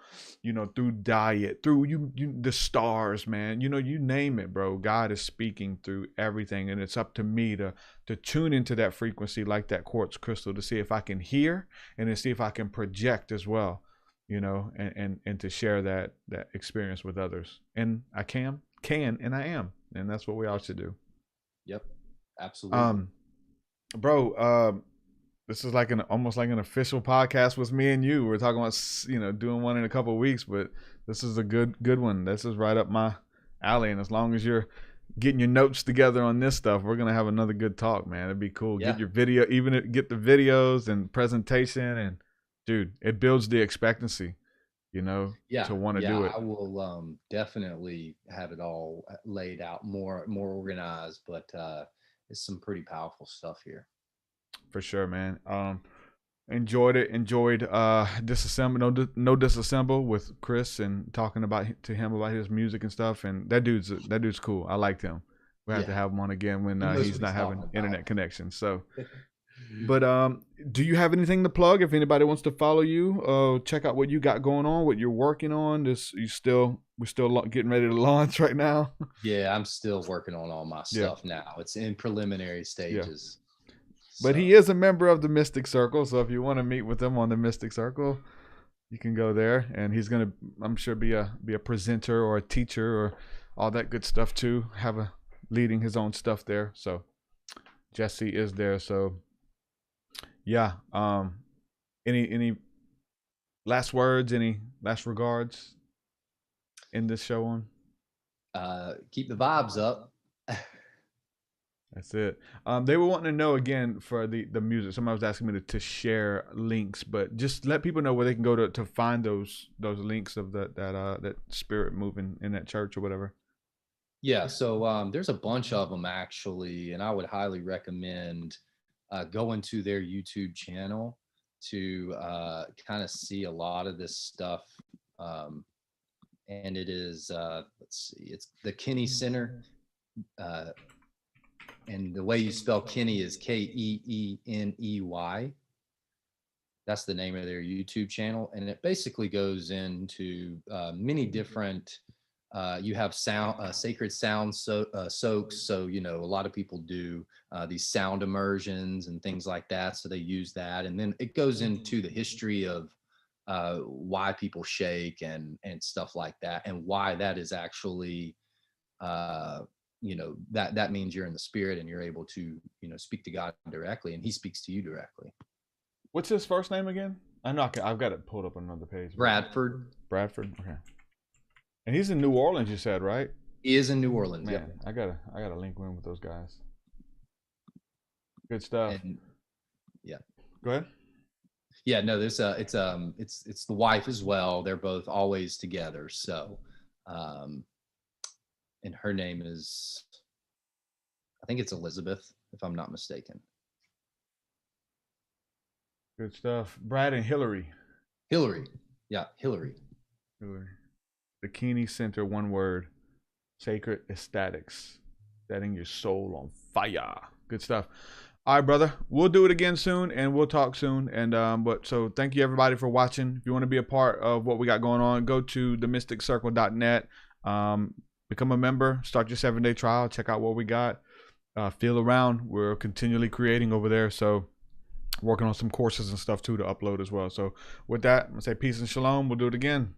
Speaker 6: through diet, through the stars, man, you name it, bro. God is speaking through everything, and it's up to me to tune into that frequency, like that quartz crystal, to see if I can hear, and to see if I can project as well, and to share that experience with others. And I can, and I am, and that's what we all should do.
Speaker 5: Yep, absolutely.
Speaker 6: Bro, this is almost like an official podcast with me and you. We're talking about, doing one in a couple of weeks, but this is a good one. This is right up my alley. And as long as you're getting your notes together on this stuff, we're going to have another good talk, man. It'd be cool. Yeah. Get your video, get the videos and presentation, and dude, it builds the expectancy,
Speaker 5: Yeah,
Speaker 6: to want to
Speaker 5: yeah,
Speaker 6: do it.
Speaker 5: I will definitely have it all laid out more organized, but it's some pretty powerful stuff here.
Speaker 6: For sure, man. Enjoyed it. Enjoyed Disassemble, no Disassemble with Chris, and talking to him about his music and stuff. And that dude's cool. I liked him. We have to have him on again when he's not having internet connection. So, but do you have anything to plug? If anybody wants to follow you, check out what you got going on, what you're working on. We're still getting ready to launch right now.
Speaker 5: Yeah, I'm still working on all my stuff now. It's in preliminary stages.
Speaker 6: But he is a member of the Mystic Circle, so if you want to meet with him on the Mystic Circle, you can go there, and he's gonna, I'm sure, be a presenter or a teacher or all that good stuff too. Leading his own stuff there. So Jesse is there. So yeah. Any last words? Any last regards in this show on?
Speaker 5: Keep the vibes up.
Speaker 6: That's it. They were wanting to know again for the music. Somebody was asking me to share links, but just let people know where they can go to find those links of that spirit moving in that church or whatever.
Speaker 5: Yeah, so there's a bunch of them actually, and I would highly recommend going to their YouTube channel to kind of see a lot of this stuff. And it is, let's see, it's the Kenny Center. And the way you spell Kenny is Keenney. That's the name of their YouTube channel. And it basically goes into many different, you have sacred sound soaks. So, a lot of people do these sound immersions and things like that. So they use that. And then it goes into the history of why people shake and stuff like that, and why that is actually that means you're in the spirit and you're able to speak to God directly, and he speaks to you directly.
Speaker 6: What's his first name again? I've got it pulled up on another page.
Speaker 5: Bradford.
Speaker 6: Okay. And he's in New Orleans, you said, right?
Speaker 5: He is in New Orleans.
Speaker 6: Man, I gotta link in with those guys. Good stuff.
Speaker 5: And, yeah.
Speaker 6: Go ahead.
Speaker 5: Yeah, no, there's it's the wife as well. They're both always together. So and her name is, I think it's Elizabeth, if I'm not mistaken.
Speaker 6: Good stuff. Brad and Hillary.
Speaker 5: Yeah, Hillary.
Speaker 6: The Kenny Center, one word, sacred ecstatics, setting your soul on fire. Good stuff. All right, brother. We'll do it again soon, and we'll talk soon. And so thank you everybody for watching. If you want to be a part of what we got going on, go to themysticcircle.net. Become a member, start your 7-day trial, check out what we got, feel around. We're continually creating over there, so working on some courses and stuff too to upload as well. So with that, I'm gonna say peace and shalom. We'll do it again.